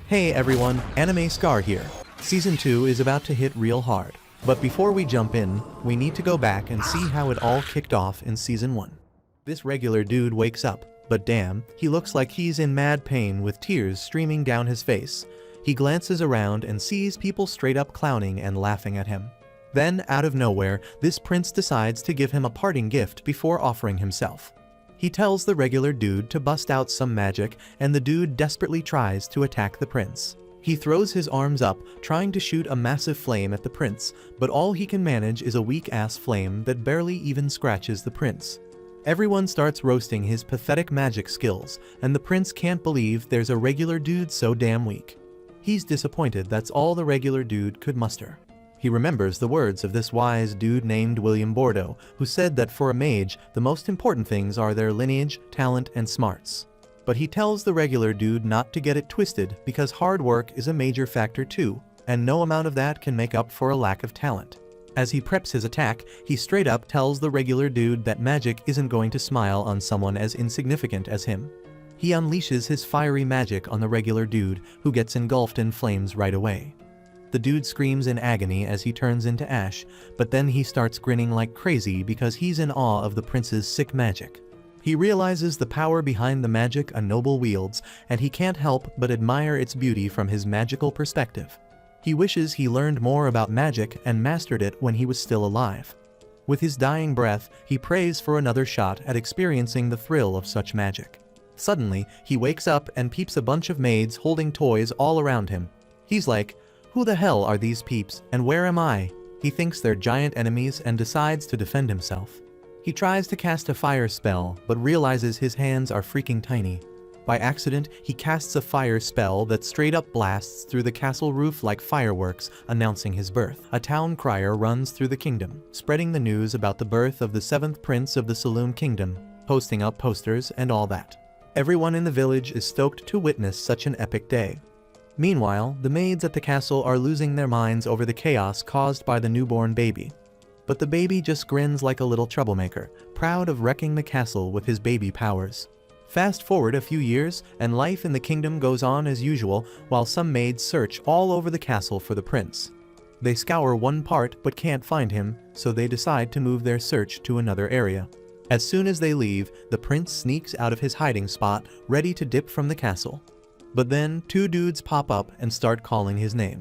Hey everyone, Anime Scar here. Season 2 is about to hit real hard. But before we jump in, we need to go back and see how it all kicked off in Season 1. This regular dude wakes up, but damn, he looks like he's in mad pain with tears streaming down his face. He glances around and sees people straight up clowning and laughing at him. Then, out of nowhere, this prince decides to give him a parting gift before offering himself. He tells the regular dude to bust out some magic, and the dude desperately tries to attack the prince. He throws his arms up, trying to shoot a massive flame at the prince, but all he can manage is a weak-ass flame that barely even scratches the prince. Everyone starts roasting his pathetic magic skills, and the prince can't believe there's a regular dude so damn weak. He's disappointed that's all the regular dude could muster. He remembers the words of this wise dude named William Bordeaux, who said that for a mage, the most important things are their lineage, talent, and smarts. But he tells the regular dude not to get it twisted because hard work is a major factor too, and no amount of that can make up for a lack of talent. As he preps his attack, he straight up tells the regular dude that magic isn't going to smile on someone as insignificant as him. He unleashes his fiery magic on the regular dude, who gets engulfed in flames right away. The dude screams in agony as he turns into ash, but then he starts grinning like crazy because he's in awe of the prince's sick magic. He realizes the power behind the magic a noble wields, and he can't help but admire its beauty from his magical perspective. He wishes he learned more about magic and mastered it when he was still alive. With his dying breath, he prays for another shot at experiencing the thrill of such magic. Suddenly, he wakes up and peeps a bunch of maids holding toys all around him. He's like, "Who the hell are these peeps, and where am I?" He thinks they're giant enemies and decides to defend himself. He tries to cast a fire spell, but realizes his hands are freaking tiny. By accident, he casts a fire spell that straight up blasts through the castle roof like fireworks, announcing his birth. A town crier runs through the kingdom, spreading the news about the birth of the 7th prince of the Saloon Kingdom, posting up posters and all that. Everyone in the village is stoked to witness such an epic day. Meanwhile, the maids at the castle are losing their minds over the chaos caused by the newborn baby. But the baby just grins like a little troublemaker, proud of wrecking the castle with his baby powers. Fast forward a few years, and life in the kingdom goes on as usual while some maids search all over the castle for the prince. They scour one part but can't find him, so they decide to move their search to another area. As soon as they leave, the prince sneaks out of his hiding spot, ready to dip from the castle. But then, two dudes pop up and start calling his name.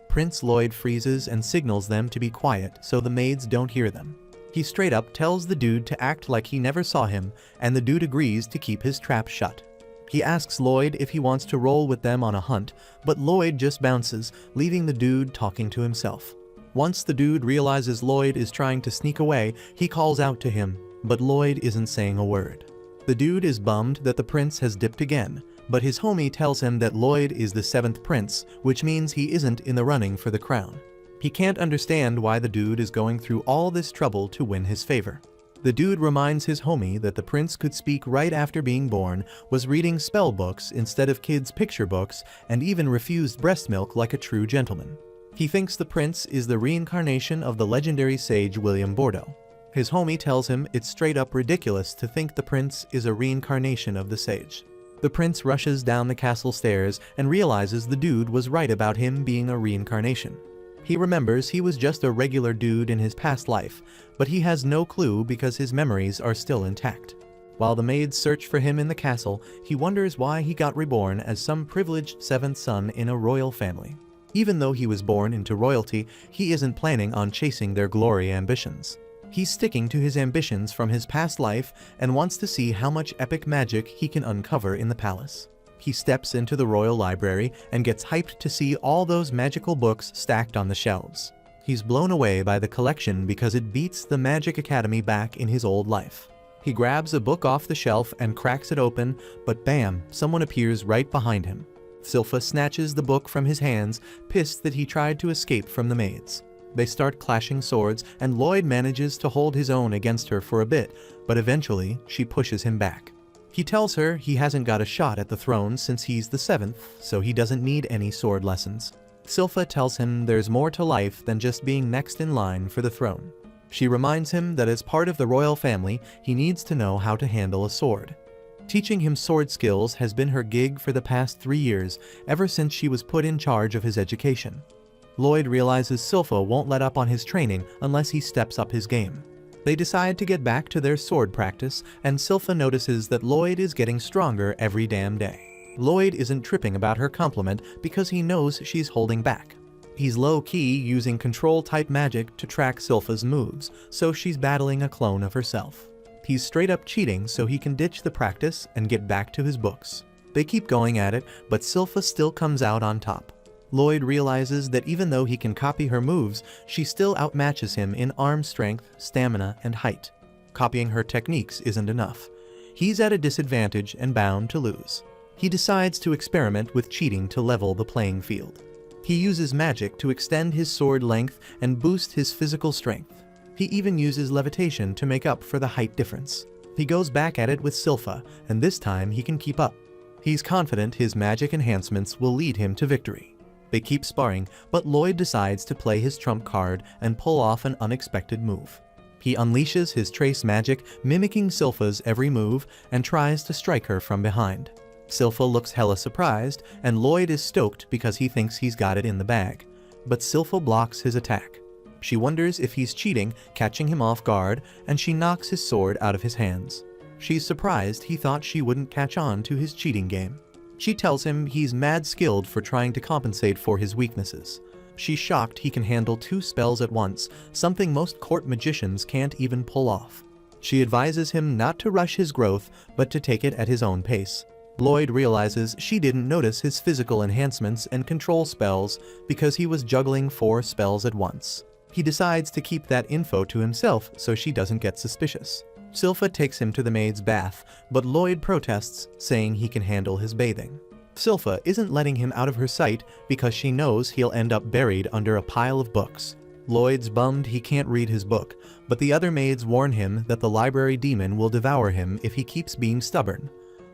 Prince Lloyd freezes and signals them to be quiet so the maids don't hear them. He straight up tells the dude to act like he never saw him, and the dude agrees to keep his trap shut. He asks Lloyd if he wants to roll with them on a hunt, but Lloyd just bounces, leaving the dude talking to himself. Once the dude realizes Lloyd is trying to sneak away, he calls out to him, but Lloyd isn't saying a word. The dude is bummed that the prince has dipped again, but his homie tells him that Lloyd is the 7th prince, which means he isn't in the running for the crown. He can't understand why the dude is going through all this trouble to win his favor. The dude reminds his homie that the prince could speak right after being born, was reading spell books instead of kids' picture books, and even refused breast milk like a true gentleman. He thinks the prince is the reincarnation of the legendary sage William Bordeaux. His homie tells him it's straight up ridiculous to think the prince is a reincarnation of the sage. The prince rushes down the castle stairs and realizes the dude was right about him being a reincarnation. He remembers he was just a regular dude in his past life, but he has no clue because his memories are still intact. While the maids search for him in the castle, he wonders why he got reborn as some privileged 7th son in a royal family. Even though he was born into royalty, he isn't planning on chasing their glory ambitions. He's sticking to his ambitions from his past life and wants to see how much epic magic he can uncover in the palace. He steps into the royal library and gets hyped to see all those magical books stacked on the shelves. He's blown away by the collection because it beats the Magic Academy back in his old life. He grabs a book off the shelf and cracks it open, but bam, someone appears right behind him. Silpha snatches the book from his hands, pissed that he tried to escape from the maids. They start clashing swords, and Lloyd manages to hold his own against her for a bit, but eventually she pushes him back. He tells her he hasn't got a shot at the throne since he's the 7th, so he doesn't need any sword lessons. Silpha tells him there's more to life than just being next in line for the throne. She reminds him that as part of the royal family, he needs to know how to handle a sword. Teaching him sword skills has been her gig for the past 3 years, ever since she was put in charge of his education. Lloyd realizes Silpha won't let up on his training unless he steps up his game. They decide to get back to their sword practice, and Silpha notices that Lloyd is getting stronger every damn day. Lloyd isn't tripping about her compliment because he knows she's holding back. He's low-key using control-type magic to track Silpha's moves, so she's battling a clone of herself. He's straight up cheating so he can ditch the practice and get back to his books. They keep going at it, but Silpha still comes out on top. Lloyd realizes that even though he can copy her moves, she still outmatches him in arm strength, stamina, and height. Copying her techniques isn't enough. He's at a disadvantage and bound to lose. He decides to experiment with cheating to level the playing field. He uses magic to extend his sword length and boost his physical strength. He even uses levitation to make up for the height difference. He goes back at it with Silpha, and this time he can keep up. He's confident his magic enhancements will lead him to victory. They keep sparring, but Lloyd decides to play his trump card and pull off an unexpected move. He unleashes his trace magic, mimicking Silpha's every move, and tries to strike her from behind. Silpha looks hella surprised, and Lloyd is stoked because he thinks he's got it in the bag. But Silpha blocks his attack. She wonders if he's cheating, catching him off guard, and she knocks his sword out of his hands. She's surprised he thought she wouldn't catch on to his cheating game. She tells him he's mad skilled for trying to compensate for his weaknesses. She's shocked he can handle 2 spells at once, something most court magicians can't even pull off. She advises him not to rush his growth, but to take it at his own pace. Lloyd realizes she didn't notice his physical enhancements and control spells because he was juggling 4 spells at once. He decides to keep that info to himself so she doesn't get suspicious. Silpha takes him to the maid's bath, but Lloyd protests, saying he can handle his bathing. Silpha isn't letting him out of her sight because she knows he'll end up buried under a pile of books. Lloyd's bummed he can't read his book, but the other maids warn him that the library demon will devour him if he keeps being stubborn.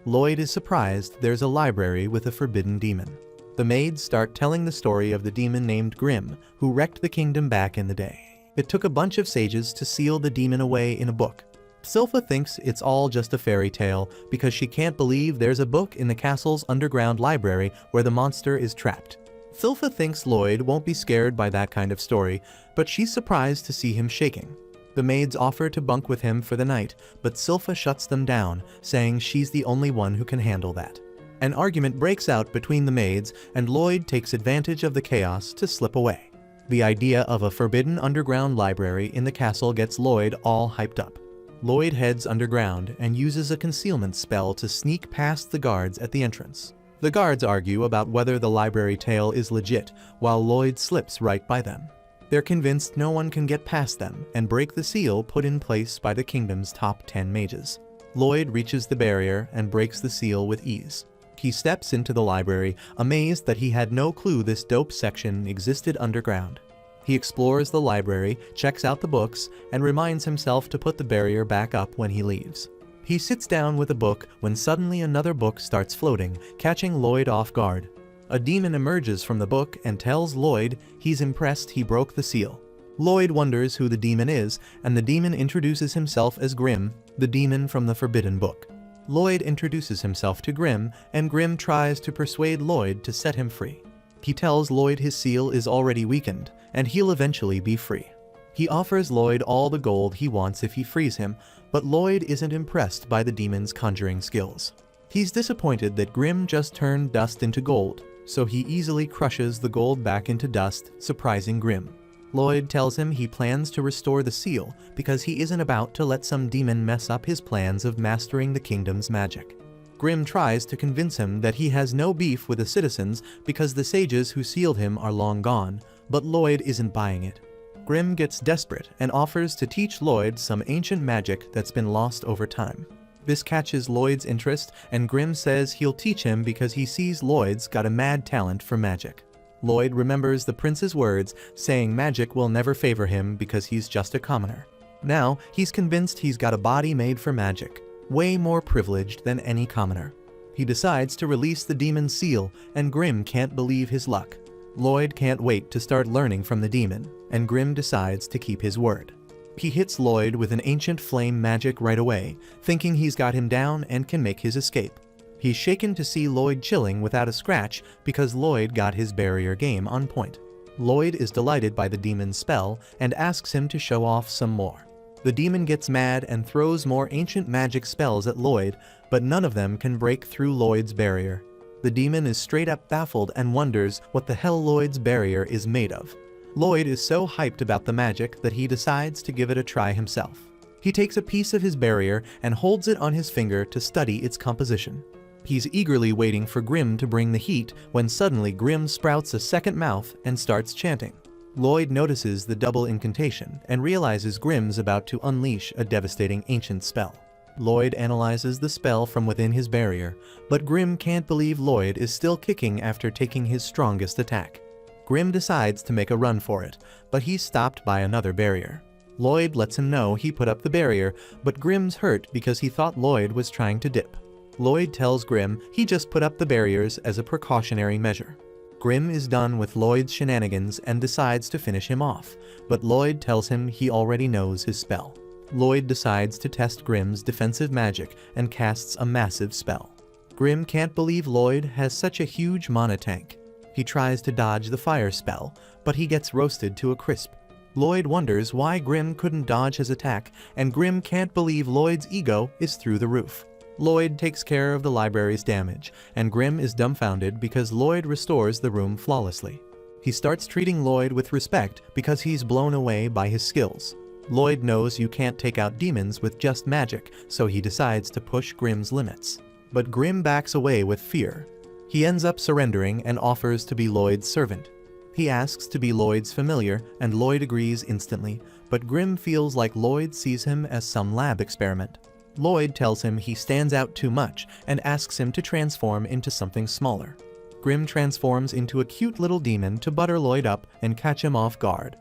Lloyd is surprised there's a library with a forbidden demon. The maids start telling the story of the demon named Grim, who wrecked the kingdom back in the day. It took a bunch of sages to seal the demon away in a book. Silpha thinks it's all just a fairy tale because she can't believe there's a book in the castle's underground library where the monster is trapped. Silpha thinks Lloyd won't be scared by that kind of story, but she's surprised to see him shaking. The maids offer to bunk with him for the night, but Silpha shuts them down, saying she's the only one who can handle that. An argument breaks out between the maids, and Lloyd takes advantage of the chaos to slip away. The idea of a forbidden underground library in the castle gets Lloyd all hyped up. Lloyd heads underground and uses a concealment spell to sneak past the guards at the entrance. The guards argue about whether the library tale is legit, while Lloyd slips right by them. They're convinced no one can get past them and break the seal put in place by the kingdom's top 10 mages. Lloyd reaches the barrier and breaks the seal with ease. He steps into the library, amazed that he had no clue this dope section existed underground. He explores the library, checks out the books, and reminds himself to put the barrier back up when he leaves. He sits down with a book when suddenly another book starts floating, catching Lloyd off guard. A demon emerges from the book and tells Lloyd he's impressed he broke the seal. Lloyd wonders who the demon is, and the demon introduces himself as Grim, the demon from the Forbidden Book. Lloyd introduces himself to Grim, and Grim tries to persuade Lloyd to set him free. He tells Lloyd his seal is already weakened, and he'll eventually be free. He offers Lloyd all the gold he wants if he frees him, but Lloyd isn't impressed by the demon's conjuring skills. He's disappointed that Grim just turned dust into gold, so he easily crushes the gold back into dust, surprising Grim. Lloyd tells him he plans to restore the seal because he isn't about to let some demon mess up his plans of mastering the kingdom's magic. Grim tries to convince him that he has no beef with the citizens because the sages who sealed him are long gone, but Lloyd isn't buying it. Grim gets desperate and offers to teach Lloyd some ancient magic that's been lost over time. This catches Lloyd's interest, and Grim says he'll teach him because he sees Lloyd's got a mad talent for magic. Lloyd remembers the prince's words, saying magic will never favor him because he's just a commoner. Now, he's convinced he's got a body made for magic, way more privileged than any commoner. He decides to release the demon's seal, and Grim can't believe his luck. Lloyd can't wait to start learning from the demon, and Grim decides to keep his word. He hits Lloyd with an ancient flame magic right away, thinking he's got him down and can make his escape. He's shaken to see Lloyd chilling without a scratch because Lloyd got his barrier game on point. Lloyd is delighted by the demon's spell and asks him to show off some more. The demon gets mad and throws more ancient magic spells at Lloyd, but none of them can break through Lloyd's barrier. The demon is straight up baffled and wonders what the hell Lloyd's barrier is made of. Lloyd is so hyped about the magic that he decides to give it a try himself. He takes a piece of his barrier and holds it on his finger to study its composition. He's eagerly waiting for Grim to bring the heat when suddenly Grim sprouts a second mouth and starts chanting. Lloyd notices the double incantation and realizes Grim's about to unleash a devastating ancient spell. Lloyd analyzes the spell from within his barrier, but Grim can't believe Lloyd is still kicking after taking his strongest attack. Grim decides to make a run for it, but he's stopped by another barrier. Lloyd lets him know he put up the barrier, but Grim's hurt because he thought Lloyd was trying to dip. Lloyd tells Grim he just put up the barriers as a precautionary measure. Grim is done with Lloyd's shenanigans and decides to finish him off, but Lloyd tells him he already knows his spell. Lloyd decides to test Grim's defensive magic and casts a massive spell. Grim can't believe Lloyd has such a huge mana tank. He tries to dodge the fire spell, but he gets roasted to a crisp. Lloyd wonders why Grim couldn't dodge his attack, and Grim can't believe Lloyd's ego is through the roof. Lloyd takes care of the library's damage, and Grim is dumbfounded because Lloyd restores the room flawlessly. He starts treating Lloyd with respect because he's blown away by his skills. Lloyd knows you can't take out demons with just magic, so he decides to push Grim's limits. But Grim backs away with fear. He ends up surrendering and offers to be Lloyd's servant. He asks to be Lloyd's familiar, and Lloyd agrees instantly, but Grim feels like Lloyd sees him as some lab experiment. Lloyd tells him he stands out too much and asks him to transform into something smaller. Grim transforms into a cute little demon to butter Lloyd up and catch him off guard.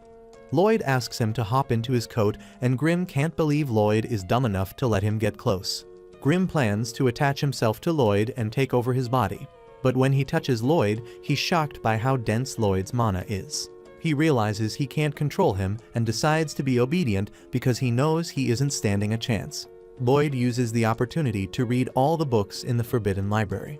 Lloyd asks him to hop into his coat, and Grim can't believe Lloyd is dumb enough to let him get close. Grim plans to attach himself to Lloyd and take over his body, but when he touches Lloyd, he's shocked by how dense Lloyd's mana is. He realizes he can't control him and decides to be obedient because he knows he isn't standing a chance. Lloyd uses the opportunity to read all the books in the Forbidden Library.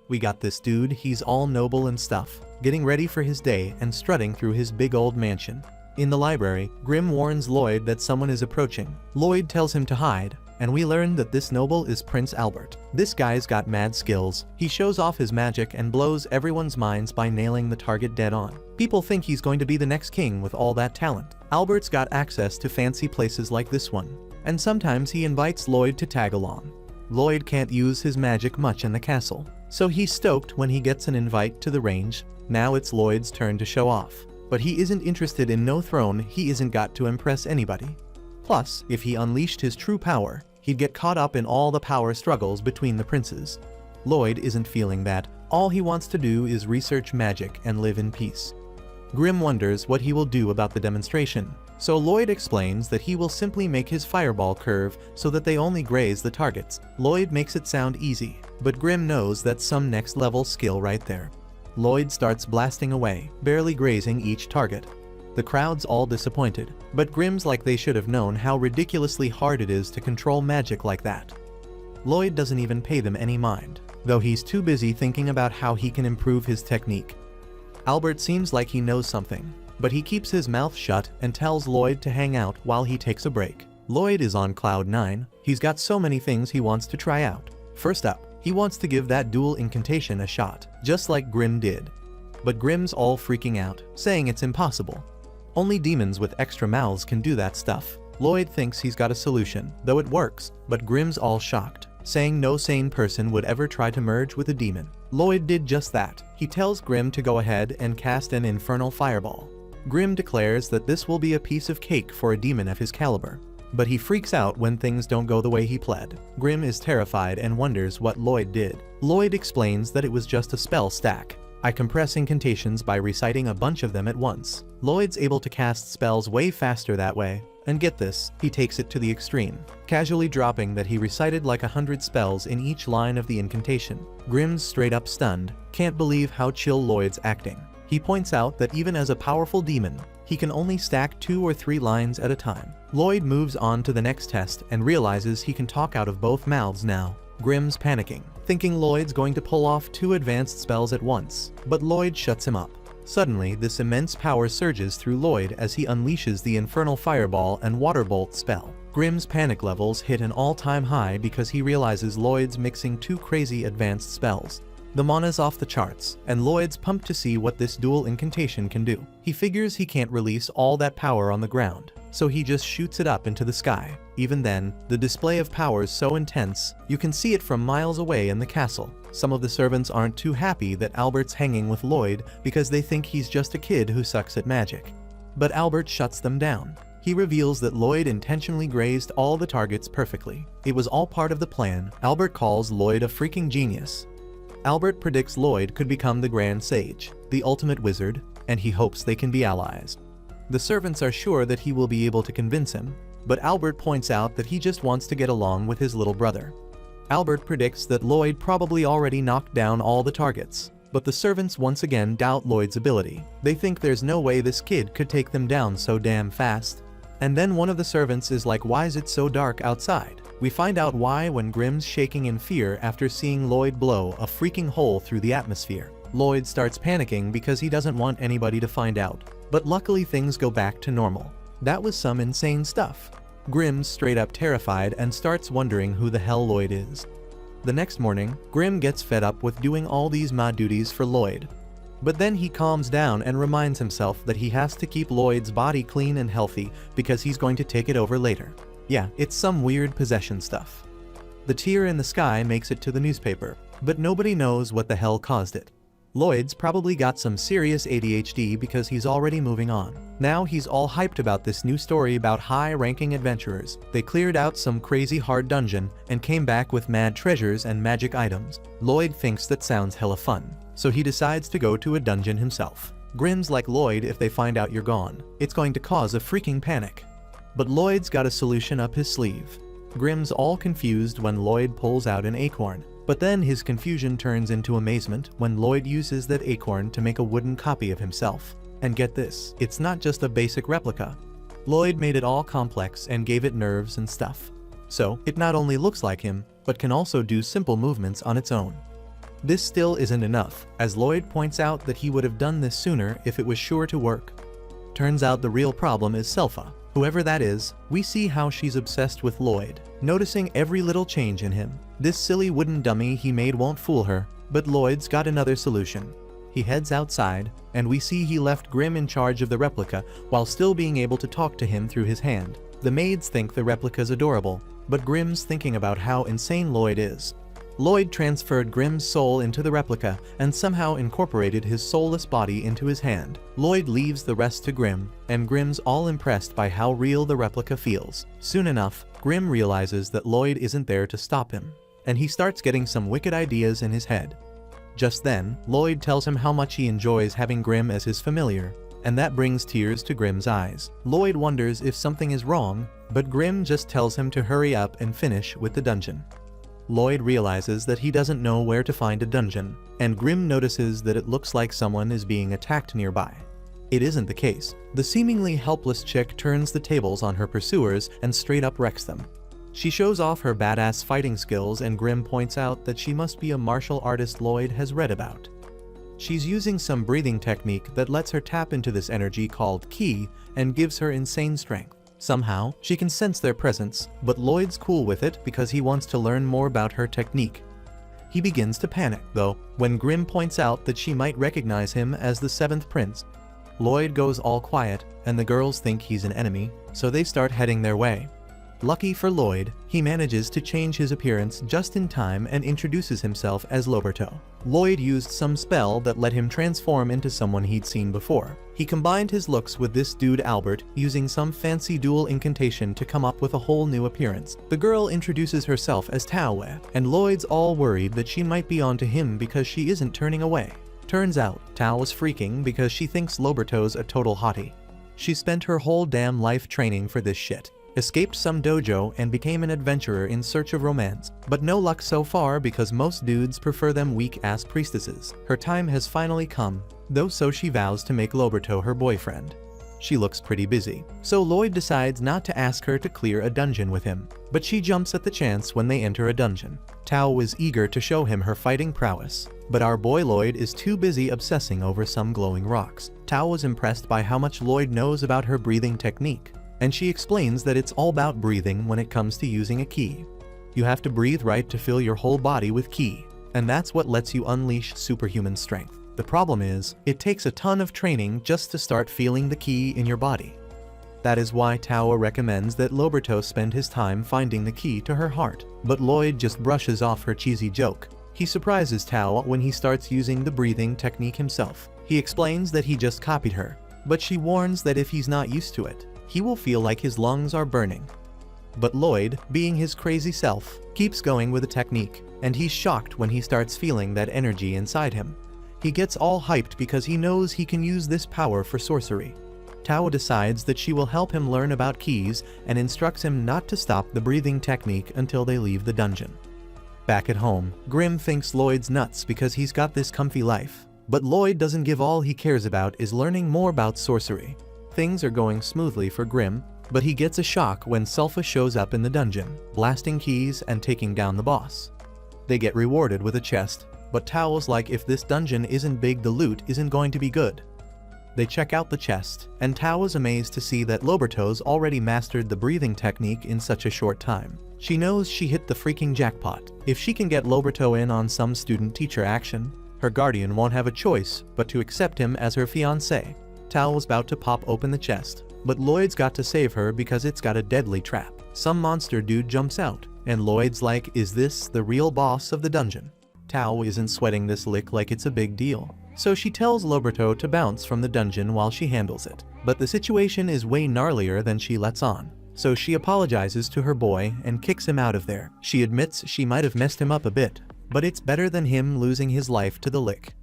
We got this dude, he's all noble and stuff, getting ready for his day and strutting through his big old mansion. In the library, Grim warns Lloyd that someone is approaching. Lloyd tells him to hide, and we learn that this noble is Prince Albert. This guy's got mad skills. He shows off his magic and blows everyone's minds by nailing the target dead on. People think he's going to be the next king with all that talent. Albert's got access to fancy places like this one, and sometimes he invites Lloyd to tag along. Lloyd can't use his magic much in the castle, so he's stoked when he gets an invite to the range. Now it's Lloyd's turn to show off. But he isn't interested in no throne, he isn't got to impress anybody. Plus, if he unleashed his true power, he'd get caught up in all the power struggles between the princes. Lloyd isn't feeling that. All he wants to do is research magic and live in peace. Grim wonders what he will do about the demonstration, so Lloyd explains that he will simply make his fireball curve so that they only graze the targets. Lloyd makes it sound easy, but Grim knows that's some next level skill right there. Lloyd starts blasting away, barely grazing each target. The crowd's all disappointed, but Grim's like they should have known how ridiculously hard it is to control magic like that. Lloyd doesn't even pay them any mind, though he's too busy thinking about how he can improve his technique. Albert seems like he knows something, but he keeps his mouth shut and tells Lloyd to hang out while he takes a break. Lloyd is on cloud 9. He's got so many things he wants to try out. First up, he wants to give that dual incantation a shot, just like Grim did. But Grim's all freaking out, saying it's impossible. Only demons with extra mouths can do that stuff. Lloyd thinks he's got a solution, though it works, but Grim's all shocked, saying no sane person would ever try to merge with a demon. Lloyd did just that. He tells Grim to go ahead and cast an infernal fireball. Grim declares that this will be a piece of cake for a demon of his caliber. But he freaks out when things don't go the way he planned. Grim is terrified and wonders what Lloyd did. Lloyd explains that it was just a spell stack. I compress incantations by reciting a bunch of them at once. Lloyd's able to cast spells way faster that way. And get this, he takes it to the extreme, casually dropping that he recited like 100 spells in each line of the incantation. Grim's straight up stunned, can't believe how chill Lloyd's acting. He points out that even as a powerful demon, he can only stack 2 or 3 lines at a time. Lloyd moves on to the next test and realizes he can talk out of both mouths now. Grimm's panicking, thinking Lloyd's going to pull off 2 advanced spells at once, but Lloyd shuts him up. Suddenly, this immense power surges through Lloyd as he unleashes the Infernal Fireball and Water Bolt spell. Grimm's panic levels hit an all-time high because he realizes Lloyd's mixing 2 crazy advanced spells. The mana's off the charts, and Lloyd's pumped to see what this dual incantation can do. He figures he can't release all that power on the ground, so he just shoots it up into the sky. Even then, the display of power is so intense, you can see it from miles away in the castle. Some of the servants aren't too happy that Albert's hanging with Lloyd because they think he's just a kid who sucks at magic. But Albert shuts them down. He reveals that Lloyd intentionally grazed all the targets perfectly. It was all part of the plan. Albert calls Lloyd a freaking genius. Albert predicts Lloyd could become the Grand Sage, the ultimate wizard, and he hopes they can be allies. The servants are sure that he will be able to convince him, but Albert points out that he just wants to get along with his little brother. Albert predicts that Lloyd probably already knocked down all the targets, but the servants once again doubt Lloyd's ability. They think there's no way this kid could take them down so damn fast. And then one of the servants is like, "Why is it so dark outside?" We find out why when Grimm's shaking in fear after seeing Lloyd blow a freaking hole through the atmosphere. Lloyd starts panicking because he doesn't want anybody to find out, but luckily things go back to normal. That was some insane stuff. Grimm's straight up terrified and starts wondering who the hell Lloyd is. The next morning, Grimm gets fed up with doing all these ma duties for Lloyd. But then he calms down and reminds himself that he has to keep Lloyd's body clean and healthy because he's going to take it over later. Yeah, it's some weird possession stuff. The tear in the sky makes it to the newspaper, but nobody knows what the hell caused it. Lloyd's probably got some serious ADHD because he's already moving on. Now he's all hyped about this new story about high-ranking adventurers. They cleared out some crazy hard dungeon and came back with mad treasures and magic items. Lloyd thinks that sounds hella fun, so he decides to go to a dungeon himself. Grimm's like, "Lloyd, if they find out you're gone, it's going to cause a freaking panic." But Lloyd's got a solution up his sleeve. Grimm's all confused when Lloyd pulls out an acorn, but then his confusion turns into amazement when Lloyd uses that acorn to make a wooden copy of himself. And get this, it's not just a basic replica. Lloyd made it all complex and gave it nerves and stuff. So, it not only looks like him, but can also do simple movements on its own. This still isn't enough, as Lloyd points out that he would have done this sooner if it was sure to work. Turns out the real problem is Selpha. Whoever that is, we see how she's obsessed with Lloyd, noticing every little change in him. This silly wooden dummy he made won't fool her, but Lloyd's got another solution. He heads outside, and we see he left Grimm in charge of the replica while still being able to talk to him through his hand. The maids think the replica's adorable, but Grimm's thinking about how insane Lloyd is. Lloyd transferred Grimm's soul into the replica and somehow incorporated his soulless body into his hand. Lloyd leaves the rest to Grimm, and Grimm's all impressed by how real the replica feels. Soon enough, Grimm realizes that Lloyd isn't there to stop him, and he starts getting some wicked ideas in his head. Just then, Lloyd tells him how much he enjoys having Grimm as his familiar, and that brings tears to Grimm's eyes. Lloyd wonders if something is wrong, but Grimm just tells him to hurry up and finish with the dungeon. Lloyd realizes that he doesn't know where to find a dungeon, and Grimm notices that it looks like someone is being attacked nearby. It isn't the case. The seemingly helpless chick turns the tables on her pursuers and straight up wrecks them. She shows off her badass fighting skills, and Grimm points out that she must be a martial artist Lloyd has read about. She's using some breathing technique that lets her tap into this energy called ki and gives her insane strength. Somehow, she can sense their presence, but Lloyd's cool with it because he wants to learn more about her technique. He begins to panic, though, when Grimm points out that she might recognize him as the 7th Prince. Lloyd goes all quiet, and the girls think he's an enemy, so they start heading their way. Lucky for Lloyd, he manages to change his appearance just in time and introduces himself as Loberto. Lloyd used some spell that let him transform into someone he'd seen before. He combined his looks with this dude Albert, using some fancy dual incantation to come up with a whole new appearance. The girl introduces herself as Taowe, and Lloyd's all worried that she might be onto him because she isn't turning away. Turns out, Tao is freaking because she thinks Loberto's a total hottie. She spent her whole damn life training for this shit, escaped some dojo and became an adventurer in search of romance, but no luck so far because most dudes prefer them weak-ass priestesses. Her time has finally come. though, so she vows to make Loberto her boyfriend. She looks pretty busy, so Lloyd decides not to ask her to clear a dungeon with him, but she jumps at the chance when they enter a dungeon. Tao is eager to show him her fighting prowess, but our boy Lloyd is too busy obsessing over some glowing rocks. Tao was impressed by how much Lloyd knows about her breathing technique, and she explains that it's all about breathing when it comes to using a ki. You have to breathe right to fill your whole body with ki, and that's what lets you unleash superhuman strength. The problem is, it takes a ton of training just to start feeling the ki in your body. That is why Tao recommends that Loberto spend his time finding the key to her heart, but Lloyd just brushes off her cheesy joke. He surprises Tao when he starts using the breathing technique himself. He explains that he just copied her, but she warns that if he's not used to it, he will feel like his lungs are burning. But Lloyd, being his crazy self, keeps going with the technique, and he's shocked when he starts feeling that energy inside him. He gets all hyped because he knows he can use this power for sorcery. Tao decides that she will help him learn about keys and instructs him not to stop the breathing technique until they leave the dungeon. Back at home, Grim thinks Lloyd's nuts because he's got this comfy life, but Lloyd doesn't give. All he cares about is learning more about sorcery. Things are going smoothly for Grim, but he gets a shock when Sulfa shows up in the dungeon, blasting keys and taking down the boss. They get rewarded with a chest, but Tao's like, if this dungeon isn't big, the loot isn't going to be good. They check out the chest, and Tao is amazed to see that Loberto's already mastered the breathing technique in such a short time. She knows she hit the freaking jackpot. If she can get Loberto in on some student-teacher action, her guardian won't have a choice but to accept him as her fiancé. Tao was about to pop open the chest, but Lloyd's got to save her because it's got a deadly trap. Some monster dude jumps out, and Lloyd's like, is this the real boss of the dungeon? Tao isn't sweating this lick like it's a big deal, so she tells Loberto to bounce from the dungeon while she handles it. But the situation is way gnarlier than she lets on, so she apologizes to her boy and kicks him out of there. She admits she might have messed him up a bit, but it's better than him losing his life to the lick.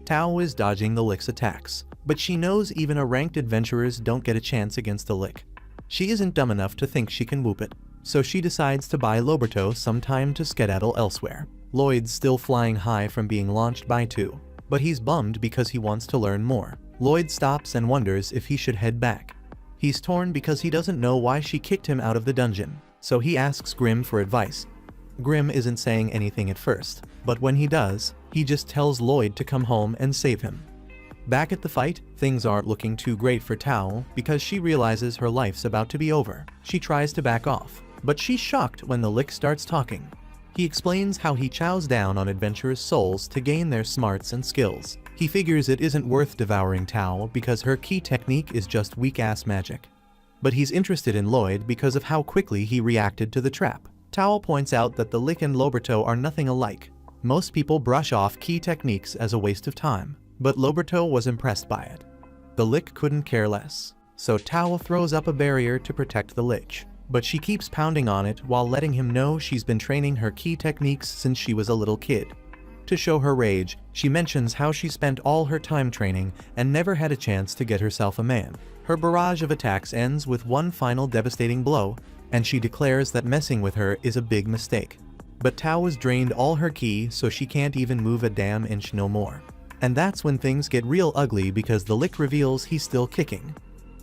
Tao is dodging the lick's attacks, but she knows even a ranked adventurers don't get a chance against the lick. She isn't dumb enough to think she can whoop it, so she decides to buy Loberto some time to skedaddle elsewhere. Lloyd's still flying high from being launched by two, but he's bummed because he wants to learn more. Lloyd stops and wonders if he should head back. He's torn because he doesn't know why she kicked him out of the dungeon, so he asks Grim for advice. Grim isn't saying anything at first, but when he does, he just tells Lloyd to come home and save him. Back at the fight, things aren't looking too great for Tao because she realizes her life's about to be over. She tries to back off, but she's shocked when the lick starts talking. He explains how he chows down on adventurers' souls to gain their smarts and skills. He figures it isn't worth devouring Tao because her key technique is just weak-ass magic. But he's interested in Lloyd because of how quickly he reacted to the trap. Tao points out that the lick and Loberto are nothing alike. Most people brush off key techniques as a waste of time, but Loberto was impressed by it. The lick couldn't care less, so Tao throws up a barrier to protect the lich. But she keeps pounding on it while letting him know she's been training her key techniques since she was a little kid. To show her rage, she mentions how she spent all her time training and never had a chance to get herself a man. Her barrage of attacks ends with one final devastating blow, and she declares that messing with her is a big mistake. But Tao has drained all her ki, so she can't even move a damn inch no more. And that's when things get real ugly because the lick reveals he's still kicking.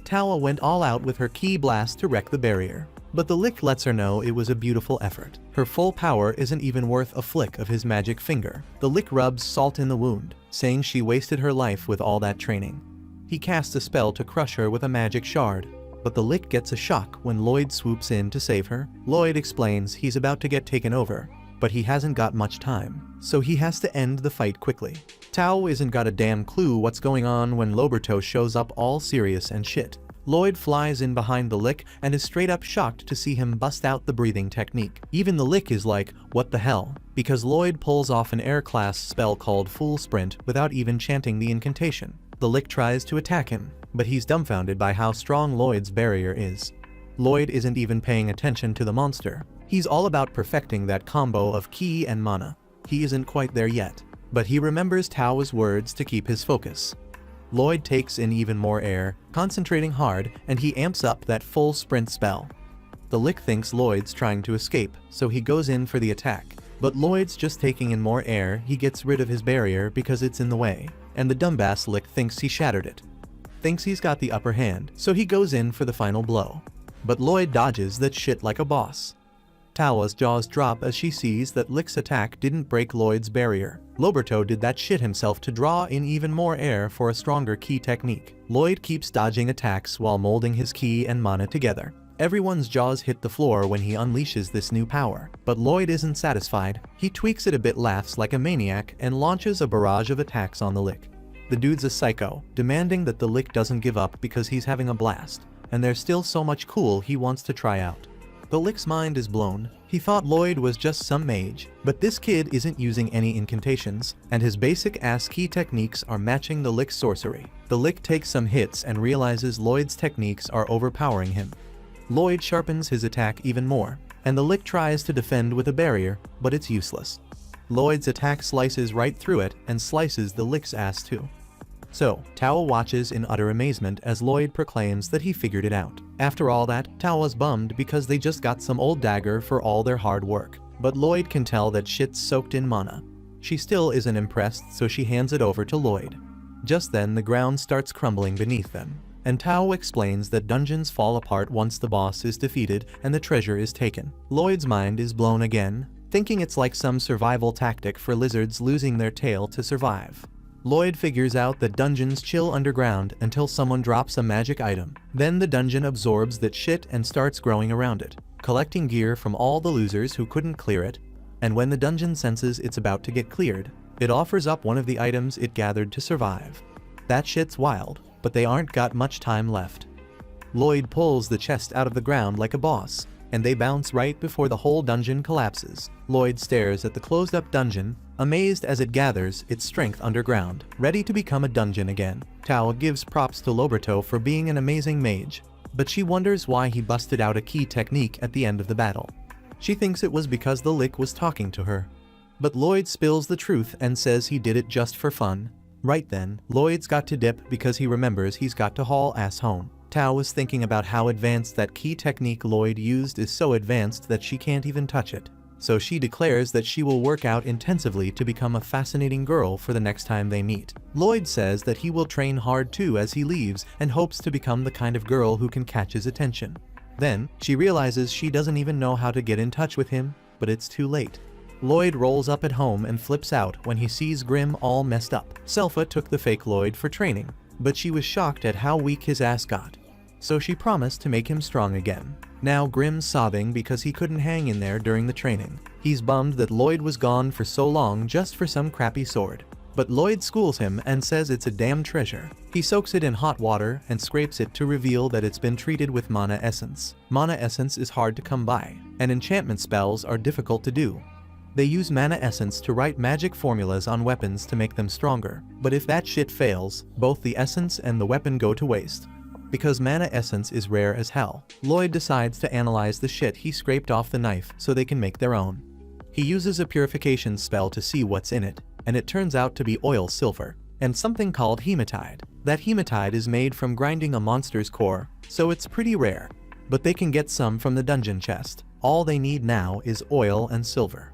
Tao went all out with her ki blast to wreck the barrier, but the lick lets her know it was a beautiful effort. Her full power isn't even worth a flick of his magic finger. The lick rubs salt in the wound, saying she wasted her life with all that training. He casts a spell to crush her with a magic shard, but the lick gets a shock when Lloyd swoops in to save her. Lloyd explains he's about to get taken over, but he hasn't got much time, so he has to end the fight quickly. Tao isn't got a damn clue what's going on when Loberto shows up all serious and shit. Lloyd flies in behind the lick and is straight up shocked to see him bust out the breathing technique. Even the lick is like, what the hell? Because Lloyd pulls off an air class spell called Full Sprint without even chanting the incantation. The lick tries to attack him, but he's dumbfounded by how strong Lloyd's barrier is. Lloyd isn't even paying attention to the monster. He's all about perfecting that combo of ki and mana. He isn't quite there yet, but he remembers Tao's words to keep his focus. Lloyd takes in even more air, concentrating hard, and he amps up that full sprint spell. The lick thinks Lloyd's trying to escape, so he goes in for the attack, But Lloyd's just taking in more air. He gets rid of his barrier because it's in the way, and the dumbass Lick thinks he shattered it. Thinks he's got the upper hand, so he goes in for the final blow. But Lloyd dodges that shit like a boss. Tawa's jaws drop as she sees that Lick's attack didn't break Lloyd's barrier. Loberto did that shit himself to draw in even more air for a stronger ki technique. Lloyd keeps dodging attacks while molding his ki and mana together. Everyone's jaws hit the floor when he unleashes this new power, but Lloyd isn't satisfied. He tweaks it a bit, laughs like a maniac, and launches a barrage of attacks on the Lick. The dude's a psycho, demanding that the Lick doesn't give up because he's having a blast, and there's still so much cool he wants to try out. The Lick's mind is blown. He thought Lloyd was just some mage, but this kid isn't using any incantations, and his basic ass ki techniques are matching the Lick's sorcery. The Lick takes some hits and realizes Lloyd's techniques are overpowering him. Lloyd sharpens his attack even more, and the Lick tries to defend with a barrier, but it's useless. Lloyd's attack slices right through it and slices the Lick's ass too. So, Tawa watches in utter amazement as Lloyd proclaims that he figured it out. After all that, Tawa's bummed because they just got some old dagger for all their hard work. But Lloyd can tell that shit's soaked in mana. She still isn't impressed, so she hands it over to Lloyd. Just then the ground starts crumbling beneath them, and Tawa explains that dungeons fall apart once the boss is defeated and the treasure is taken. Lloyd's mind is blown again, thinking it's like some survival tactic for lizards losing their tail to survive. Lloyd figures out that dungeons chill underground until someone drops a magic item. Then the dungeon absorbs that shit and starts growing around it, collecting gear from all the losers who couldn't clear it, and when the dungeon senses it's about to get cleared, it offers up one of the items it gathered to survive. That shit's wild, but they aren't got much time left. Lloyd pulls the chest out of the ground like a boss, and they bounce right before the whole dungeon collapses. Lloyd stares at the closed-up dungeon, amazed as it gathers its strength underground, ready to become a dungeon again. Tawa gives props to Loberto for being an amazing mage, but she wonders why he busted out a ki technique at the end of the battle. She thinks it was because the Lick was talking to her. But Lloyd spills the truth and says he did it just for fun. Right then, Lloyd's got to dip because he remembers he's got to haul ass home. Tawa was thinking about how advanced that ki technique Lloyd used is, so advanced that she can't even touch it. So she declares that she will work out intensively to become a fascinating girl for the next time they meet. Lloyd says that he will train hard too as he leaves and hopes to become the kind of girl who can catch his attention. Then, she realizes she doesn't even know how to get in touch with him, but it's too late. Lloyd rolls up at home and flips out when he sees Grim all messed up. Selpha took the fake Lloyd for training, but she was shocked at how weak his ass got. So she promised to make him strong again. Now Grim's sobbing because he couldn't hang in there during the training. He's bummed that Lloyd was gone for so long just for some crappy sword. But Lloyd schools him and says it's a damn treasure. He soaks it in hot water and scrapes it to reveal that it's been treated with mana essence. Mana essence is hard to come by, and enchantment spells are difficult to do. They use mana essence to write magic formulas on weapons to make them stronger, but if that shit fails, both the essence and the weapon go to waste. Because mana essence is rare as hell, Lloyd decides to analyze the shit he scraped off the knife so they can make their own. He uses a purification spell to see what's in it, and it turns out to be oil silver, and something called hematite. That hematite is made from grinding a monster's core, so it's pretty rare, but they can get some from the dungeon chest. All they need now is oil and silver.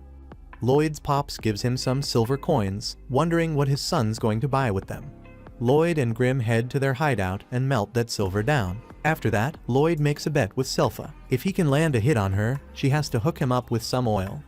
Lloyd's pops gives him some silver coins, wondering what his son's going to buy with them. Lloyd and Grim head to their hideout and melt that silver down. After that, Lloyd makes a bet with Selpha. If he can land a hit on her, she has to hook him up with some oil.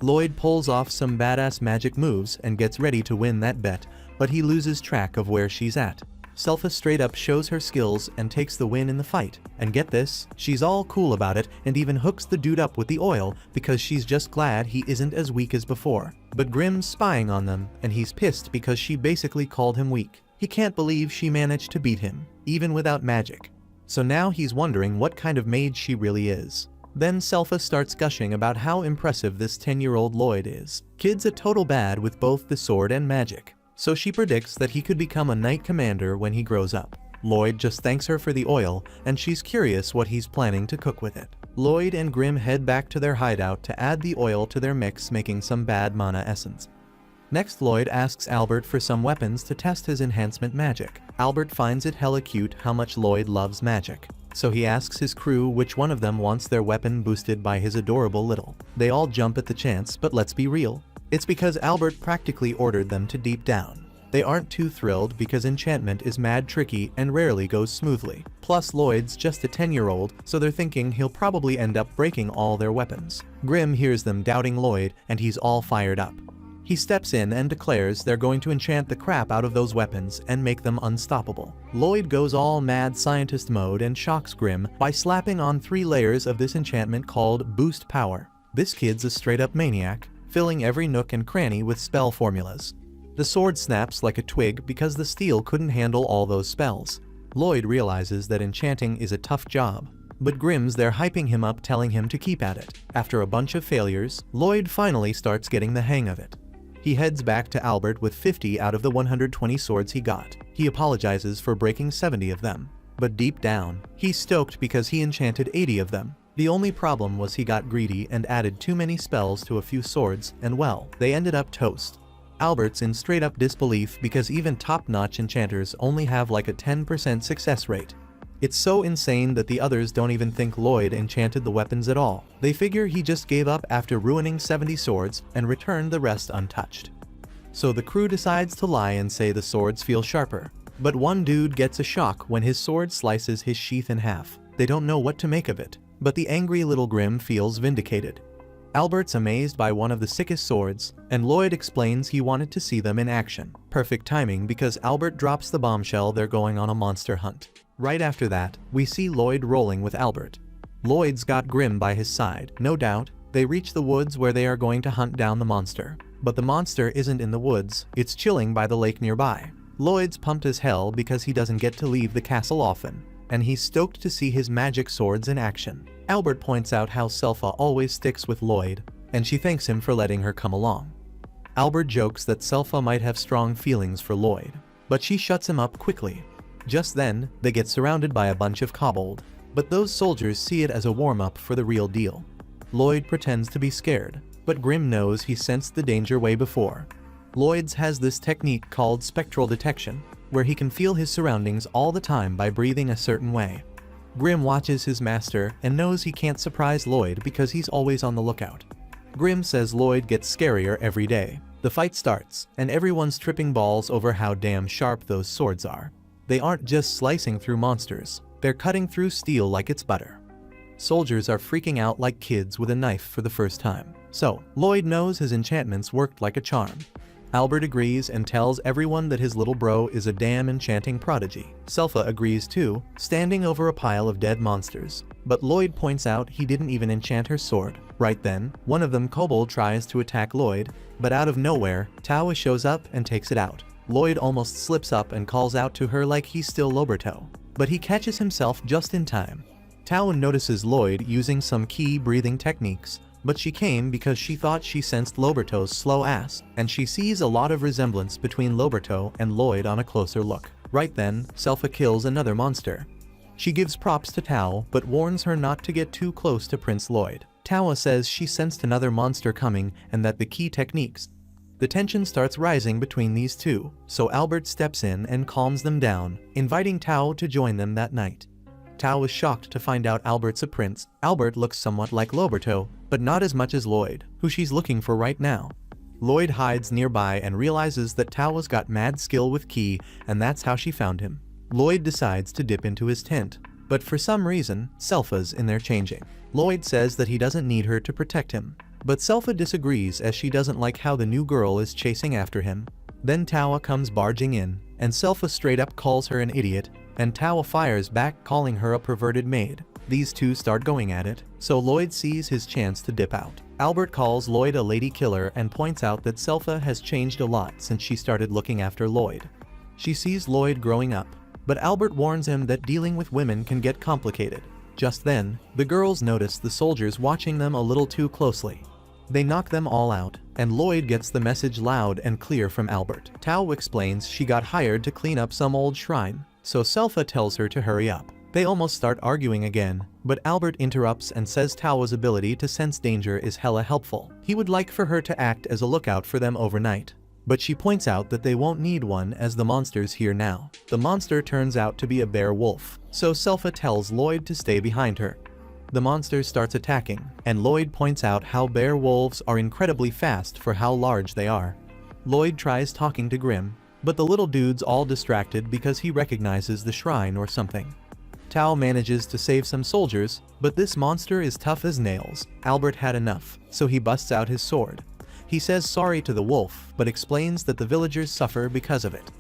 Lloyd pulls off some badass magic moves and gets ready to win that bet, but he loses track of where she's at. Selpha straight up shows her skills and takes the win in the fight. And get this, she's all cool about it and even hooks the dude up with the oil because she's just glad he isn't as weak as before. But Grim's spying on them, and he's pissed because she basically called him weak. He can't believe she managed to beat him, even without magic. So now he's wondering what kind of mage she really is. Then Selpha starts gushing about how impressive this 10-year-old Lloyd is. Kid's a total bad with both the sword and magic. So she predicts that he could become a knight commander when he grows up. Lloyd just thanks her for the oil, and she's curious what he's planning to cook with it. Lloyd and Grim head back to their hideout to add the oil to their mix, making some bad mana essence. Next, Lloyd asks Albert for some weapons to test his enhancement magic. Albert finds it hella cute how much Lloyd loves magic. so he asks his crew which one of them wants their weapon boosted by his adorable little. They all jump at the chance, but let's be real. It's because Albert practically ordered them to deep down. They aren't too thrilled because enchantment is mad tricky and rarely goes smoothly. Plus Lloyd's just a 10-year-old, so they're thinking he'll probably end up breaking all their weapons. Grim hears them doubting Lloyd and he's all fired up. He steps in and declares they're going to enchant the crap out of those weapons and make them unstoppable. Lloyd goes all mad scientist mode and shocks Grim by slapping on 3 layers of this enchantment called Boost Power. This kid's a straight-up maniac, filling every nook and cranny with spell formulas. The sword snaps like a twig because the steel couldn't handle all those spells. Lloyd realizes that enchanting is a tough job, but Grim's there hyping him up, telling him to keep at it. After a bunch of failures, Lloyd finally starts getting the hang of it. He heads back to Albert with 50 out of the 120 swords he got. He apologizes for breaking 70 of them, but deep down, he's stoked because he enchanted 80 of them. The only problem was he got greedy and added too many spells to a few swords, and well, they ended up toast. Albert's in straight up disbelief because even top-notch enchanters only have like a 10% success rate. It's so insane that the others don't even think Lloyd enchanted the weapons at all. They figure he just gave up after ruining 70 swords and returned the rest untouched. So the crew decides to lie and say the swords feel sharper. But one dude gets a shock when his sword slices his sheath in half. They don't know what to make of it, but the angry little Grim feels vindicated. Albert's amazed by one of the sickest swords, and Lloyd explains he wanted to see them in action. Perfect timing because Albert drops the bombshell they're going on a monster hunt. Right after that, we see Lloyd rolling with Albert. Lloyd's got Grim by his side. No doubt, they reach the woods where they are going to hunt down the monster. But the monster isn't in the woods, it's chilling by the lake nearby. Lloyd's pumped as hell because he doesn't get to leave the castle often, and he's stoked to see his magic swords in action. Albert points out how Selpha always sticks with Lloyd, and she thanks him for letting her come along. Albert jokes that Selpha might have strong feelings for Lloyd, but she shuts him up quickly. Just then, they get surrounded by a bunch of kobold, but those soldiers see it as a warm-up for the real deal. Lloyd pretends to be scared, but Grim knows he sensed the danger way before. Lloyd's has this technique called spectral detection, where he can feel his surroundings all the time by breathing a certain way. Grim watches his master and knows he can't surprise Lloyd because he's always on the lookout. Grim says Lloyd gets scarier every day. The fight starts, and everyone's tripping balls over how damn sharp those swords are. They aren't just slicing through monsters, they're cutting through steel like it's butter. Soldiers are freaking out like kids with a knife for the first time. So, Lloyd knows his enchantments worked like a charm. Albert agrees and tells everyone that his little bro is a damn enchanting prodigy. Selpha agrees too, standing over a pile of dead monsters. But Lloyd points out he didn't even enchant her sword. Right then, one of them kobold tries to attack Lloyd, but out of nowhere, Tawa shows up and takes it out. Lloyd almost slips up and calls out to her like he's still Loberto, but he catches himself just in time. Tawa notices Lloyd using some key breathing techniques, but she came because she thought she sensed Loberto's slow ass, and she sees a lot of resemblance between Loberto and Lloyd on a closer look. Right then, Selpha kills another monster. She gives props to Tao, but warns her not to get too close to Prince Lloyd. Tawa says she sensed another monster coming and that the key techniques. The tension starts rising between these two, so Albert steps in and calms them down, inviting Tao to join them that night. Tao is shocked to find out Albert's a prince. Albert looks somewhat like Loberto, but not as much as Lloyd, who she's looking for right now. Lloyd hides nearby and realizes that Tawa's got mad skill with Ki, and that's how she found him. Lloyd decides to dip into his tent, but for some reason, Selpha's in there changing. Lloyd says that he doesn't need her to protect him, but Selpha disagrees as she doesn't like how the new girl is chasing after him. Then Tawa comes barging in, and Selpha straight up calls her an idiot, and Tawa fires back calling her a perverted maid. These two start going at it, so Lloyd sees his chance to dip out. Albert calls Lloyd a lady killer and points out that Selpha has changed a lot since she started looking after Lloyd. She sees Lloyd growing up, but Albert warns him that dealing with women can get complicated. Just then, the girls notice the soldiers watching them a little too closely. They knock them all out, and Lloyd gets the message loud and clear from Albert. Tao explains she got hired to clean up some old shrine, so Selpha tells her to hurry up. They almost start arguing again, but Albert interrupts and says Tawa's ability to sense danger is hella helpful. He would like for her to act as a lookout for them overnight. but she points out that they won't need one as the monster's here now. The monster turns out to be a bear wolf, so Selpha tells Lloyd to stay behind her. The monster starts attacking, and Lloyd points out how bear wolves are incredibly fast for how large they are. Lloyd tries talking to Grim, but the little dude's all distracted because he recognizes the shrine or something. Tao manages to save some soldiers, but this monster is tough as nails. Albert had enough, so he busts out his sword. He says sorry to the wolf, but explains that the villagers suffer because of it.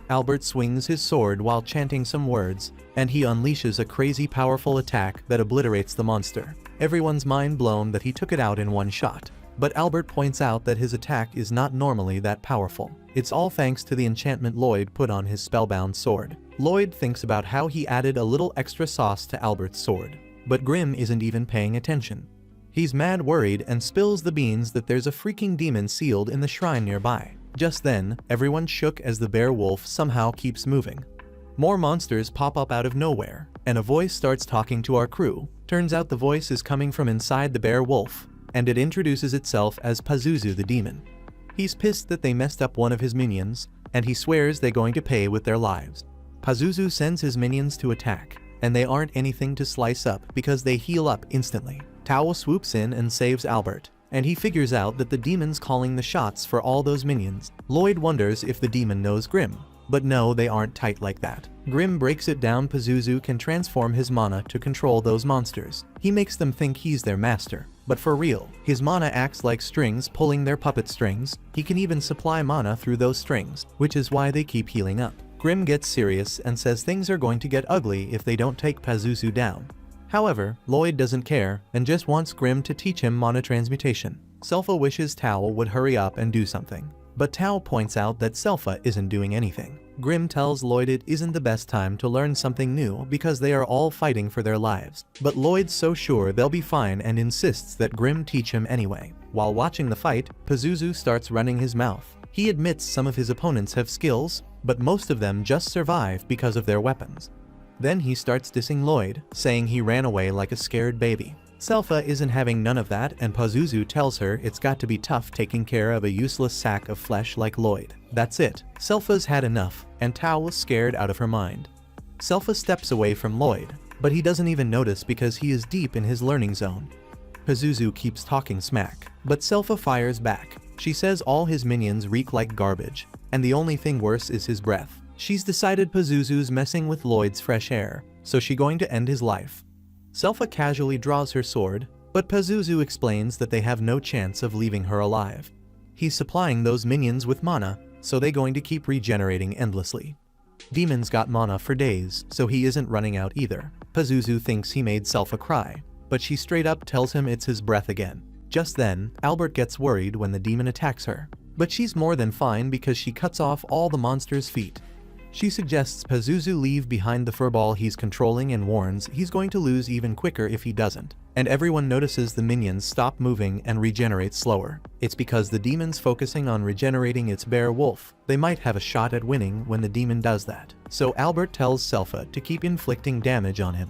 Albert swings his sword while chanting some words, and he unleashes a crazy powerful attack that obliterates the monster. Everyone's mind blown that he took it out in one shot. But Albert points out that his attack is not normally that powerful. It's all thanks to the enchantment Lloyd put on his spellbound sword. Lloyd thinks about how he added a little extra sauce to Albert's sword. But Grim isn't even paying attention. He's mad worried and spills the beans that there's a freaking demon sealed in the shrine nearby. Just then, everyone shook as the bear wolf somehow keeps moving. More monsters pop up out of nowhere, and a voice starts talking to our crew. Turns out the voice is coming from inside the bear wolf, and it introduces itself as Pazuzu the demon. He's pissed that they messed up one of his minions, and he swears they're going to pay with their lives. Pazuzu sends his minions to attack, and they aren't anything to slice up because they heal up instantly. Tao swoops in and saves Albert, and he figures out that the demon's calling the shots for all those minions. Lloyd wonders if the demon knows Grim, but no, they aren't tight like that. Grim breaks it down. Pazuzu can transform his mana to control those monsters. He makes them think he's their master, but for real, his mana acts like strings pulling their puppet strings. He can even supply mana through those strings, which is why they keep healing up. Grim gets serious and says things are going to get ugly if they don't take Pazuzu down. However, Lloyd doesn't care and just wants Grim to teach him mana transmutation. Selpha wishes Tao would hurry up and do something, but Tao points out that Selpha isn't doing anything. Grim tells Lloyd it isn't the best time to learn something new because they are all fighting for their lives, but Lloyd's so sure they'll be fine and insists that Grim teach him anyway. While watching the fight, Pazuzu starts running his mouth. He admits some of his opponents have skills, but most of them just survive because of their weapons. Then he starts dissing Lloyd, saying he ran away like a scared baby. Selpha isn't having none of that, and Pazuzu tells her it's got to be tough taking care of a useless sack of flesh like Lloyd. That's it. Selpha's had enough, and Tao was scared out of her mind. Selpha steps away from Lloyd, but he doesn't even notice because he is deep in his learning zone. Pazuzu keeps talking smack, but Selpha fires back. She says all his minions reek like garbage, and the only thing worse is his breath. She's decided Pazuzu's messing with Lloyd's fresh air, so she's going to end his life. Selpha casually draws her sword, but Pazuzu explains that they have no chance of leaving her alive. He's supplying those minions with mana, so they're going to keep regenerating endlessly. Demon's got mana for days, so he isn't running out either. Pazuzu thinks he made Selpha cry, but she straight up tells him it's his breath again. Just then, Albert gets worried when the demon attacks her, but she's more than fine because she cuts off all the monster's feet. She suggests Pazuzu leave behind the furball he's controlling and warns he's going to lose even quicker if he doesn't. And everyone notices the minions stop moving and regenerate slower. It's because the demon's focusing on regenerating its bear wolf. They might have a shot at winning when the demon does that. So Albert tells Selpha to keep inflicting damage on him.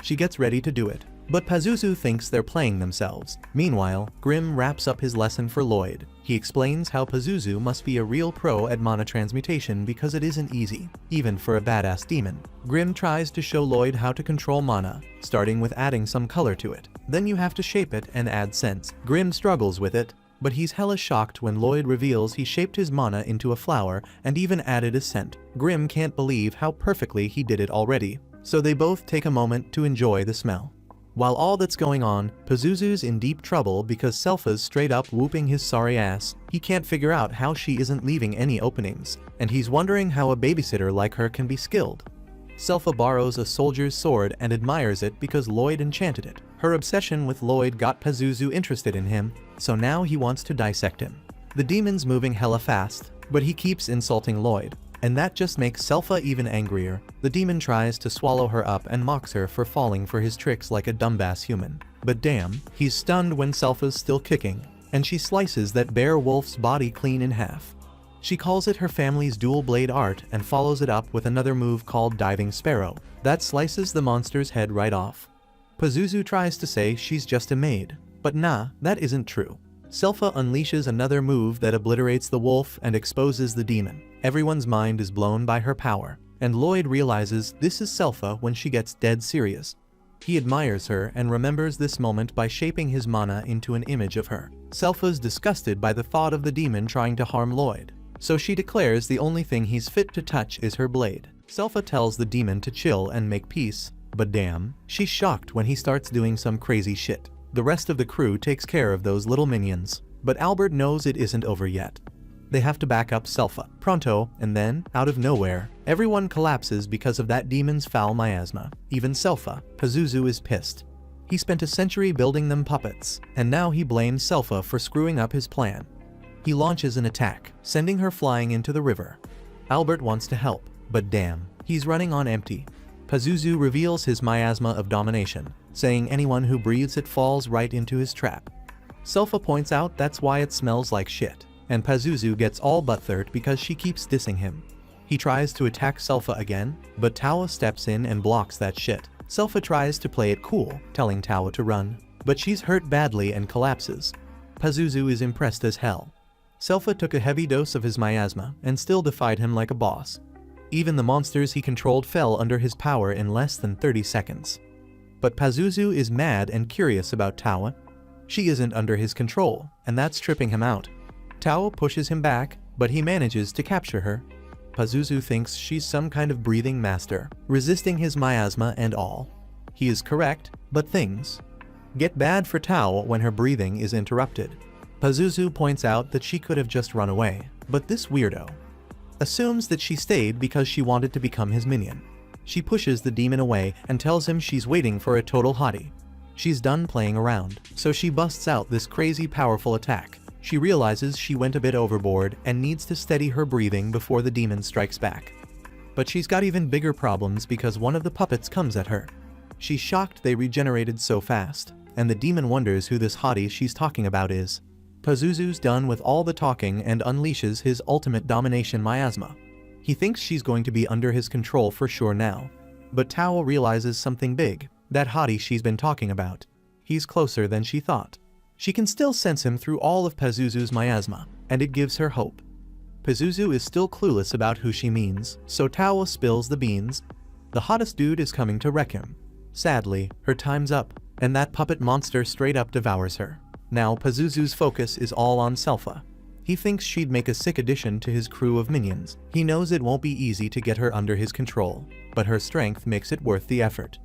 She gets ready to do it, but Pazuzu thinks they're playing themselves. Meanwhile, Grim wraps up his lesson for Lloyd. He explains how Pazuzu must be a real pro at mana transmutation because it isn't easy, even for a badass demon. Grim tries to show Lloyd how to control mana, starting with adding some color to it. Then you have to shape it and add scents. Grim struggles with it, but he's hella shocked when Lloyd reveals he shaped his mana into a flower and even added a scent. Grim can't believe how perfectly he did it already, so they both take a moment to enjoy the smell. While all that's going on, Pazuzu's in deep trouble because Selpha's straight up whooping his sorry ass. He can't figure out how she isn't leaving any openings, and he's wondering how a babysitter like her can be skilled. Selpha borrows a soldier's sword and admires it because Lloyd enchanted it. Her obsession with Lloyd got Pazuzu interested in him, so now he wants to dissect him. The demon's moving hella fast, but he keeps insulting Lloyd, and that just makes Selpha even angrier. The demon tries to swallow her up and mocks her for falling for his tricks like a dumbass human. But damn, he's stunned when Selpha's still kicking, and she slices that bear wolf's body clean in half. She calls it her family's dual blade art and follows it up with another move called Diving Sparrow. That slices the monster's head right off. Pazuzu tries to say she's just a maid, but nah, that isn't true. Selpha unleashes another move that obliterates the wolf and exposes the demon. Everyone's mind is blown by her power, and Lloyd realizes this is Selpha when she gets dead serious. He admires her and remembers this moment by shaping his mana into an image of her. Selpha's disgusted by the thought of the demon trying to harm Lloyd, so she declares the only thing he's fit to touch is her blade. Selpha tells the demon to chill and make peace, but damn, she's shocked when he starts doing some crazy shit. The rest of the crew takes care of those little minions, but Albert knows it isn't over yet. They have to back up Selpha pronto, and then, out of nowhere, everyone collapses because of that demon's foul miasma. Even Selpha. Pazuzu is pissed. He spent a century building them puppets, and now he blames Selpha for screwing up his plan. He launches an attack, sending her flying into the river. Albert wants to help, but damn, he's running on empty. Pazuzu reveals his miasma of domination, saying anyone who breathes it falls right into his trap. Selpha points out that's why it smells like shit, and Pazuzu gets all butthurt because she keeps dissing him. He tries to attack Selpha again, but Tawa steps in and blocks that shit. Selpha tries to play it cool, telling Tawa to run, but she's hurt badly and collapses. Pazuzu is impressed as hell. Selpha took a heavy dose of his miasma and still defied him like a boss. Even the monsters he controlled fell under his power in less than 30 seconds. But Pazuzu is mad and curious about Tawa. She isn't under his control, and that's tripping him out. Tawa pushes him back, but he manages to capture her. Pazuzu thinks she's some kind of breathing master, resisting his miasma and all. He is correct, but things get bad for Tawa when her breathing is interrupted. Pazuzu points out that she could have just run away, but this weirdo assumes that she stayed because she wanted to become his minion. She pushes the demon away and tells him she's waiting for a total hottie. She's done playing around, so she busts out this crazy powerful attack. She realizes she went a bit overboard and needs to steady her breathing before the demon strikes back. But she's got even bigger problems because one of the puppets comes at her. She's shocked they regenerated so fast, and the demon wonders who this hottie she's talking about is. Pazuzu's done with all the talking and unleashes his ultimate domination miasma. He thinks she's going to be under his control for sure now. But Tawa realizes something big, that hottie she's been talking about. He's closer than she thought. She can still sense him through all of Pazuzu's miasma, and it gives her hope. Pazuzu is still clueless about who she means, so Tawa spills the beans. The hottest dude is coming to wreck him. Sadly, her time's up, and that puppet monster straight up devours her. Now Pazuzu's focus is all on Selpha. He thinks she'd make a sick addition to his crew of minions. He knows it won't be easy to get her under his control, but her strength makes it worth the effort.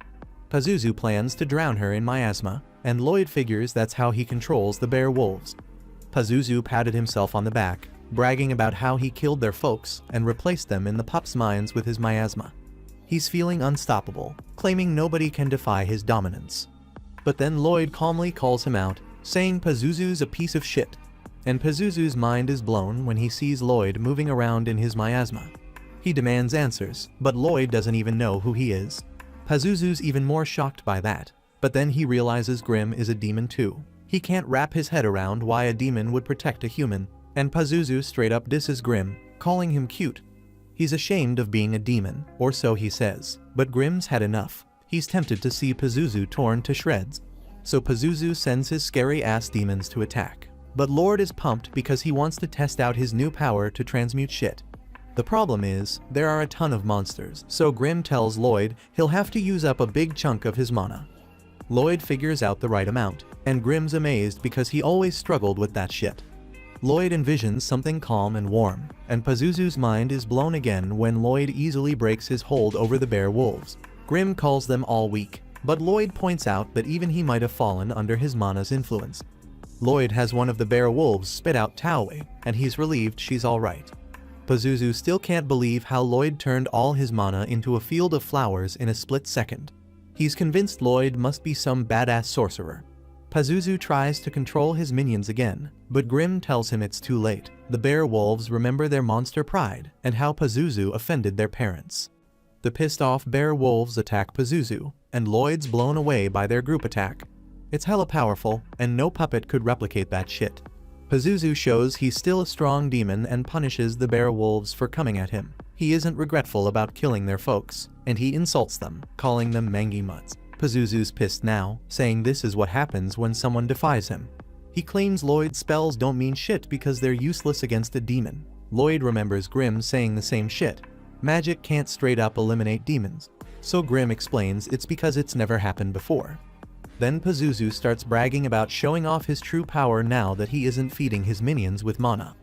Pazuzu plans to drown her in miasma, and Lloyd figures that's how he controls the bear wolves. Pazuzu patted himself on the back, bragging about how he killed their folks and replaced them in the pups' minds with his miasma. He's feeling unstoppable, claiming nobody can defy his dominance. But then Lloyd calmly calls him out, saying Pazuzu's a piece of shit. And Pazuzu's mind is blown when he sees Lloyd moving around in his miasma. He demands answers, but Lloyd doesn't even know who he is. Pazuzu's even more shocked by that, but then he realizes Grimm is a demon too. He can't wrap his head around why a demon would protect a human, and Pazuzu straight up disses Grimm, calling him cute. He's ashamed of being a demon, or so he says, but Grimm's had enough. He's tempted to see Pazuzu torn to shreds. So Pazuzu sends his scary-ass demons to attack. But Lord is pumped because he wants to test out his new power to transmute shit. The problem is, there are a ton of monsters, so Grimm tells Lloyd he'll have to use up a big chunk of his mana. Lloyd figures out the right amount, and Grimm's amazed because he always struggled with that shit. Lloyd envisions something calm and warm, and Pazuzu's mind is blown again when Lloyd easily breaks his hold over the bear wolves. Grimm calls them all weak, but Lloyd points out that even he might have fallen under his mana's influence. Lloyd has one of the bear wolves spit out Tawa, and he's relieved she's alright. Pazuzu still can't believe how Lloyd turned all his mana into a field of flowers in a split second. He's convinced Lloyd must be some badass sorcerer. Pazuzu tries to control his minions again, but Grimm tells him it's too late. The bear wolves remember their monster pride and how Pazuzu offended their parents. The pissed off bear wolves attack Pazuzu, and Lloyd's blown away by their group attack. It's hella powerful, and no puppet could replicate that shit. Pazuzu shows he's still a strong demon and punishes the bear wolves for coming at him. He isn't regretful about killing their folks, and he insults them, calling them mangy mutts. Pazuzu's pissed now, saying this is what happens when someone defies him. He claims Lloyd's spells don't mean shit because they're useless against a demon. Lloyd remembers Grimm saying the same shit. Magic can't straight up eliminate demons. So Grimm explains it's because it's never happened before. Then Pazuzu starts bragging about showing off his true power now that he isn't feeding his minions with mana.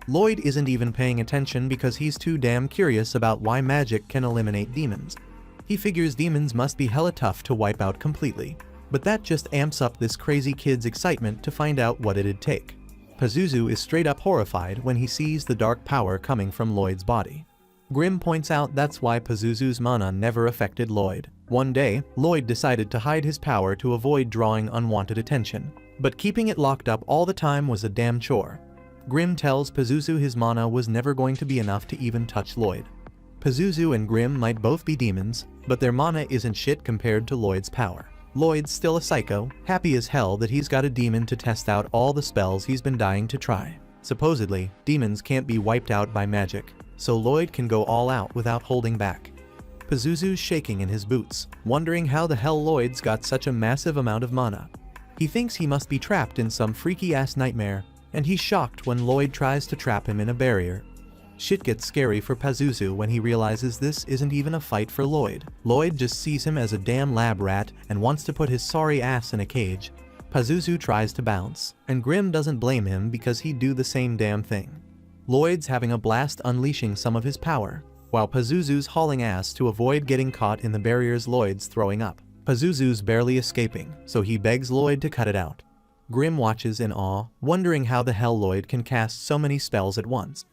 Lloyd isn't even paying attention because he's too damn curious about why magic can eliminate demons. He figures demons must be hella tough to wipe out completely. But that just amps up this crazy kid's excitement to find out what it'd take. Pazuzu is straight up horrified when he sees the dark power coming from Lloyd's body. Grimm points out that's why Pazuzu's mana never affected Lloyd. One day, Lloyd decided to hide his power to avoid drawing unwanted attention. But keeping it locked up all the time was a damn chore. Grimm tells Pazuzu his mana was never going to be enough to even touch Lloyd. Pazuzu and Grimm might both be demons, but their mana isn't shit compared to Lloyd's power. Lloyd's still a psycho, happy as hell that he's got a demon to test out all the spells he's been dying to try. Supposedly, demons can't be wiped out by magic, so Lloyd can go all out without holding back. Pazuzu's shaking in his boots, wondering how the hell Lloyd's got such a massive amount of mana. He thinks he must be trapped in some freaky-ass nightmare, and he's shocked when Lloyd tries to trap him in a barrier. Shit gets scary for Pazuzu when he realizes this isn't even a fight for Lloyd. Lloyd just sees him as a damn lab rat and wants to put his sorry ass in a cage. Pazuzu tries to bounce, and Grimm doesn't blame him because he'd do the same damn thing. Lloyd's having a blast unleashing some of his power, while Pazuzu's hauling ass to avoid getting caught in the barriers Lloyd's throwing up. Pazuzu's barely escaping, so he begs Lloyd to cut it out. Grimm watches in awe, wondering how the hell Lloyd can cast so many spells at once.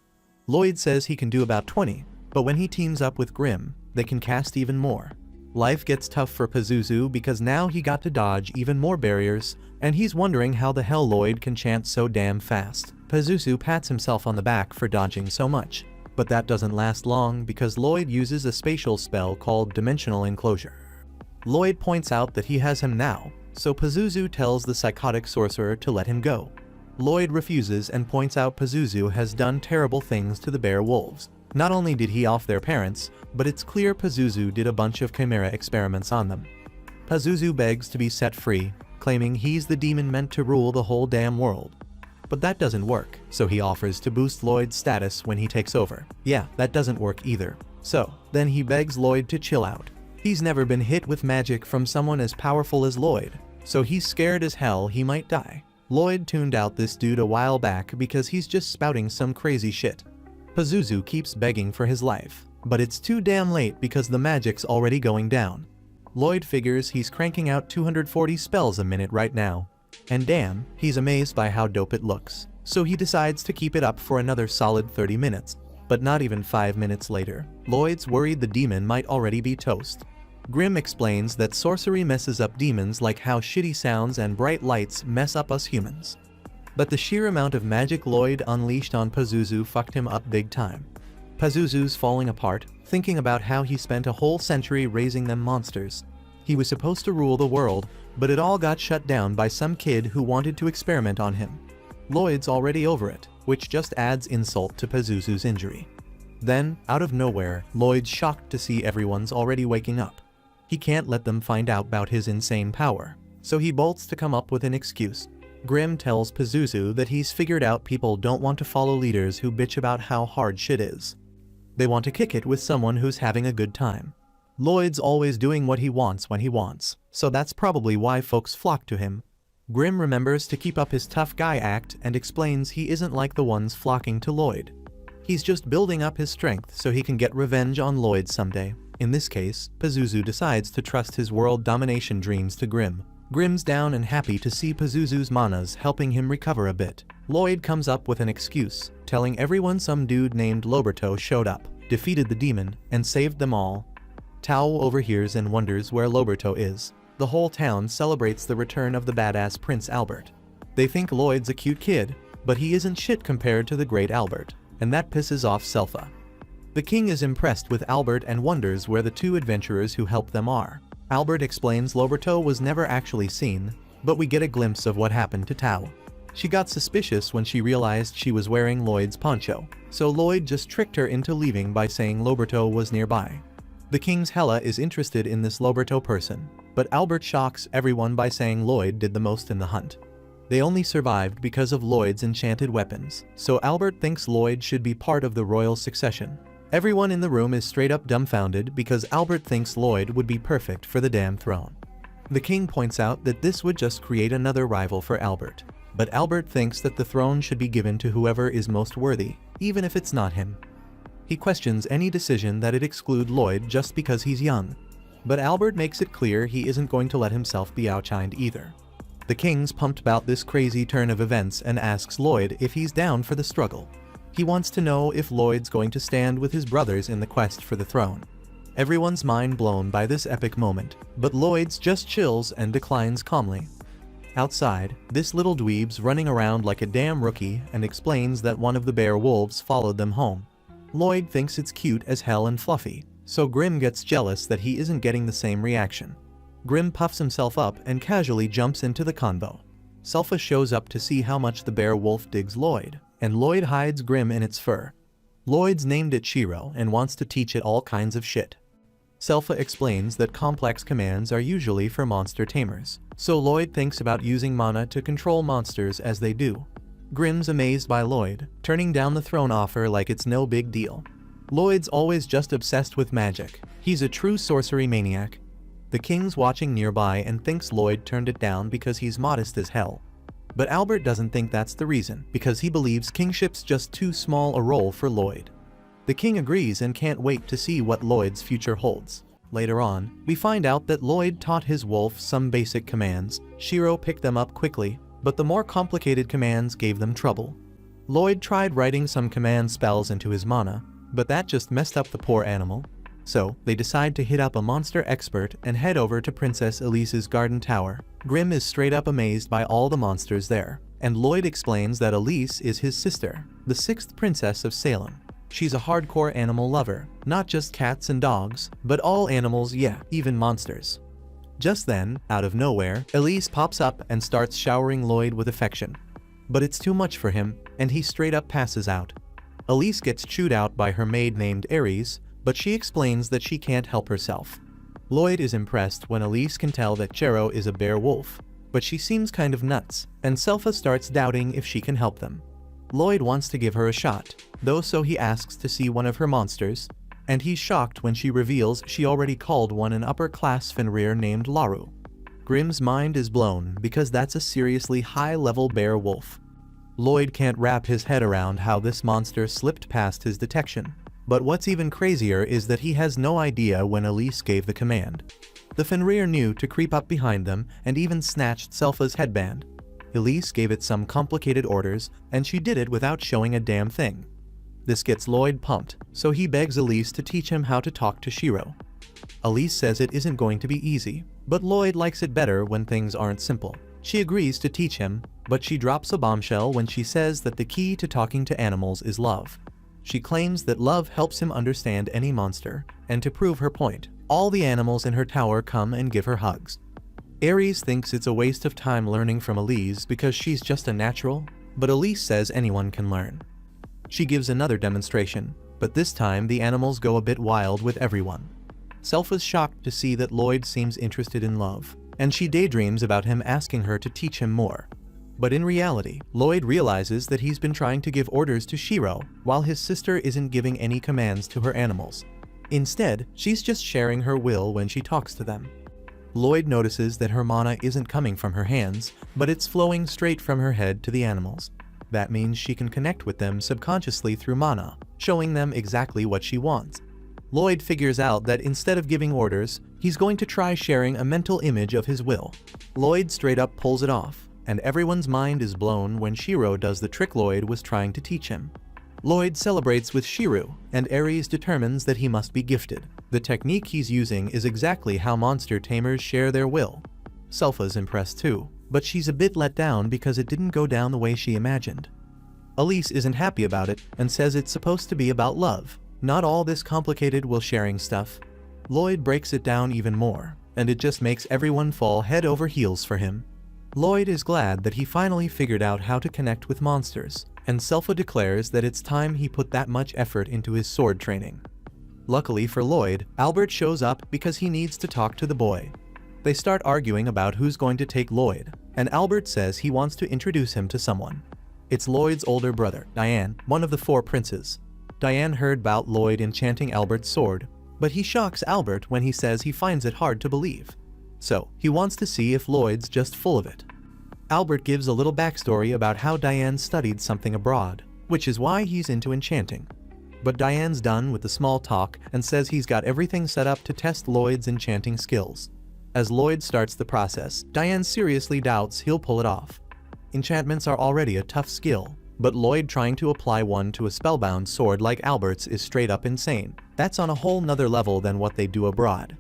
Lloyd says he can do about 20, but when he teams up with Grimm, they can cast even more. Life gets tough for Pazuzu because now he got to dodge even more barriers, and he's wondering how the hell Lloyd can chant so damn fast. Pazuzu pats himself on the back for dodging so much, but that doesn't last long because Lloyd uses a spatial spell called Dimensional Enclosure. Lloyd points out that he has him now, so Pazuzu tells the psychotic sorcerer to let him go. Lloyd refuses and points out Pazuzu has done terrible things to the bear wolves. Not only did he off their parents, but it's clear Pazuzu did a bunch of chimera experiments on them. Pazuzu begs to be set free, claiming he's the demon meant to rule the whole damn world. But that doesn't work, so he offers to boost Lloyd's status when he takes over. Yeah, that doesn't work either. So, then he begs Lloyd to chill out. He's never been hit with magic from someone as powerful as Lloyd, so he's scared as hell he might die. Lloyd tuned out this dude a while back because he's just spouting some crazy shit. Pazuzu keeps begging for his life, but it's too damn late because the magic's already going down. Lloyd figures he's cranking out 240 spells a minute right now. And damn, he's amazed by how dope it looks. So he decides to keep it up for another solid 30 minutes. But not even 5 minutes later, Lloyd's worried the demon might already be toast. Grimm explains that sorcery messes up demons like how shitty sounds and bright lights mess up us humans. But the sheer amount of magic Lloyd unleashed on Pazuzu fucked him up big time. Pazuzu's falling apart, thinking about how he spent a whole century raising them monsters. He was supposed to rule the world, but it all got shut down by some kid who wanted to experiment on him. Lloyd's already over it, which just adds insult to Pazuzu's injury. Then, out of nowhere, Lloyd's shocked to see everyone's already waking up. He can't let them find out about his insane power, so he bolts to come up with an excuse. Grimm tells Pazuzu that he's figured out people don't want to follow leaders who bitch about how hard shit is. They want to kick it with someone who's having a good time. Lloyd's always doing what he wants when he wants, so that's probably why folks flock to him. Grimm remembers to keep up his tough guy act and explains he isn't like the ones flocking to Lloyd. He's just building up his strength so he can get revenge on Lloyd someday. In this case, Pazuzu decides to trust his world domination dreams to Grimm. Grimm's down and happy to see Pazuzu's manas helping him recover a bit. Lloyd comes up with an excuse, telling everyone some dude named Loberto showed up, defeated the demon, and saved them all. Tao overhears and wonders where Loberto is. The whole town celebrates the return of the badass Prince Albert. They think Lloyd's a cute kid, but he isn't shit compared to the great Albert, and that pisses off Selpha. The king is impressed with Albert and wonders where the two adventurers who helped them are. Albert explains Loberto was never actually seen, but we get a glimpse of what happened to Tao. She got suspicious when she realized she was wearing Lloyd's poncho, so Lloyd just tricked her into leaving by saying Loberto was nearby. The king's Hela is interested in this Loberto person, but Albert shocks everyone by saying Lloyd did the most in the hunt. They only survived because of Lloyd's enchanted weapons, so Albert thinks Lloyd should be part of the royal succession. Everyone in the room is straight up dumbfounded because Albert thinks Lloyd would be perfect for the damn throne. The king points out that this would just create another rival for Albert. But Albert thinks that the throne should be given to whoever is most worthy, even if it's not him. He questions any decision that it exclude Lloyd just because he's young. But Albert makes it clear he isn't going to let himself be outshined either. The king's pumped about this crazy turn of events and asks Lloyd if he's down for the struggle. He wants to know if Lloyd's going to stand with his brothers in the quest for the throne. Everyone's mind blown by this epic moment, but Lloyd's just chills and declines calmly. Outside, this little dweeb's running around like a damn rookie and explains that one of the bear wolves followed them home. Lloyd thinks it's cute as hell and fluffy, so Grim gets jealous that he isn't getting the same reaction. Grim puffs himself up and casually jumps into the convo. Selpha shows up to see how much the bear wolf digs Lloyd, and Lloyd hides Grim in its fur. Lloyd's named it Shiro and wants to teach it all kinds of shit. Selpha explains that complex commands are usually for monster tamers, so Lloyd thinks about using mana to control monsters as they do. Grim's amazed by Lloyd, turning down the throne offer like it's no big deal. Lloyd's always just obsessed with magic. He's a true sorcery maniac. The king's watching nearby and thinks Lloyd turned it down because he's modest as hell. But Albert doesn't think that's the reason, because he believes kingship's just too small a role for Lloyd. The king agrees and can't wait to see what Lloyd's future holds. Later on, we find out that Lloyd taught his wolf some basic commands. Shiro picked them up quickly, but the more complicated commands gave them trouble. Lloyd tried writing some command spells into his mana, but that just messed up the poor animal. So, they decide to hit up a monster expert and head over to Princess Elise's garden tower. Grim is straight up amazed by all the monsters there, and Lloyd explains that Elise is his sister, the 6th princess of Salem. She's a hardcore animal lover, not just cats and dogs, but all animals, yeah, even monsters. Just then, out of nowhere, Elise pops up and starts showering Lloyd with affection. But it's too much for him, and he straight up passes out. Elise gets chewed out by her maid named Ares, but she explains that she can't help herself. Lloyd is impressed when Elise can tell that Chero is a bear wolf, but she seems kind of nuts, and Selpha starts doubting if she can help them. Lloyd wants to give her a shot, though, so he asks to see one of her monsters, and he's shocked when she reveals she already called one an upper-class Fenrir named Laru. Grim's mind is blown because that's a seriously high-level bear wolf. Lloyd can't wrap his head around how this monster slipped past his detection, but what's even crazier is that he has no idea when Elise gave the command. The Fenrir knew to creep up behind them and even snatched Selpha's headband. Elise gave it some complicated orders, and she did it without showing a damn thing. This gets Lloyd pumped, so he begs Elise to teach him how to talk to Shiro. Elise says it isn't going to be easy, but Lloyd likes it better when things aren't simple. She agrees to teach him, but she drops a bombshell when she says that the key to talking to animals is love. She claims that love helps him understand any monster, and to prove her point, all the animals in her tower come and give her hugs. Ares thinks it's a waste of time learning from Elise because she's just a natural, but Elise says anyone can learn. She gives another demonstration, but this time the animals go a bit wild with everyone. Selpha's shocked to see that Lloyd seems interested in love, and she daydreams about him asking her to teach him more. But in reality, Lloyd realizes that he's been trying to give orders to Shiro, while his sister isn't giving any commands to her animals. Instead, she's just sharing her will when she talks to them. Lloyd notices that her mana isn't coming from her hands, but it's flowing straight from her head to the animals. That means she can connect with them subconsciously through mana, showing them exactly what she wants. Lloyd figures out that instead of giving orders, he's going to try sharing a mental image of his will. Lloyd straight up pulls it off, and everyone's mind is blown when Shiro does the trick Lloyd was trying to teach him. Lloyd celebrates with Shiro, and Ares determines that he must be gifted. The technique he's using is exactly how monster tamers share their will. Selpha's impressed too, but she's a bit let down because it didn't go down the way she imagined. Elise isn't happy about it and says it's supposed to be about love, not all this complicated will sharing stuff. Lloyd breaks it down even more, and it just makes everyone fall head over heels for him. Lloyd is glad that he finally figured out how to connect with monsters, and Selpha declares that it's time he put that much effort into his sword training. Luckily for Lloyd, Albert shows up because he needs to talk to the boy. They start arguing about who's going to take Lloyd, and Albert says he wants to introduce him to someone. It's Lloyd's older brother, Diane, one of the 4 princes. Diane heard about Lloyd enchanting Albert's sword, but he shocks Albert when he says he finds it hard to believe. So, he wants to see if Lloyd's just full of it. Albert gives a little backstory about how Diane studied something abroad, which is why he's into enchanting. But Diane's done with the small talk and says he's got everything set up to test Lloyd's enchanting skills. As Lloyd starts the process, Diane seriously doubts he'll pull it off. Enchantments are already a tough skill, but Lloyd trying to apply one to a spellbound sword like Albert's is straight up insane. That's on a whole nother level than what they do abroad.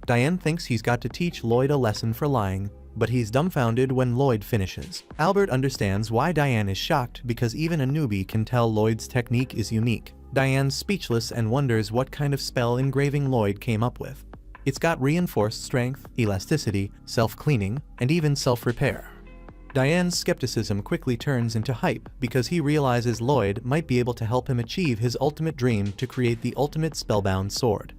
Diane thinks he's got to teach Lloyd a lesson for lying, but he's dumbfounded when Lloyd finishes. Albert understands why Diane is shocked because even a newbie can tell Lloyd's technique is unique. Diane's speechless and wonders what kind of spell engraving Lloyd came up with. It's got reinforced strength, elasticity, self-cleaning, and even self-repair. Diane's skepticism quickly turns into hype because he realizes Lloyd might be able to help him achieve his ultimate dream to create the ultimate spellbound sword.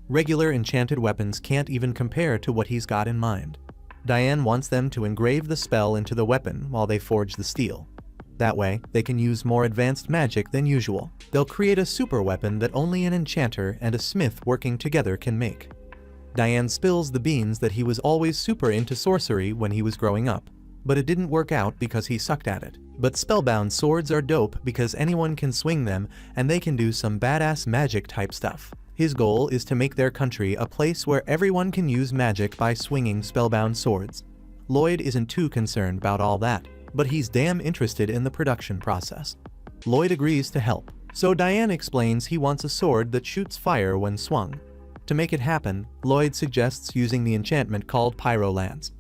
Regular enchanted weapons can't even compare to what he's got in mind. Diane wants them to engrave the spell into the weapon while they forge the steel. That way, they can use more advanced magic than usual. They'll create a super weapon that only an enchanter and a smith working together can make. Diane spills the beans that he was always super into sorcery when he was growing up, but it didn't work out because he sucked at it. But spellbound swords are dope because anyone can swing them and they can do some badass magic type stuff. His goal is to make their country a place where everyone can use magic by swinging spellbound swords. Lloyd isn't too concerned about all that, but he's damn interested in the production process. Lloyd agrees to help, so Diane explains he wants a sword that shoots fire when swung. To make it happen, Lloyd suggests using the enchantment called Pyrolance.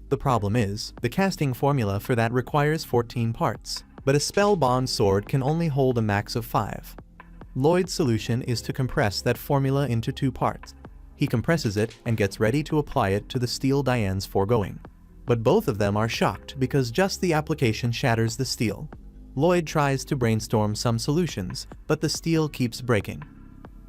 The problem is, the casting formula for that requires 14 parts, but a spellbound sword can only hold a max of 5. Lloyd's solution is to compress that formula into 2 parts. He compresses it and gets ready to apply it to the steel Diane's foregoing. But both of them are shocked because just the application shatters the steel. Lloyd tries to brainstorm some solutions, but the steel keeps breaking.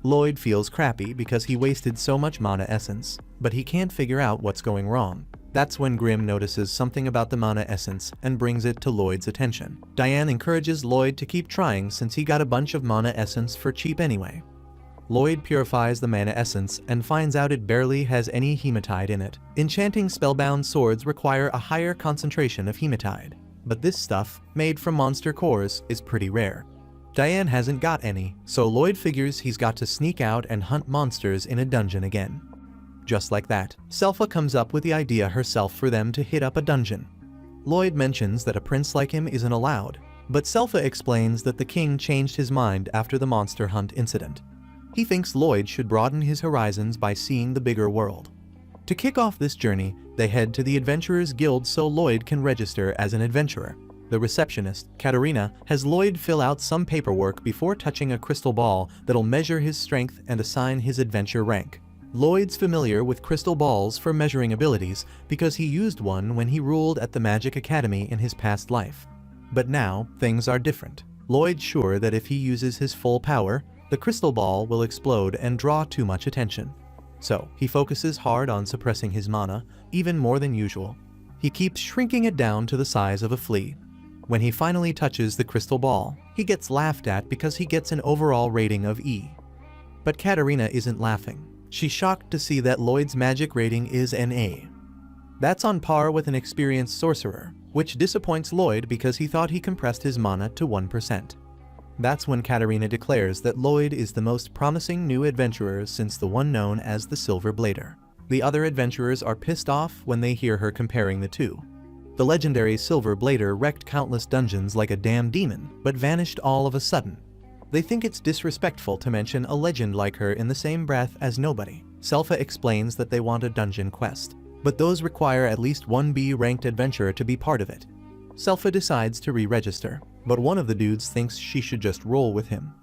Lloyd feels crappy because he wasted so much mana essence, but he can't figure out what's going wrong. That's when Grimm notices something about the mana essence and brings it to Lloyd's attention. Diane encourages Lloyd to keep trying since he got a bunch of mana essence for cheap anyway. Lloyd purifies the mana essence and finds out it barely has any hematite in it. Enchanting spellbound swords require a higher concentration of hematite, but this stuff, made from monster cores, is pretty rare. Diane hasn't got any, so Lloyd figures he's got to sneak out and hunt monsters in a dungeon again. Just like that, Selpha comes up with the idea herself for them to hit up a dungeon. Lloyd mentions that a prince like him isn't allowed, but Selpha explains that the king changed his mind after the monster hunt incident. He thinks Lloyd should broaden his horizons by seeing the bigger world. To kick off this journey, they head to the Adventurers Guild so Lloyd can register as an adventurer. The receptionist, Katarina, has Lloyd fill out some paperwork before touching a crystal ball that'll measure his strength and assign his adventure rank. Lloyd's familiar with crystal balls for measuring abilities because he used one when he ruled at the Magic Academy in his past life. But now, things are different. Lloyd's sure that if he uses his full power, the crystal ball will explode and draw too much attention. So, he focuses hard on suppressing his mana, even more than usual. He keeps shrinking it down to the size of a flea. When he finally touches the crystal ball, he gets laughed at because he gets an overall rating of E. But Katarina isn't laughing. She's shocked to see that Lloyd's magic rating is an A. That's on par with an experienced sorcerer, which disappoints Lloyd because he thought he compressed his mana to 1%. That's when Katarina declares that Lloyd is the most promising new adventurer since the one known as the Silver Blader. The other adventurers are pissed off when they hear her comparing the two. The legendary Silver Blader wrecked countless dungeons like a damn demon, but vanished all of a sudden. They think it's disrespectful to mention a legend like her in the same breath as nobody. Selpha explains that they want a dungeon quest, but those require at least one B-ranked adventurer to be part of it. Selpha decides to re-register, but one of the dudes thinks she should just roll with him.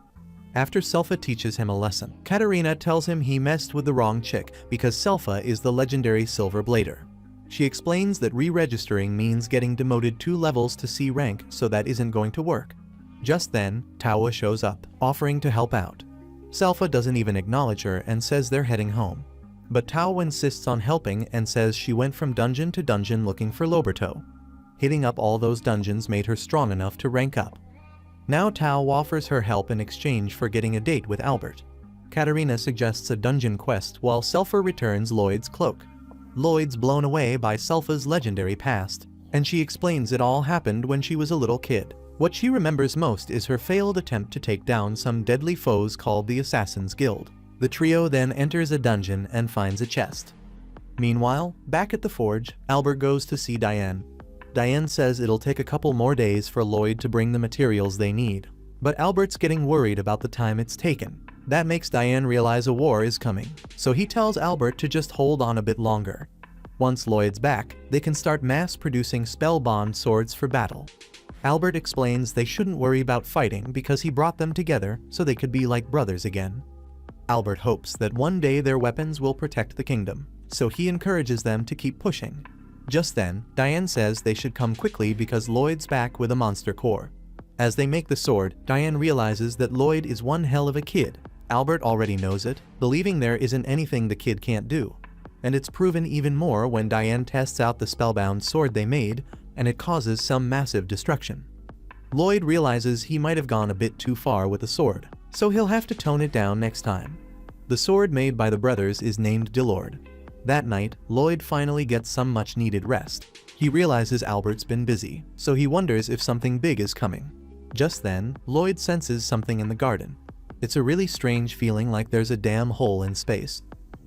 After Selpha teaches him a lesson, Katarina tells him he messed with the wrong chick because Selpha is the legendary Silver Blader. She explains that re-registering means getting demoted 2 levels to C rank, so that isn't going to work. Just then, Tawa shows up, offering to help out. Selpha doesn't even acknowledge her and says they're heading home. But Tawa insists on helping and says she went from dungeon to dungeon looking for Loberto. Hitting up all those dungeons made her strong enough to rank up. Now Tao offers her help in exchange for getting a date with Albert. Katarina suggests a dungeon quest while Selpha returns Lloyd's cloak. Lloyd's blown away by Selpha's legendary past, and she explains it all happened when she was a little kid. What she remembers most is her failed attempt to take down some deadly foes called the Assassin's Guild. The trio then enters a dungeon and finds a chest. Meanwhile, back at the forge, Albert goes to see Diane. Diane says it'll take a couple more days for Lloyd to bring the materials they need. But Albert's getting worried about the time it's taken. That makes Diane realize a war is coming, so he tells Albert to just hold on a bit longer. Once Lloyd's back, they can start mass-producing spellbound swords for battle. Albert explains they shouldn't worry about fighting because he brought them together so they could be like brothers again. Albert hopes that one day their weapons will protect the kingdom, so he encourages them to keep pushing. Just then, Diane says they should come quickly because Lloyd's back with a monster core. As they make the sword, Diane realizes that Lloyd is one hell of a kid. Albert already knows it, believing there isn't anything the kid can't do. And it's proven even more when Diane tests out the spellbound sword they made, and it causes some massive destruction. Lloyd realizes he might have gone a bit too far with the sword, so he'll have to tone it down next time. The sword made by the brothers is named Delord. That night, Lloyd finally gets some much-needed rest. He realizes Albert's been busy, so he wonders if something big is coming. Just then, Lloyd senses something in the garden. It's a really strange feeling like there's a damn hole in space.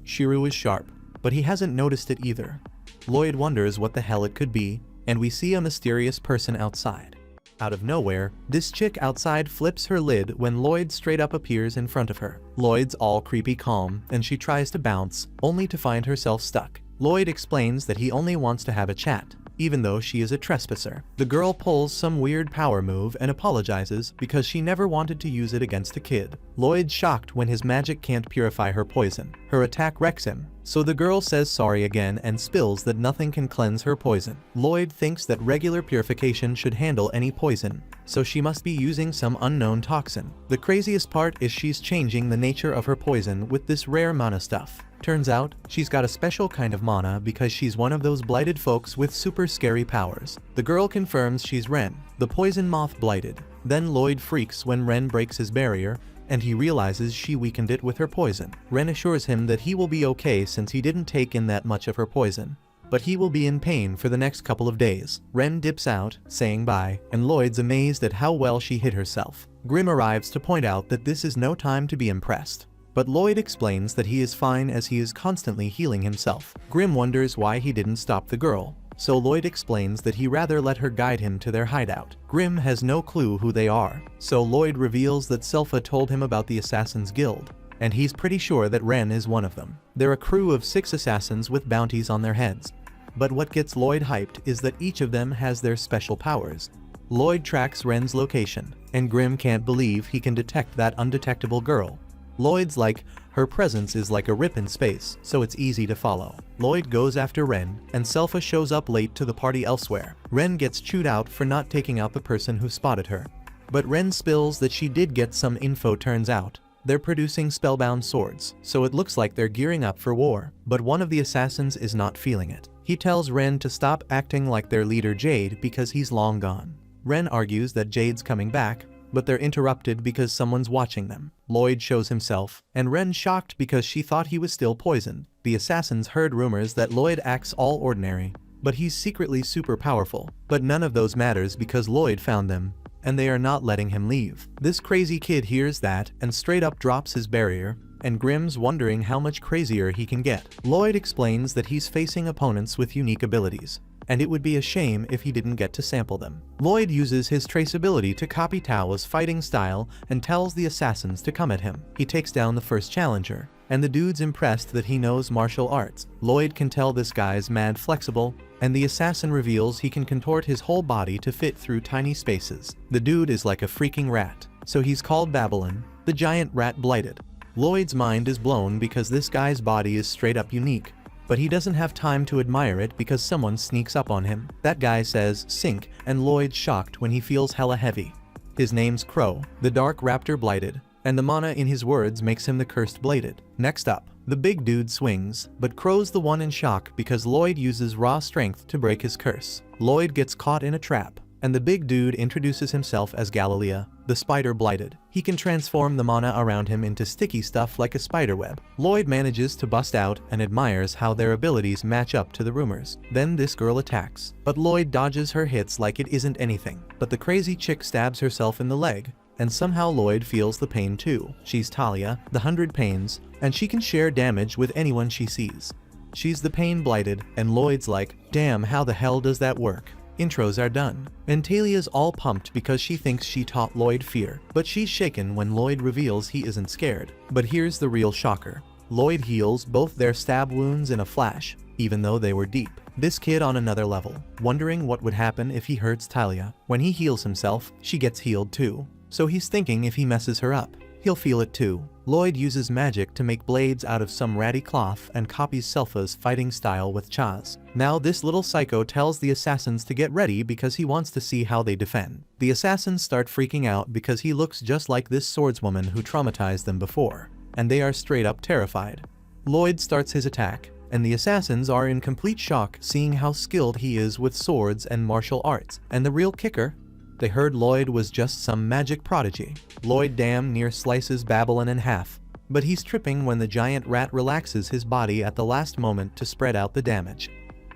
Shiru is sharp, but he hasn't noticed it either. Lloyd wonders what the hell it could be, and we see a mysterious person outside. Out of nowhere, this chick outside flips her lid when Lloyd straight up appears in front of her. Lloyd's all creepy calm, and she tries to bounce, only to find herself stuck. Lloyd explains that he only wants to have a chat, even though she is a trespasser. The girl pulls some weird power move and apologizes because she never wanted to use it against a kid. Lloyd's shocked when his magic can't purify her poison. Her attack wrecks him, so the girl says sorry again and spills that nothing can cleanse her poison. Lloyd thinks that regular purification should handle any poison, so she must be using some unknown toxin. The craziest part is she's changing the nature of her poison with this rare mana stuff. Turns out, she's got a special kind of mana because she's one of those blighted folks with super scary powers. The girl confirms she's Ren, the poison moth blighted. Then Lloyd freaks when Ren breaks his barrier, and he realizes she weakened it with her poison. Ren assures him that he will be okay since he didn't take in that much of her poison, but he will be in pain for the next couple of days. Ren dips out, saying bye, and Lloyd's amazed at how well she hid herself. Grim arrives to point out that this is no time to be impressed. But Lloyd explains that he is fine as he is constantly healing himself. Grim wonders why he didn't stop the girl, so Lloyd explains that he rather let her guide him to their hideout. Grim has no clue who they are, so Lloyd reveals that Selpha told him about the Assassin's Guild, and he's pretty sure that Ren is one of them. They're a crew of 6 assassins with bounties on their heads. But what gets Lloyd hyped is that each of them has their special powers. Lloyd tracks Ren's location, and Grim can't believe he can detect that undetectable girl. Lloyd's like, her presence is like a rip in space, so it's easy to follow. Lloyd goes after Ren, and Selpha shows up late to the party elsewhere. Ren gets chewed out for not taking out the person who spotted her. But Ren spills that she did get some info. Turns out they're producing spellbound swords, so it looks like they're gearing up for war. But one of the assassins is not feeling it. He tells Ren to stop acting like their leader Jade because he's long gone. Ren argues that Jade's coming back, but they're interrupted because someone's watching them. Lloyd shows himself, and Ren's shocked because she thought he was still poisoned. The assassins heard rumors that Lloyd acts all ordinary, but he's secretly super powerful. But none of those matters because Lloyd found them, and they are not letting him leave. This crazy kid hears that and straight up drops his barrier, and Grim's wondering how much crazier he can get. Lloyd explains that he's facing opponents with unique abilities, and it would be a shame if he didn't get to sample them. Lloyd uses his traceability to copy Tao's fighting style and tells the assassins to come at him. He takes down the first challenger, and the dude's impressed that he knows martial arts. Lloyd can tell this guy's mad flexible, and the assassin reveals he can contort his whole body to fit through tiny spaces. The dude is like a freaking rat, so he's called Babylon, the giant rat blighted. Lloyd's mind is blown because this guy's body is straight up unique, but he doesn't have time to admire it because someone sneaks up on him. That guy says, "Sink," and Lloyd's shocked when he feels hella heavy. His name's Crow, the dark raptor blighted, and the mana in his words makes him the Cursed Bladed. Next up, the big dude swings, but Crow's the one in shock because Lloyd uses raw strength to break his curse. Lloyd gets caught in a trap, and the big dude introduces himself as Galilea, the Spider Blighted. He can transform the mana around him into sticky stuff like a spiderweb. Lloyd manages to bust out and admires how their abilities match up to the rumors. Then this girl attacks, but Lloyd dodges her hits like it isn't anything. But the crazy chick stabs herself in the leg, and somehow Lloyd feels the pain too. She's Talia, the 100 Pains, and she can share damage with anyone she sees. She's the Pain Blighted, and Lloyd's like, damn, how the hell does that work? Intros are done, and Talia's all pumped because she thinks she taught Lloyd fear, but she's shaken when Lloyd reveals he isn't scared. But here's the real shocker. Lloyd heals both their stab wounds in a flash, even though they were deep. This kid on another level, wondering what would happen if he hurts Talia. When he heals himself, she gets healed too. So he's thinking if he messes her up, he'll feel it too. Lloyd uses magic to make blades out of some ratty cloth and copies Selpha's fighting style with Chaz. Now this little psycho tells the assassins to get ready because he wants to see how they defend. The assassins start freaking out because he looks just like this swordswoman who traumatized them before, and they are straight up terrified. Lloyd starts his attack, and the assassins are in complete shock seeing how skilled he is with swords and martial arts. And the real kicker? They heard Lloyd was just some magic prodigy. Lloyd damn near slices Babylon in half, but he's tripping when the giant rat relaxes his body at the last moment to spread out the damage.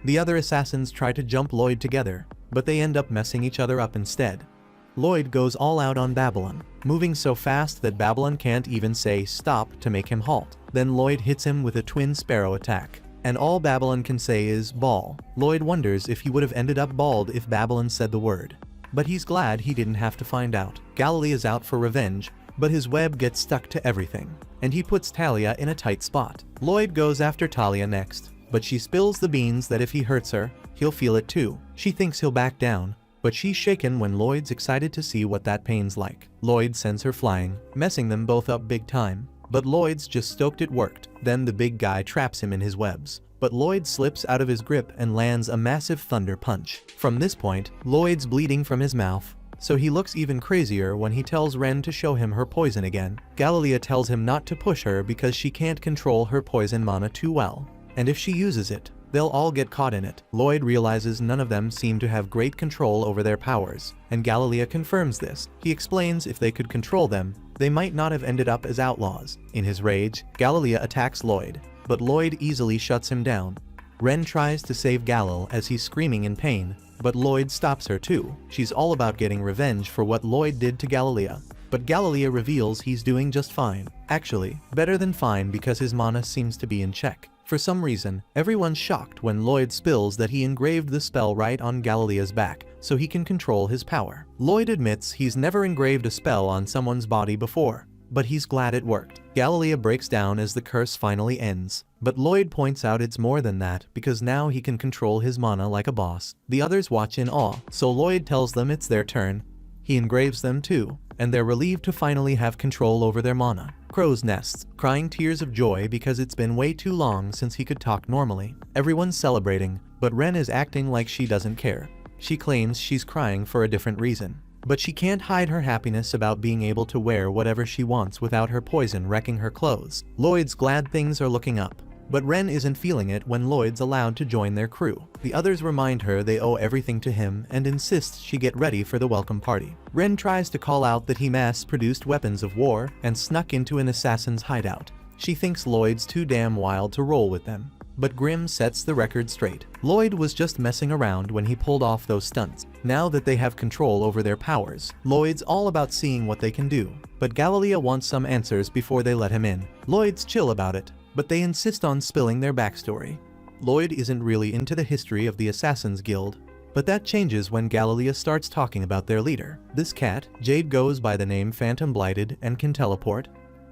The other assassins try to jump Lloyd together, but they end up messing each other up instead. Lloyd goes all out on Babylon, moving so fast that Babylon can't even say stop to make him halt. Then Lloyd hits him with a twin sparrow attack, and all Babylon can say is ball. Lloyd wonders if he would have ended up bald if Babylon said the word, but he's glad he didn't have to find out. Galilea is out for revenge, but his web gets stuck to everything, and he puts Talia in a tight spot. Lloyd goes after Talia next, but she spills the beans that if he hurts her, he'll feel it too. She thinks he'll back down, but she's shaken when Lloyd's excited to see what that pain's like. Lloyd sends her flying, messing them both up big time, but Lloyd's just stoked it worked. Then the big guy traps him in his webs, but Lloyd slips out of his grip and lands a massive thunder punch. From this point, Lloyd's bleeding from his mouth, so he looks even crazier when he tells Ren to show him her poison again. Galilea tells him not to push her because she can't control her poison mana too well, and if she uses it, they'll all get caught in it. Lloyd realizes none of them seem to have great control over their powers, and Galilea confirms this. He explains if they could control them, they might not have ended up as outlaws. In his rage, Galilea attacks Lloyd, but Lloyd easily shuts him down. Ren tries to save Galil as he's screaming in pain, but Lloyd stops her too. She's all about getting revenge for what Lloyd did to Galilea, but Galilea reveals he's doing just fine. Actually, better than fine because his mana seems to be in check. For some reason, everyone's shocked when Lloyd spills that he engraved the spell right on Galilea's back, so he can control his power. Lloyd admits he's never engraved a spell on someone's body before, but he's glad it worked. Galilea breaks down as the curse finally ends, but Lloyd points out it's more than that because now he can control his mana like a boss. The others watch in awe, so Lloyd tells them it's their turn. He engraves them too, and they're relieved to finally have control over their mana. Crow's nests, crying tears of joy because it's been way too long since he could talk normally. Everyone's celebrating, but Ren is acting like she doesn't care. She claims she's crying for a different reason, but she can't hide her happiness about being able to wear whatever she wants without her poison wrecking her clothes. Lloyd's glad things are looking up, but Ren isn't feeling it when Lloyd's allowed to join their crew. The others remind her they owe everything to him and insist she get ready for the welcome party. Ren tries to call out that he mass-produced weapons of war and snuck into an assassin's hideout. She thinks Lloyd's too damn wild to roll with them, but Grimm sets the record straight. Lloyd was just messing around when he pulled off those stunts. Now that they have control over their powers, Lloyd's all about seeing what they can do, but Galilea wants some answers before they let him in. Lloyd's chill about it, but they insist on spilling their backstory. Lloyd isn't really into the history of the Assassin's Guild, but that changes when Galilea starts talking about their leader. This cat, Jade, goes by the name Phantom Blighted and can teleport.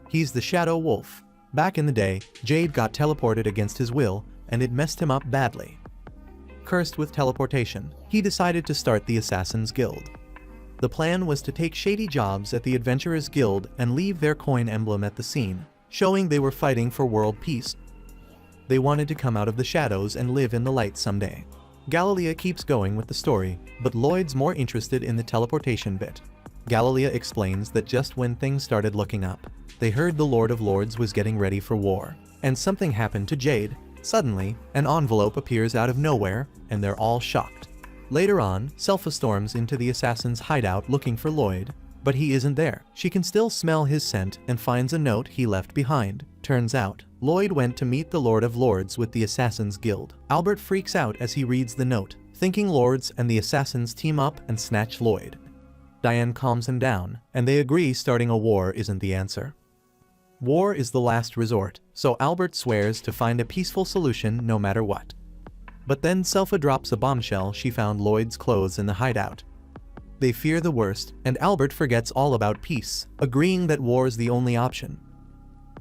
He's the Shadow Wolf. Back in the day, Jade got teleported against his will, and it messed him up badly. Cursed with teleportation, he decided to start the Assassin's Guild. The plan was to take shady jobs at the Adventurers Guild and leave their coin emblem at the scene, showing they were fighting for world peace. They wanted to come out of the shadows and live in the light someday. Galilea keeps going with the story, but Lloyd's more interested in the teleportation bit. Galilea explains that just when things started looking up, they heard the Lord of Lords was getting ready for war, and something happened to Jade. Suddenly, an envelope appears out of nowhere, and they're all shocked. Later on, Selpha storms into the assassin's hideout looking for Lloyd, but he isn't there. She can still smell his scent and finds a note he left behind. Turns out, Lloyd went to meet the Lord of Lords with the Assassin's Guild. Albert freaks out as he reads the note, thinking Lords and the Assassins team up and snatch Lloyd. Diane calms him down, and they agree starting a war isn't the answer. War is the last resort, so Albert swears to find a peaceful solution no matter what. But then Selpha drops a bombshell she found Lloyd's clothes in the hideout. They fear the worst, and Albert forgets all about peace, agreeing that war's the only option.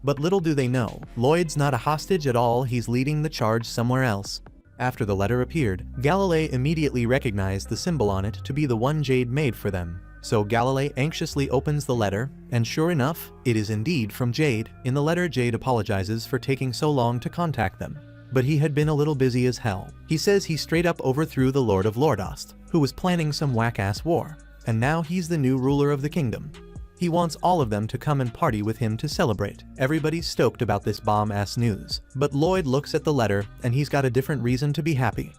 But little do they know, Lloyd's not a hostage at all, he's leading the charge somewhere else. After the letter appeared, Galilei immediately recognized the symbol on it to be the one Jade made for them. So Galilei anxiously opens the letter, and sure enough, it is indeed from Jade. In the letter, Jade apologizes for taking so long to contact them. But he had been a little busy as hell. He says he straight up overthrew the Lord of Lordost, who was planning some whack-ass war, and now he's the new ruler of the kingdom. He wants all of them to come and party with him to celebrate. Everybody's stoked about this bomb-ass news, but Lloyd looks at the letter and he's got a different reason to be happy.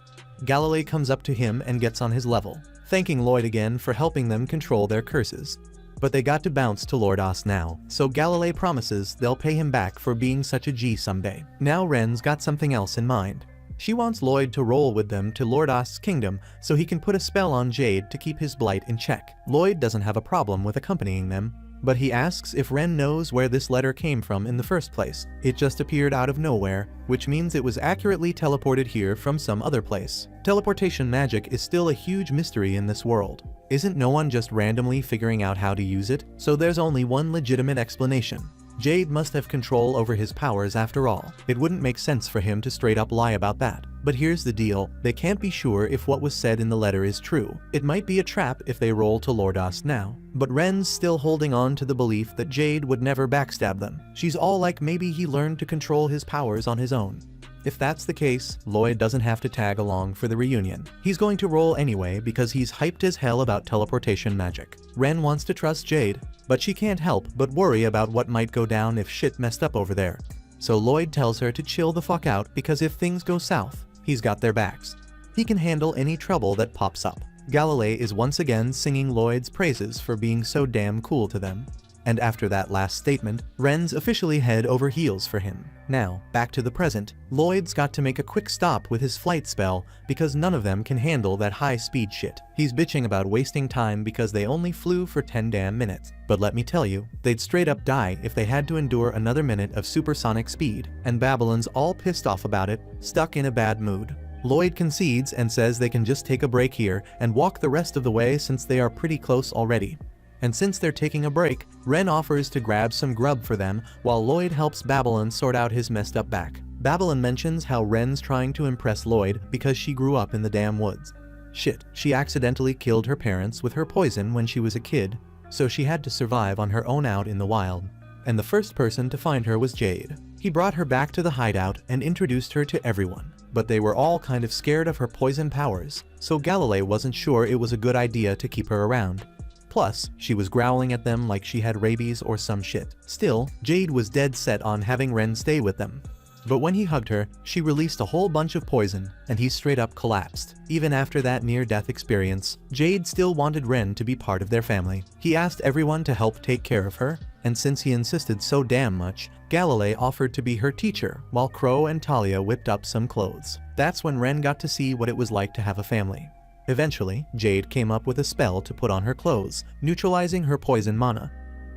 Galilei comes up to him and gets on his level, thanking Lloyd again for helping them control their curses. But they got to bounce to Lordost now, so Galilei promises they'll pay him back for being such a G someday. Now Ren's got something else in mind. She wants Lloyd to roll with them to Lordost's kingdom so he can put a spell on Jade to keep his blight in check. Lloyd doesn't have a problem with accompanying them, but he asks if Ren knows where this letter came from in the first place. It just appeared out of nowhere, which means it was accurately teleported here from some other place. Teleportation magic is still a huge mystery in this world. Isn't no one just randomly figuring out how to use it? So there's only one legitimate explanation. Jade must have control over his powers after all. It wouldn't make sense for him to straight up lie about that. But here's the deal, they can't be sure if what was said in the letter is true. It might be a trap if they roll to Lordost now. But Ren's still holding on to the belief that Jade would never backstab them. She's all like maybe he learned to control his powers on his own. If that's the case, Lloyd doesn't have to tag along for the reunion. He's going to roll anyway because he's hyped as hell about teleportation magic. Ren wants to trust Jade, but she can't help but worry about what might go down if shit messed up over there. So Lloyd tells her to chill the fuck out because if things go south, he's got their backs. He can handle any trouble that pops up. Galilei is once again singing Lloyd's praises for being so damn cool to them. And after that last statement, Ren's officially head over heels for him. Now, back to the present, Lloyd's got to make a quick stop with his flight spell because none of them can handle that high speed shit. He's bitching about wasting time because they only flew for 10 damn minutes. But let me tell you, they'd straight up die if they had to endure another minute of supersonic speed. And Babylon's all pissed off about it, stuck in a bad mood. Lloyd concedes and says they can just take a break here and walk the rest of the way since they are pretty close already. And since they're taking a break, Ren offers to grab some grub for them while Lloyd helps Babylon sort out his messed up back. Babylon mentions how Ren's trying to impress Lloyd because she grew up in the damn woods. Shit, she accidentally killed her parents with her poison when she was a kid, so she had to survive on her own out in the wild. And the first person to find her was Jade. He brought her back to the hideout and introduced her to everyone. But they were all kind of scared of her poison powers, so Galilei wasn't sure it was a good idea to keep her around. Plus, she was growling at them like she had rabies or some shit. Still, Jade was dead set on having Ren stay with them. But when he hugged her, she released a whole bunch of poison, and he straight up collapsed. Even after that near-death experience, Jade still wanted Ren to be part of their family. He asked everyone to help take care of her, and since he insisted so damn much, Galilei offered to be her teacher, while Crow and Talia whipped up some clothes. That's when Ren got to see what it was like to have a family. Eventually, Jade came up with a spell to put on her clothes, neutralizing her poison mana.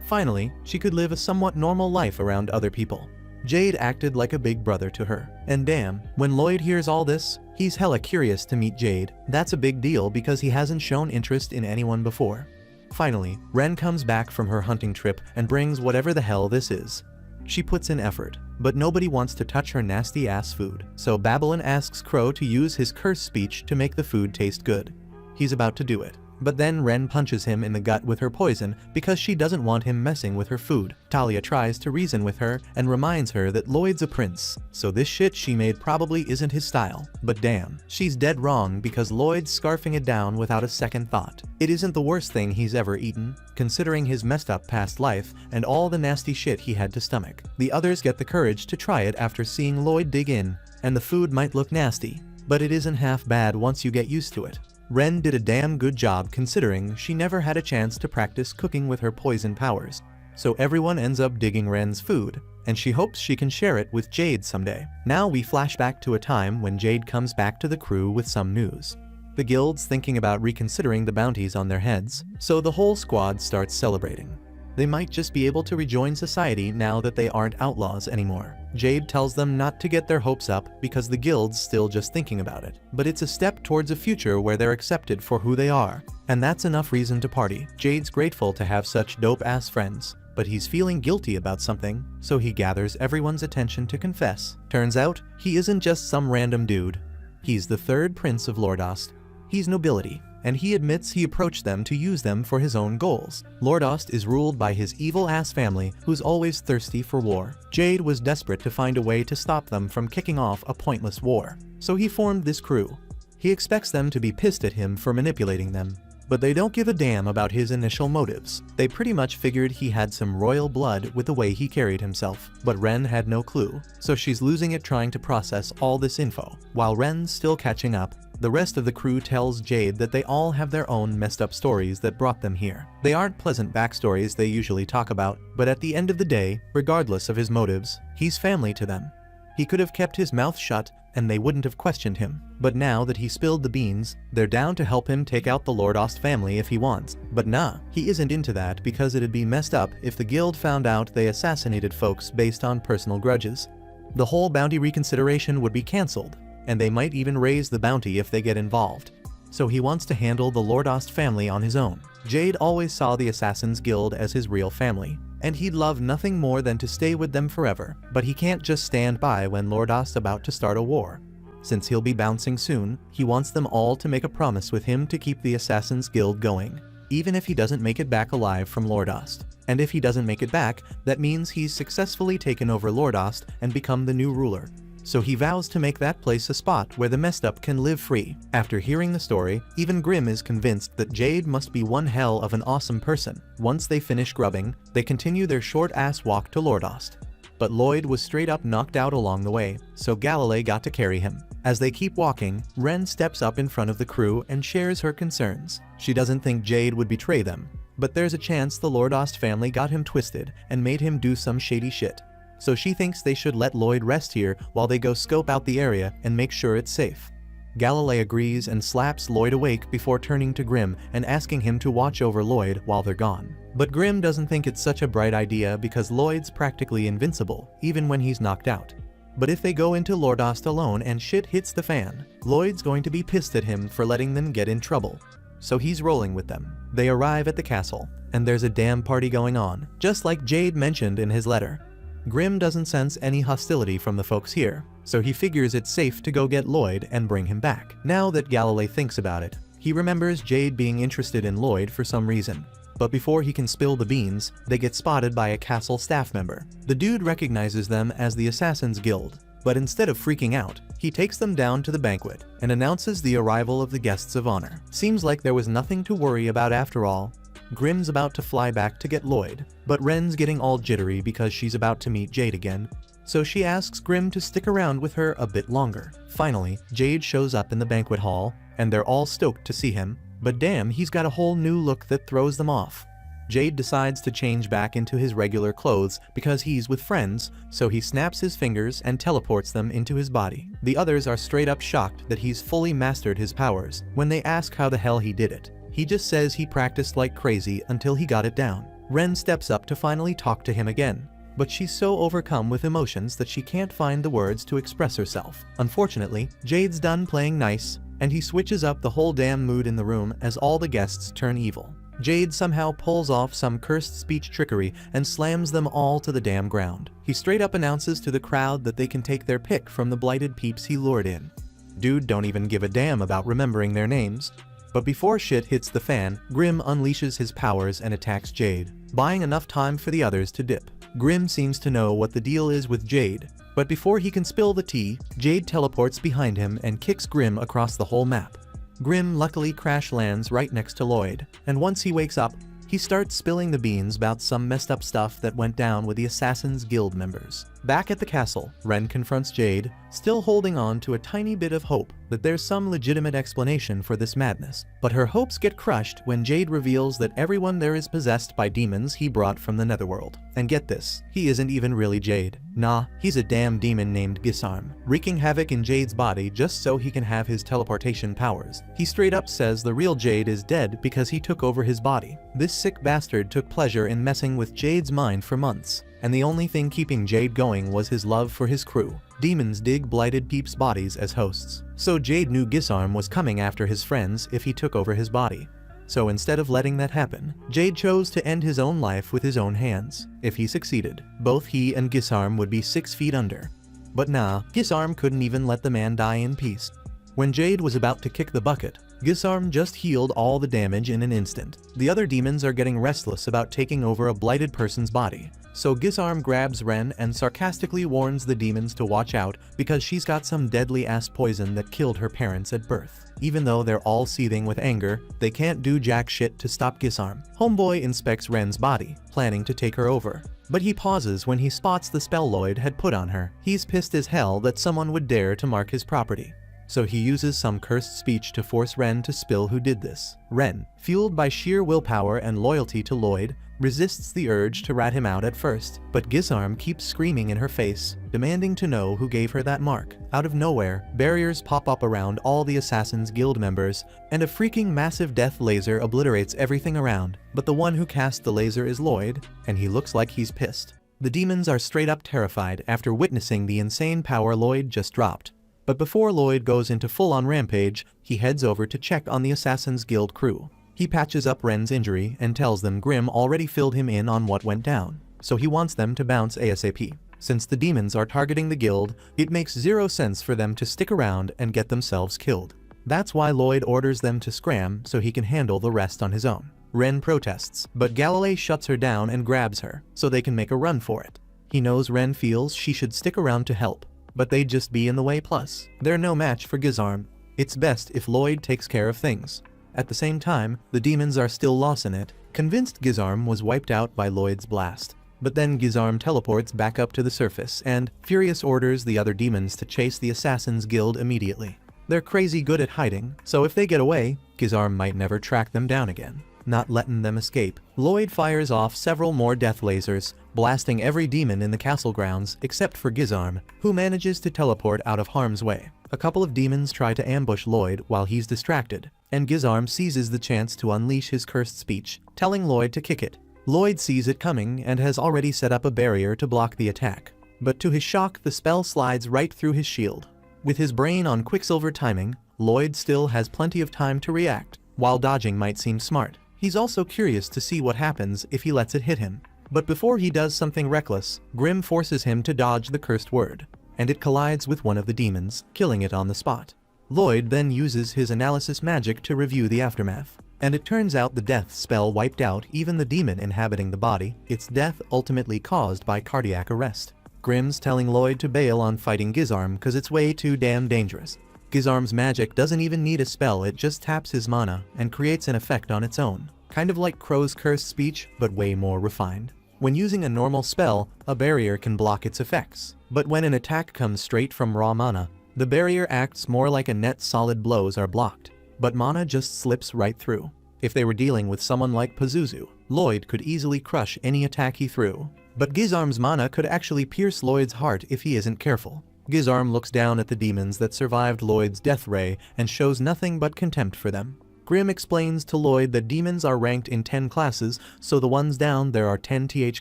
Finally, she could live a somewhat normal life around other people. Jade acted like a big brother to her. And damn, when Lloyd hears all this, he's hella curious to meet Jade. That's a big deal because he hasn't shown interest in anyone before. Finally, Ren comes back from her hunting trip and brings whatever the hell this is. She puts in effort, but nobody wants to touch her nasty ass food, so Babylon asks Crow to use his curse speech to make the food taste good. He's about to do it, But then Ren punches him in the gut with her poison because she doesn't want him messing with her food. Talia tries to reason with her and reminds her that Lloyd's a prince, so this shit she made probably isn't his style. But damn, she's dead wrong because Lloyd's scarfing it down without a second thought. It isn't the worst thing he's ever eaten, considering his messed up past life and all the nasty shit he had to stomach. The others get the courage to try it after seeing Lloyd dig in, and the food might look nasty, but it isn't half bad once you get used to it. Ren did a damn good job considering she never had a chance to practice cooking with her poison powers, so everyone ends up digging Ren's food, and she hopes she can share it with Jade someday. Now we flash back to a time when Jade comes back to the crew with some news. The guild's thinking about reconsidering the bounties on their heads, so the whole squad starts celebrating. They might just be able to rejoin society now that they aren't outlaws anymore. Jade tells them not to get their hopes up because the guild's still just thinking about it. But it's a step towards a future where they're accepted for who they are. And that's enough reason to party. Jade's grateful to have such dope-ass friends, but he's feeling guilty about something, so he gathers everyone's attention to confess. Turns out, he isn't just some random dude. He's the third prince of Lordost. He's nobility, and he admits he approached them to use them for his own goals. Lordost is ruled by his evil-ass family who's always thirsty for war. Jade was desperate to find a way to stop them from kicking off a pointless war, so he formed this crew. He expects them to be pissed at him for manipulating them, but they don't give a damn about his initial motives. They pretty much figured he had some royal blood with the way he carried himself, but Ren had no clue, so she's losing it trying to process all this info. While Ren's still catching up, the rest of the crew tells Jade that they all have their own messed up stories that brought them here. They aren't pleasant backstories they usually talk about, but at the end of the day, regardless of his motives, he's family to them. He could have kept his mouth shut and they wouldn't have questioned him. But now that he spilled the beans, they're down to help him take out the Lordost family if he wants. But nah, he isn't into that because it'd be messed up if the guild found out they assassinated folks based on personal grudges. The whole bounty reconsideration would be cancelled, and they might even raise the bounty if they get involved. So he wants to handle the Lordost family on his own. Jade always saw the Assassin's Guild as his real family, and he'd love nothing more than to stay with them forever. But he can't just stand by when Lordost's about to start a war. Since he'll be bouncing soon, he wants them all to make a promise with him to keep the Assassin's Guild going, even if he doesn't make it back alive from Lordost. And if he doesn't make it back, that means he's successfully taken over Lordost and become the new ruler. So he vows to make that place a spot where the messed up can live free. After hearing the story, even Grimm is convinced that Jade must be one hell of an awesome person. Once they finish grubbing, they continue their short-ass walk to Lordost. But Lloyd was straight up knocked out along the way, so Galilei got to carry him. As they keep walking, Ren steps up in front of the crew and shares her concerns. She doesn't think Jade would betray them, but there's a chance the Lordost family got him twisted and made him do some shady shit. So she thinks they should let Lloyd rest here while they go scope out the area and make sure it's safe. Galilei agrees and slaps Lloyd awake before turning to Grimm and asking him to watch over Lloyd while they're gone. But Grimm doesn't think it's such a bright idea because Lloyd's practically invincible, even when he's knocked out. But if they go into Lordost alone and shit hits the fan, Lloyd's going to be pissed at him for letting them get in trouble. So he's rolling with them. They arrive at the castle, and there's a damn party going on, just like Jade mentioned in his letter. Grimm doesn't sense any hostility from the folks here, so he figures it's safe to go get Lloyd and bring him back. Now that Galilei thinks about it, he remembers Jade being interested in Lloyd for some reason. But before he can spill the beans, they get spotted by a castle staff member. The dude recognizes them as the Assassin's Guild, but instead of freaking out, he takes them down to the banquet and announces the arrival of the guests of honor. Seems like there was nothing to worry about after all. Grimm's about to fly back to get Lloyd, but Ren's getting all jittery because she's about to meet Jade again, so she asks Grimm to stick around with her a bit longer. Finally, Jade shows up in the banquet hall, and they're all stoked to see him, but damn, he's got a whole new look that throws them off. Jade decides to change back into his regular clothes because he's with friends, so he snaps his fingers and teleports them into his body. The others are straight up shocked that he's fully mastered his powers. When they ask how the hell he did it, he just says he practiced like crazy until he got it down. Ren steps up to finally talk to him again, but she's so overcome with emotions that she can't find the words to express herself. Unfortunately, Jade's done playing nice, and he switches up the whole damn mood in the room as all the guests turn evil. Jade somehow pulls off some cursed speech trickery and slams them all to the damn ground. He straight up announces to the crowd that they can take their pick from the blighted peeps he lured in. Dude don't even give a damn about remembering their names. But before shit hits the fan, Grim unleashes his powers and attacks Jade, buying enough time for the others to dip. Grim seems to know what the deal is with Jade, but before he can spill the tea, Jade teleports behind him and kicks Grim across the whole map. Grim luckily crash lands right next to Lloyd, and once he wakes up, he starts spilling the beans about some messed up stuff that went down with the Assassin's Guild members. Back at the castle, Ren confronts Jade, still holding on to a tiny bit of hope that there's some legitimate explanation for this madness. But her hopes get crushed when Jade reveals that everyone there is possessed by demons he brought from the netherworld. And get this, he isn't even really Jade. Nah, he's a damn demon named Gisarm, wreaking havoc in Jade's body just so he can have his teleportation powers. He straight up says the real Jade is dead because he took over his body. This sick bastard took pleasure in messing with Jade's mind for months, and the only thing keeping Jade going was his love for his crew. Demons dig blighted peeps' bodies as hosts, so Jade knew Gisarm was coming after his friends if he took over his body. So instead of letting that happen, Jade chose to end his own life with his own hands. If he succeeded, both he and Gisarm would be 6 feet under. But nah, Gisarm couldn't even let the man die in peace. When Jade was about to kick the bucket, Gisarm just healed all the damage in an instant. The other demons are getting restless about taking over a blighted person's body, so Gisarm grabs Ren and sarcastically warns the demons to watch out because she's got some deadly ass poison that killed her parents at birth. Even though they're all seething with anger, they can't do jack shit to stop Gisarm. Homeboy inspects Ren's body, planning to take her over, but he pauses when he spots the spell Lloyd had put on her. He's pissed as hell that someone would dare to mark his property, so he uses some cursed speech to force Ren to spill who did this. Ren, fueled by sheer willpower and loyalty to Lloyd, resists the urge to rat him out at first, but Gisarm keeps screaming in her face, demanding to know who gave her that mark. Out of nowhere, barriers pop up around all the Assassin's Guild members, and a freaking massive death laser obliterates everything around. But the one who cast the laser is Lloyd, and he looks like he's pissed. The demons are straight up terrified after witnessing the insane power Lloyd just dropped. But before Lloyd goes into full-on rampage, he heads over to check on the Assassin's Guild crew. He patches up Ren's injury and tells them Grim already filled him in on what went down, so he wants them to bounce ASAP. Since the demons are targeting the guild, it makes zero sense for them to stick around and get themselves killed. That's why Lloyd orders them to scram so he can handle the rest on his own. Ren protests, but Galilei shuts her down and grabs her, so they can make a run for it. He knows Ren feels she should stick around to help, but they'd just be in the way. Plus, they're no match for Gisarm. It's best if Lloyd takes care of things. At the same time, the demons are still lost in it, convinced Gisarm was wiped out by Lloyd's blast. But then Gisarm teleports back up to the surface and, furious, orders the other demons to chase the Assassin's Guild immediately. They're crazy good at hiding, so if they get away, Gisarm might never track them down again. Not letting them escape, Lloyd fires off several more death lasers, blasting every demon in the castle grounds except for Gisarm, who manages to teleport out of harm's way. A couple of demons try to ambush Lloyd while he's distracted, and Gisarm seizes the chance to unleash his cursed speech, telling Lloyd to kick it. Lloyd sees it coming and has already set up a barrier to block the attack, but to his shock the spell slides right through his shield. With his brain on Quicksilver timing, Lloyd still has plenty of time to react. While dodging might seem smart, he's also curious to see what happens if he lets it hit him. But before he does something reckless, Grim forces him to dodge the cursed word, and it collides with one of the demons, killing it on the spot. Lloyd then uses his analysis magic to review the aftermath, and it turns out the death spell wiped out even the demon inhabiting the body, its death ultimately caused by cardiac arrest. Grim's telling Lloyd to bail on fighting Gisarm cause it's way too damn dangerous. Gisarm's magic doesn't even need a spell, it just taps his mana and creates an effect on its own. Kind of like Crow's cursed speech, but way more refined. When using a normal spell, a barrier can block its effects, but when an attack comes straight from raw mana, the barrier acts more like a net. Solid blows are blocked, but mana just slips right through. If they were dealing with someone like Pazuzu, Lloyd could easily crush any attack he threw, but Gisarm's mana could actually pierce Lloyd's heart if he isn't careful. Gisarm looks down at the demons that survived Lloyd's death ray and shows nothing but contempt for them. Grim explains to Lloyd that demons are ranked in 10 classes, so the ones down there are 10th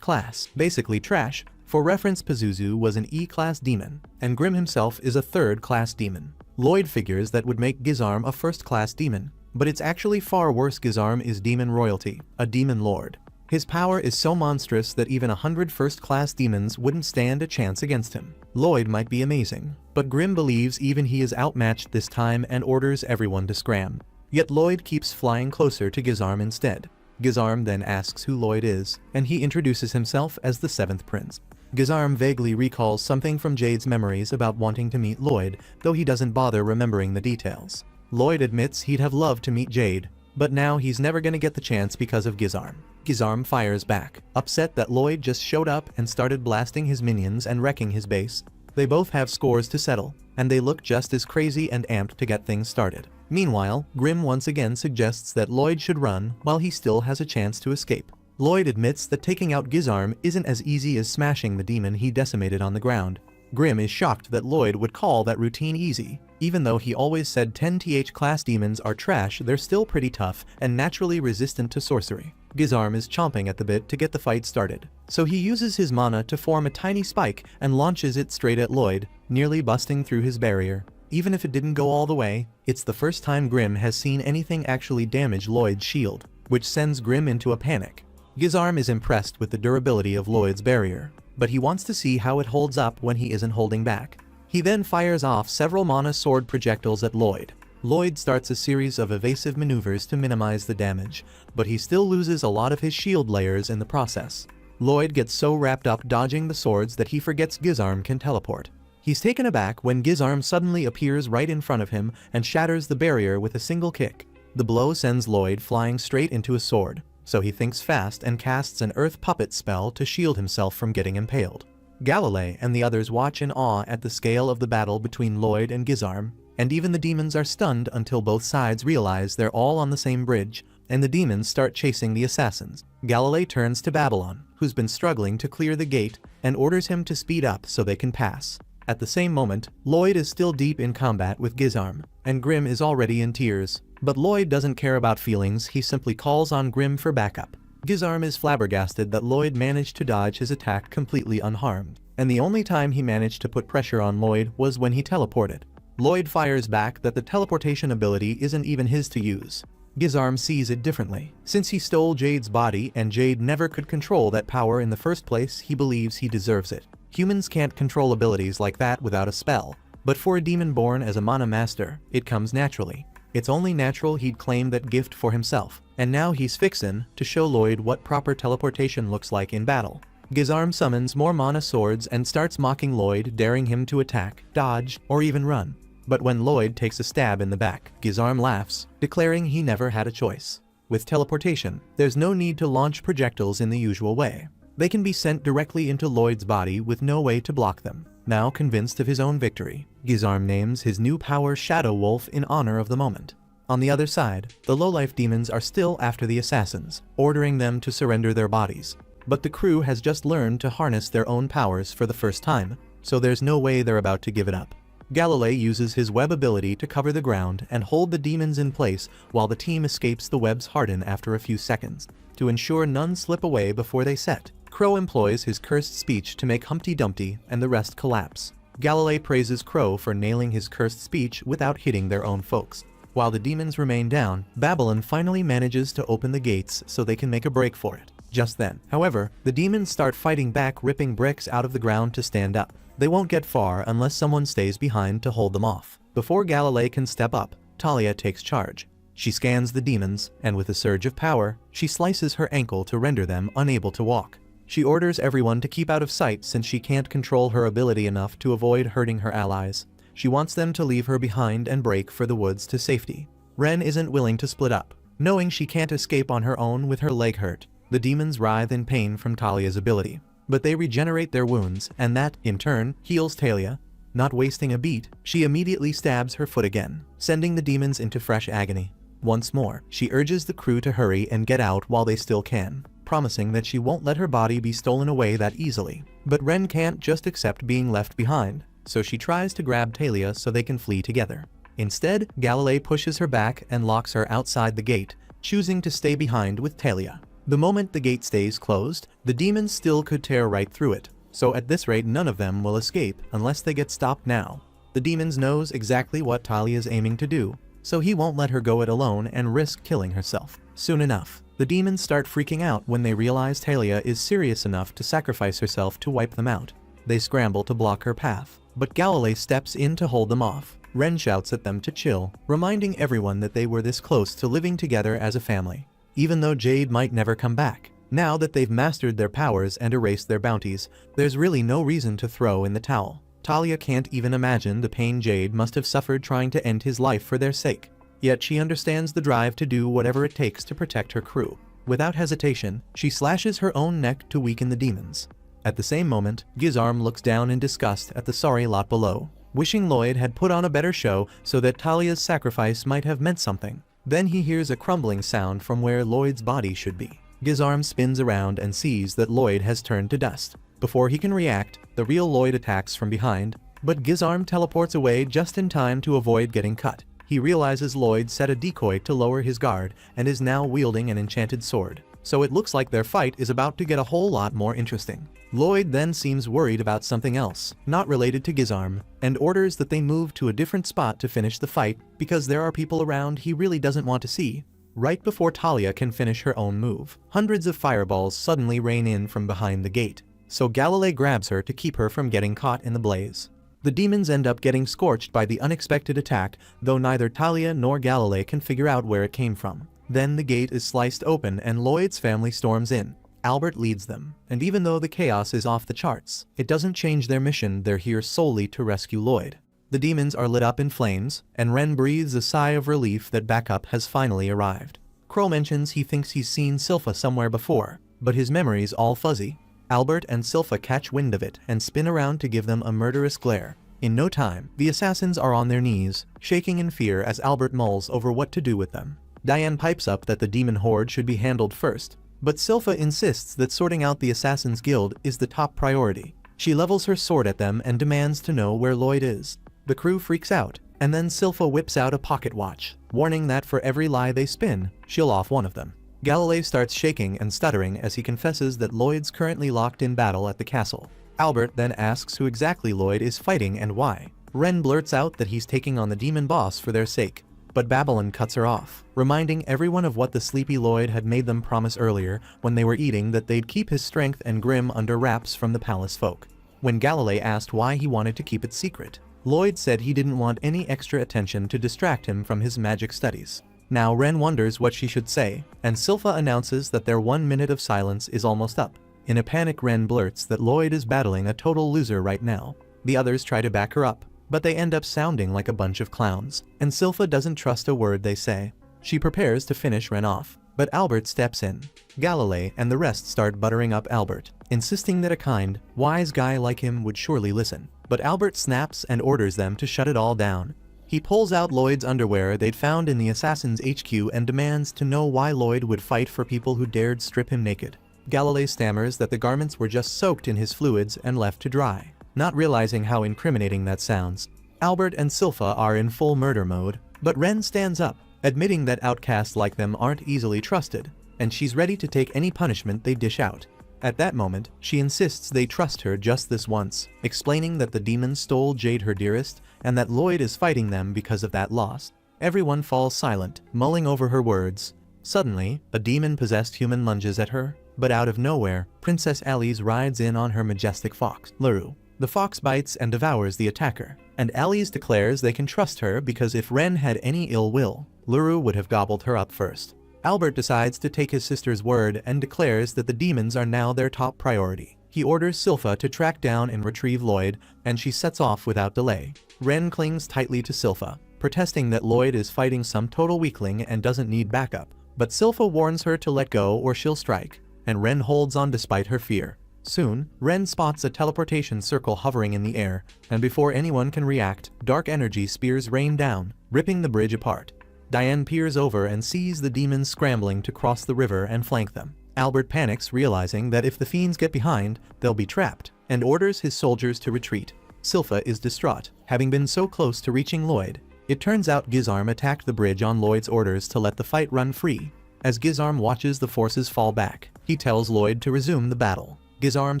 class, basically trash. For reference, Pazuzu was an E-class demon, and Grim himself is a 3rd class demon. Lloyd figures that would make Gisarm a 1st class demon, but it's actually far worse. Gisarm is demon royalty, a demon lord. His power is so monstrous that even 100 1st-class demons wouldn't stand a chance against him. Lloyd might be amazing, but Grim believes even he is outmatched this time and orders everyone to scram. Yet Lloyd keeps flying closer to Gizarm instead. Gizarm then asks who Lloyd is, and he introduces himself as the 7th Prince. Gizarm vaguely recalls something from Jade's memories about wanting to meet Lloyd, though he doesn't bother remembering the details. Lloyd admits he'd have loved to meet Jade, but now he's never gonna get the chance because of Gizarm. Gizarm fires back, upset that Lloyd just showed up and started blasting his minions and wrecking his base. They both have scores to settle, and they look just as crazy and amped to get things started. Meanwhile, Grim once again suggests that Lloyd should run while he still has a chance to escape. Lloyd admits that taking out Gizarm isn't as easy as smashing the demon he decimated on the ground. Grim is shocked that Lloyd would call that routine easy. Even though he always said 10th class demons are trash, they're still pretty tough and naturally resistant to sorcery. Gizarm is chomping at the bit to get the fight started, so he uses his mana to form a tiny spike and launches it straight at Lloyd, nearly busting through his barrier. Even if it didn't go all the way, it's the first time Grim has seen anything actually damage Lloyd's shield, which sends Grim into a panic. Gizarm is impressed with the durability of Lloyd's barrier, but he wants to see how it holds up when he isn't holding back. He then fires off several mana sword projectiles at Lloyd. Lloyd starts a series of evasive maneuvers to minimize the damage, but he still loses a lot of his shield layers in the process. Lloyd gets so wrapped up dodging the swords that he forgets Gizarm can teleport. He's taken aback when Gizarm suddenly appears right in front of him and shatters the barrier with a single kick. The blow sends Lloyd flying straight into a sword, so he thinks fast and casts an earth puppet spell to shield himself from getting impaled. Galilei and the others watch in awe at the scale of the battle between Lloyd and Gizarm, and even the demons are stunned until both sides realize they're all on the same bridge, and the demons start chasing the assassins. Galilei turns to Babylon, who's been struggling to clear the gate, and orders him to speed up so they can pass. At the same moment, Lloyd is still deep in combat with Gizarm, and Grim is already in tears. But Lloyd doesn't care about feelings, he simply calls on Grim for backup. Gizarm is flabbergasted that Lloyd managed to dodge his attack completely unharmed, and the only time he managed to put pressure on Lloyd was when he teleported. Lloyd fires back that the teleportation ability isn't even his to use. Gizarm sees it differently. Since he stole Jade's body and Jade never could control that power in the first place, he believes he deserves it. Humans can't control abilities like that without a spell, but for a demon born as a mana master, it comes naturally. It's only natural he'd claim that gift for himself, and now he's fixin' to show Lloyd what proper teleportation looks like in battle. Gizarm summons more mana swords and starts mocking Lloyd, daring him to attack, dodge, or even run. But when Lloyd takes a stab in the back, Gizarm laughs, declaring he never had a choice. With teleportation, there's no need to launch projectiles in the usual way. They can be sent directly into Lloyd's body with no way to block them. Now convinced of his own victory, Gizarm names his new power Shadow Wolf in honor of the moment. On the other side, the lowlife demons are still after the assassins, ordering them to surrender their bodies. But the crew has just learned to harness their own powers for the first time, so there's no way they're about to give it up. Galilei uses his web ability to cover the ground and hold the demons in place while the team escapes the webs harden after a few seconds. To ensure none slip away before they set, Crow employs his cursed speech to make Humpty Dumpty and the rest collapse. Galilei praises Crow for nailing his cursed speech without hitting their own folks. While the demons remain down, Babylon finally manages to open the gates so they can make a break for it. Just then, however, the demons start fighting back, ripping bricks out of the ground to stand up. They won't get far unless someone stays behind to hold them off. Before Galilei can step up, Talia takes charge. She scans the demons, and with a surge of power, she slices her ankle to render them unable to walk. She orders everyone to keep out of sight since she can't control her ability enough to avoid hurting her allies. She wants them to leave her behind and break for the woods to safety. Ren isn't willing to split up, knowing she can't escape on her own with her leg hurt. The demons writhe in pain from Talia's ability, but they regenerate their wounds, and that, in turn, heals Talia. Not wasting a beat, she immediately stabs her foot again, sending the demons into fresh agony. Once more, she urges the crew to hurry and get out while they still can, promising that she won't let her body be stolen away that easily. But Ren can't just accept being left behind, so she tries to grab Talia so they can flee together. Instead, Galilei pushes her back and locks her outside the gate, choosing to stay behind with Talia. The moment the gate stays closed, the demons still could tear right through it, so at this rate none of them will escape unless they get stopped now. The demons knows exactly what Talia is aiming to do, so he won't let her go it alone and risk killing herself. Soon enough, the demons start freaking out when they realize Talia is serious enough to sacrifice herself to wipe them out. They scramble to block her path, but Galilei steps in to hold them off. Ren shouts at them to chill, reminding everyone that they were this close to living together as a family. Even though Jade might never come back, now that they've mastered their powers and erased their bounties, there's really no reason to throw in the towel. Talia can't even imagine the pain Jade must have suffered trying to end his life for their sake. Yet she understands the drive to do whatever it takes to protect her crew. Without hesitation, she slashes her own neck to weaken the demons. At the same moment, Gizarm looks down in disgust at the sorry lot below, wishing Lloyd had put on a better show so that Talia's sacrifice might have meant something. Then he hears a crumbling sound from where Lloyd's body should be. Gizarm spins around and sees that Lloyd has turned to dust. Before he can react, the real Lloyd attacks from behind, but Gizarm teleports away just in time to avoid getting cut. He realizes Lloyd set a decoy to lower his guard and is now wielding an enchanted sword, so it looks like their fight is about to get a whole lot more interesting. Lloyd then seems worried about something else, not related to Gizarm, and orders that they move to a different spot to finish the fight because there are people around he really doesn't want to see. Right before Talia can finish her own move, hundreds of fireballs suddenly rain in from behind the gate, so Galilei grabs her to keep her from getting caught in the blaze. The demons end up getting scorched by the unexpected attack, though neither Talia nor Galilei can figure out where it came from. Then the gate is sliced open and Lloyd's family storms in. Albert leads them, and even though the chaos is off the charts, it doesn't change their mission. They're here solely to rescue Lloyd. The demons are lit up in flames, and Ren breathes a sigh of relief that backup has finally arrived. Crow mentions he thinks he's seen Silpha somewhere before, but his memory's all fuzzy. Albert and Silpha catch wind of it and spin around to give them a murderous glare. In no time, the assassins are on their knees, shaking in fear as Albert mulls over what to do with them. Diane pipes up that the demon horde should be handled first, but Silpha insists that sorting out the Assassin's Guild is the top priority. She levels her sword at them and demands to know where Lloyd is. The crew freaks out, and then Silpha whips out a pocket watch, warning that for every lie they spin, she'll off one of them. Galilei starts shaking and stuttering as he confesses that Lloyd's currently locked in battle at the castle. Albert then asks who exactly Lloyd is fighting and why. Ren blurts out that he's taking on the demon boss for their sake, but Babylon cuts her off, reminding everyone of what the sleepy Lloyd had made them promise earlier when they were eating, that they'd keep his strength and grim under wraps from the palace folk. When Galilei asked why he wanted to keep it secret, Lloyd said he didn't want any extra attention to distract him from his magic studies. Now Ren wonders what she should say, and Silpha announces that their 1 minute of silence is almost up. In a panic, Ren blurts that Lloyd is battling a total loser right now. The others try to back her up, but they end up sounding like a bunch of clowns, and Silpha doesn't trust a word they say. She prepares to finish Ren off, but Albert steps in. Galilei and the rest start buttering up Albert, insisting that a kind, wise guy like him would surely listen. But Albert snaps and orders them to shut it all down. He pulls out Lloyd's underwear they'd found in the Assassin's HQ and demands to know why Lloyd would fight for people who dared strip him naked. Galilei stammers that the garments were just soaked in his fluids and left to dry, not realizing how incriminating that sounds. Albert and Silpha are in full murder mode, but Ren stands up, admitting that outcasts like them aren't easily trusted, and she's ready to take any punishment they dish out. At that moment, she insists they trust her just this once, explaining that the demons stole Jade, her dearest, and that Lloyd is fighting them because of that loss. Everyone falls silent, mulling over her words. Suddenly, a demon-possessed human lunges at her, but out of nowhere, Princess Alice rides in on her majestic fox, Luru. The fox bites and devours the attacker, and Alice declares they can trust her because if Ren had any ill will, Luru would have gobbled her up first. Albert decides to take his sister's word and declares that the demons are now their top priority. He orders Silpha to track down and retrieve Lloyd, and she sets off without delay. Ren clings tightly to Silpha, protesting that Lloyd is fighting some total weakling and doesn't need backup. But Silpha warns her to let go or she'll strike, and Ren holds on despite her fear. Soon, Ren spots a teleportation circle hovering in the air, and before anyone can react, dark energy spears rain down, ripping the bridge apart. Diane peers over and sees the demons scrambling to cross the river and flank them. Albert panics, realizing that if the fiends get behind, they'll be trapped, and orders his soldiers to retreat. Silpha is distraught, having been so close to reaching Lloyd. It turns out Gizarm attacked the bridge on Lloyd's orders to let the fight run free. As Gizarm watches the forces fall back, he tells Lloyd to resume the battle. Gizarm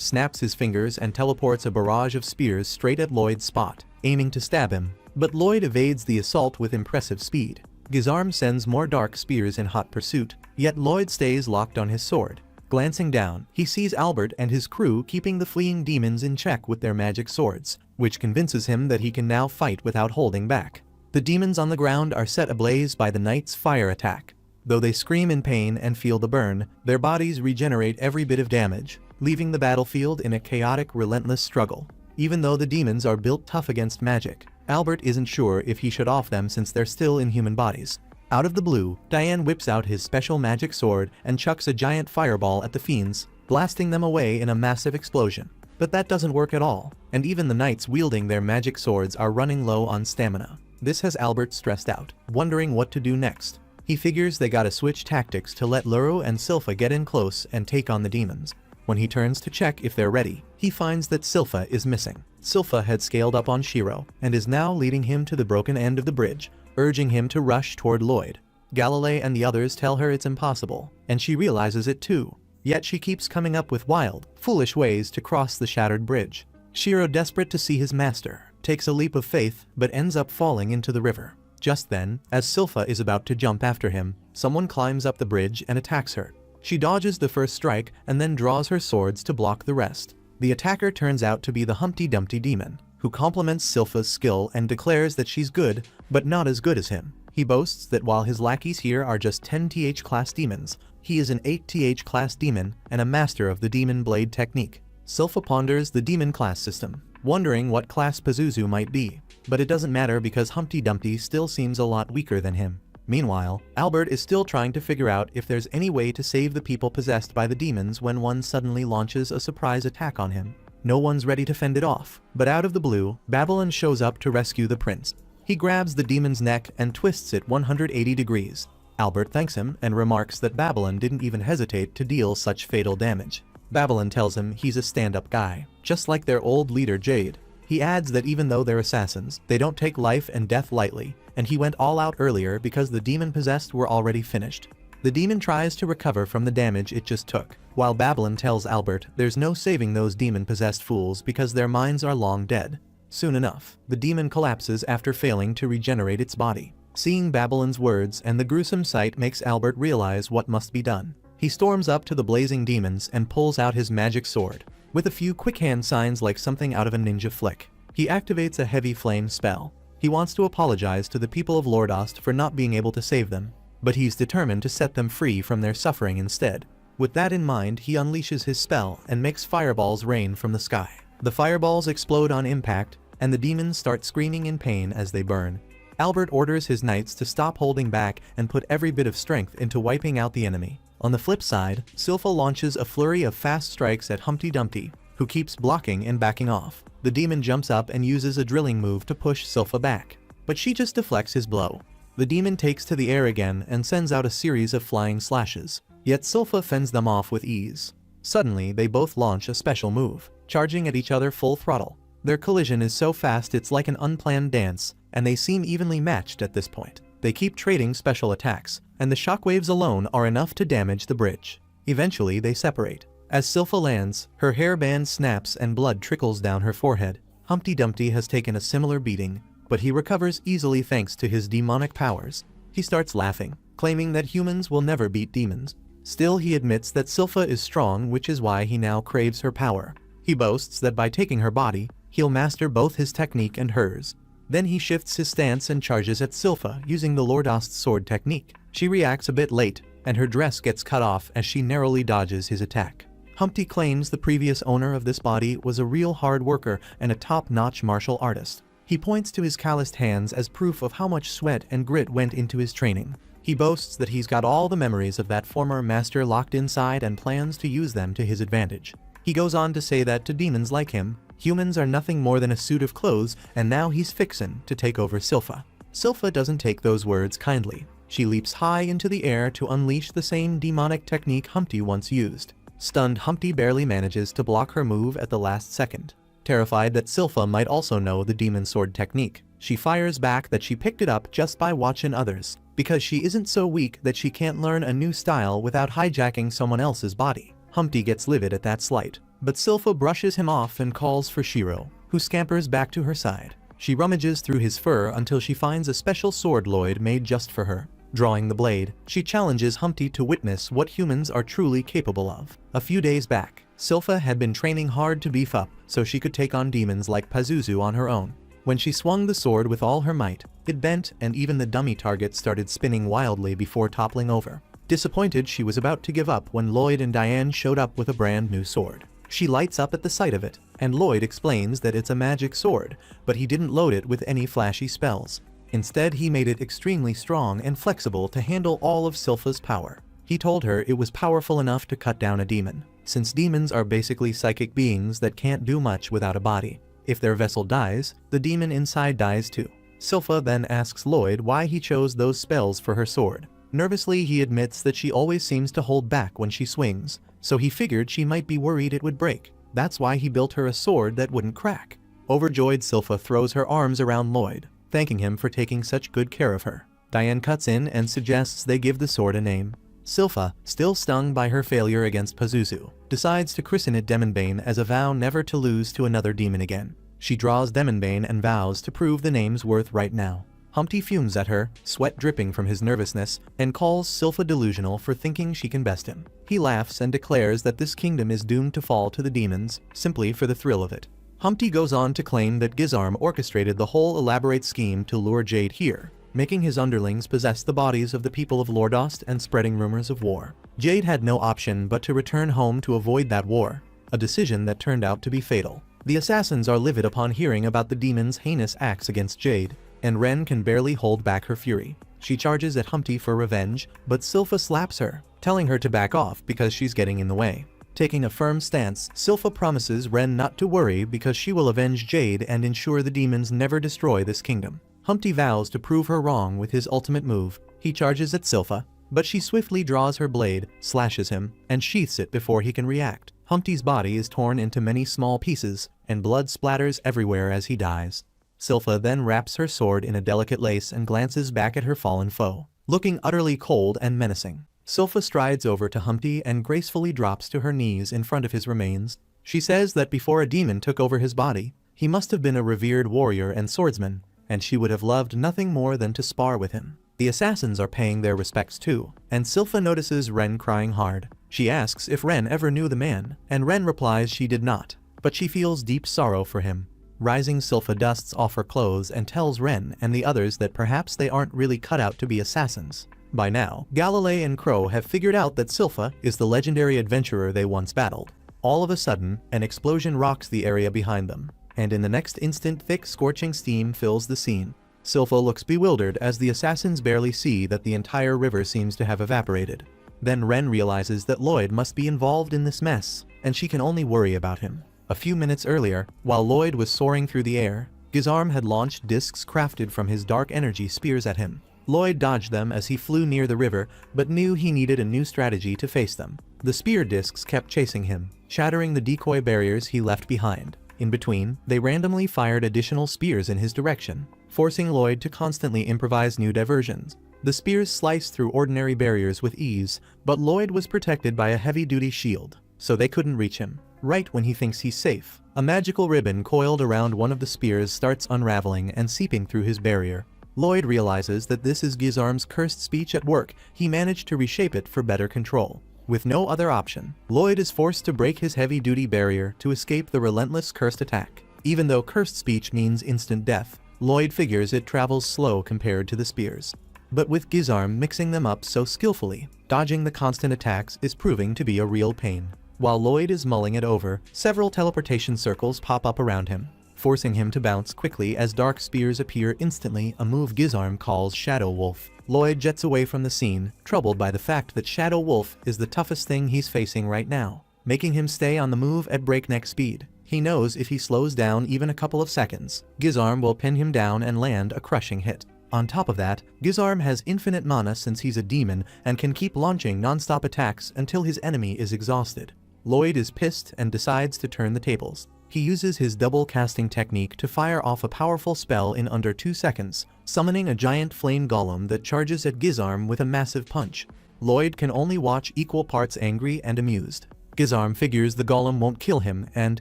snaps his fingers and teleports a barrage of spears straight at Lloyd's spot, aiming to stab him, but Lloyd evades the assault with impressive speed. Gizarm sends more dark spears in hot pursuit, yet Lloyd stays locked on his sword. Glancing down, he sees Albert and his crew keeping the fleeing demons in check with their magic swords, which convinces him that he can now fight without holding back. The demons on the ground are set ablaze by the knight's fire attack. Though they scream in pain and feel the burn, their bodies regenerate every bit of damage, leaving the battlefield in a chaotic, relentless struggle. Even though the demons are built tough against magic, Albert isn't sure if he should off them since they're still in human bodies. Out of the blue, Diane whips out his special magic sword and chucks a giant fireball at the fiends, blasting them away in a massive explosion. But that doesn't work at all, and even the knights wielding their magic swords are running low on stamina. This has Albert stressed out, wondering what to do next. He figures they gotta switch tactics to let Luru and Silpha get in close and take on the demons. When he turns to check if they're ready, he finds that Silpha is missing. Silpha had scaled up on Shiro and is now leading him to the broken end of the bridge, urging him to rush toward Lloyd. Galilei and the others tell her it's impossible, and she realizes it too. Yet she keeps coming up with wild, foolish ways to cross the shattered bridge. Shiro, desperate to see his master, takes a leap of faith but ends up falling into the river. Just then, as Silpha is about to jump after him, someone climbs up the bridge and attacks her. She dodges the first strike and then draws her swords to block the rest. The attacker turns out to be the Humpty Dumpty demon, who compliments Silpha's skill and declares that she's good, but not as good as him. He boasts that while his lackeys here are just 10th class demons, he is an 8th class demon and a master of the demon blade technique. Silpha ponders the demon class system, wondering what class Pazuzu might be, but it doesn't matter because Humpty Dumpty still seems a lot weaker than him. Meanwhile, Albert is still trying to figure out if there's any way to save the people possessed by the demons when one suddenly launches a surprise attack on him. No one's ready to fend it off, but out of the blue, Babylon shows up to rescue the prince. He grabs the demon's neck and twists it 180 degrees. Albert thanks him and remarks that Babylon didn't even hesitate to deal such fatal damage. Babylon tells him he's a stand-up guy, just like their old leader Jade. He adds that even though they're assassins, they don't take life and death lightly, and he went all out earlier because the demon-possessed were already finished. The demon tries to recover from the damage it just took, while Babylon tells Albert there's no saving those demon-possessed fools because their minds are long dead. Soon enough, the demon collapses after failing to regenerate its body. Seeing Babylon's words and the gruesome sight makes Albert realize what must be done. He storms up to the blazing demons and pulls out his magic sword. With a few quick hand signs like something out of a ninja flick, he activates a heavy flame spell. He wants to apologize to the people of Lordost for not being able to save them, but he's determined to set them free from their suffering instead. With that in mind, he unleashes his spell and makes fireballs rain from the sky. The fireballs explode on impact, and the demons start screaming in pain as they burn. Albert orders his knights to stop holding back and put every bit of strength into wiping out the enemy. On the flip side, Silpha launches a flurry of fast strikes at Humpty Dumpty, who keeps blocking and backing off. The demon jumps up and uses a drilling move to push Silpha back, but she just deflects his blow. The demon takes to the air again and sends out a series of flying slashes, yet Silpha fends them off with ease. Suddenly, they both launch a special move, charging at each other full throttle. Their collision is so fast it's like an unplanned dance, and they seem evenly matched at this point. They keep trading special attacks, and the shockwaves alone are enough to damage the bridge. Eventually, they separate. As Silpha lands, her hairband snaps and blood trickles down her forehead. Humpty Dumpty has taken a similar beating, but he recovers easily thanks to his demonic powers. He starts laughing, claiming that humans will never beat demons. Still, he admits that Silpha is strong, which is why he now craves her power. He boasts that by taking her body, he'll master both his technique and hers. Then he shifts his stance and charges at Silpha using the Lordost sword technique. She reacts a bit late, and her dress gets cut off as she narrowly dodges his attack. Humpty claims the previous owner of this body was a real hard worker and a top-notch martial artist. He points to his calloused hands as proof of how much sweat and grit went into his training. He boasts that he's got all the memories of that former master locked inside and plans to use them to his advantage. He goes on to say that to demons like him, humans are nothing more than a suit of clothes, and now he's fixin' to take over Silpha. Silpha doesn't take those words kindly. She leaps high into the air to unleash the same demonic technique Humpty once used. Stunned, Humpty barely manages to block her move at the last second. Terrified that Silpha might also know the demon sword technique, she fires back that she picked it up just by watching others, because she isn't so weak that she can't learn a new style without hijacking someone else's body. Humpty gets livid at that slight, but Silpha brushes him off and calls for Shiro, who scampers back to her side. She rummages through his fur until she finds a special sword Lloyd made just for her. Drawing the blade, she challenges Humpty to witness what humans are truly capable of. A few days back, Silpha had been training hard to beef up so she could take on demons like Pazuzu on her own. When she swung the sword with all her might, it bent and even the dummy target started spinning wildly before toppling over. Disappointed, she was about to give up when Lloyd and Diane showed up with a brand new sword. She lights up at the sight of it, and Lloyd explains that it's a magic sword, but he didn't load it with any flashy spells. Instead, he made it extremely strong and flexible to handle all of Silpha's power. He told her it was powerful enough to cut down a demon, since demons are basically psychic beings that can't do much without a body. If their vessel dies, the demon inside dies too. Silpha then asks Lloyd why he chose those spells for her sword. Nervously, he admits that she always seems to hold back when she swings, so he figured she might be worried it would break. That's why he built her a sword that wouldn't crack. Overjoyed, Silpha throws her arms around Lloyd, thanking him for taking such good care of her. Diane cuts in and suggests they give the sword a name. Silpha, still stung by her failure against Pazuzu, decides to christen it Demonbane as a vow never to lose to another demon again. She draws Demonbane and vows to prove the name's worth right now. Humpty fumes at her, sweat dripping from his nervousness, and calls Silpha delusional for thinking she can best him. He laughs and declares that this kingdom is doomed to fall to the demons, simply for the thrill of it. Humpty goes on to claim that Gizarm orchestrated the whole elaborate scheme to lure Jade here, making his underlings possess the bodies of the people of Lordost and spreading rumors of war. Jade had no option but to return home to avoid that war, a decision that turned out to be fatal. The assassins are livid upon hearing about the demon's heinous acts against Jade, and Wren can barely hold back her fury. She charges at Humpty for revenge, but Silpha slaps her, telling her to back off because she's getting in the way. Taking a firm stance, Silpha promises Wren not to worry because she will avenge Jade and ensure the demons never destroy this kingdom. Humpty vows to prove her wrong with his ultimate move. He charges at Silpha, but she swiftly draws her blade, slashes him, and sheaths it before he can react. Humpty's body is torn into many small pieces, and blood splatters everywhere as he dies. Silpha then wraps her sword in a delicate lace and glances back at her fallen foe, looking utterly cold and menacing. Silpha strides over to Humpty and gracefully drops to her knees in front of his remains. She says that before a demon took over his body, he must have been a revered warrior and swordsman, and she would have loved nothing more than to spar with him. The assassins are paying their respects too, and Silpha notices Wren crying hard. She asks if Wren ever knew the man, and Wren replies she did not, but she feels deep sorrow for him. Rising, Silpha dusts off her clothes and tells Wren and the others that perhaps they aren't really cut out to be assassins. By now, Galilei and Crow have figured out that Silpha is the legendary adventurer they once battled. All of a sudden, an explosion rocks the area behind them, and in the next instant thick scorching steam fills the scene. Silpha looks bewildered as the assassins barely see that the entire river seems to have evaporated. Then Wren realizes that Lloyd must be involved in this mess, and she can only worry about him. A few minutes earlier, while Lloyd was soaring through the air, Gizarm had launched discs crafted from his dark energy spears at him. Lloyd dodged them as he flew near the river, but knew he needed a new strategy to face them. The spear discs kept chasing him, shattering the decoy barriers he left behind. In between, they randomly fired additional spears in his direction, forcing Lloyd to constantly improvise new diversions. The spears sliced through ordinary barriers with ease, but Lloyd was protected by a heavy-duty shield, so they couldn't reach him. Right when he thinks he's safe, a magical ribbon coiled around one of the spears starts unraveling and seeping through his barrier. Lloyd realizes that this is Gizarm's cursed speech at work. He managed to reshape it for better control. With no other option, Lloyd is forced to break his heavy-duty barrier to escape the relentless cursed attack. Even though cursed speech means instant death, Lloyd figures it travels slow compared to the spears. But with Gizarm mixing them up so skillfully, dodging the constant attacks is proving to be a real pain. While Lloyd is mulling it over, several teleportation circles pop up around him, forcing him to bounce quickly as dark spears appear instantly, a move Gizarm calls Shadow Wolf. Lloyd jets away from the scene, troubled by the fact that Shadow Wolf is the toughest thing he's facing right now, making him stay on the move at breakneck speed. He knows if he slows down even a couple of seconds, Gizarm will pin him down and land a crushing hit. On top of that, Gizarm has infinite mana since he's a demon and can keep launching non-stop attacks until his enemy is exhausted. Lloyd is pissed and decides to turn the tables. He uses his double casting technique to fire off a powerful spell in under 2 seconds, summoning a giant flame golem that charges at Gizarm with a massive punch. Lloyd can only watch, equal parts angry and amused. Gizarm figures the golem won't kill him and,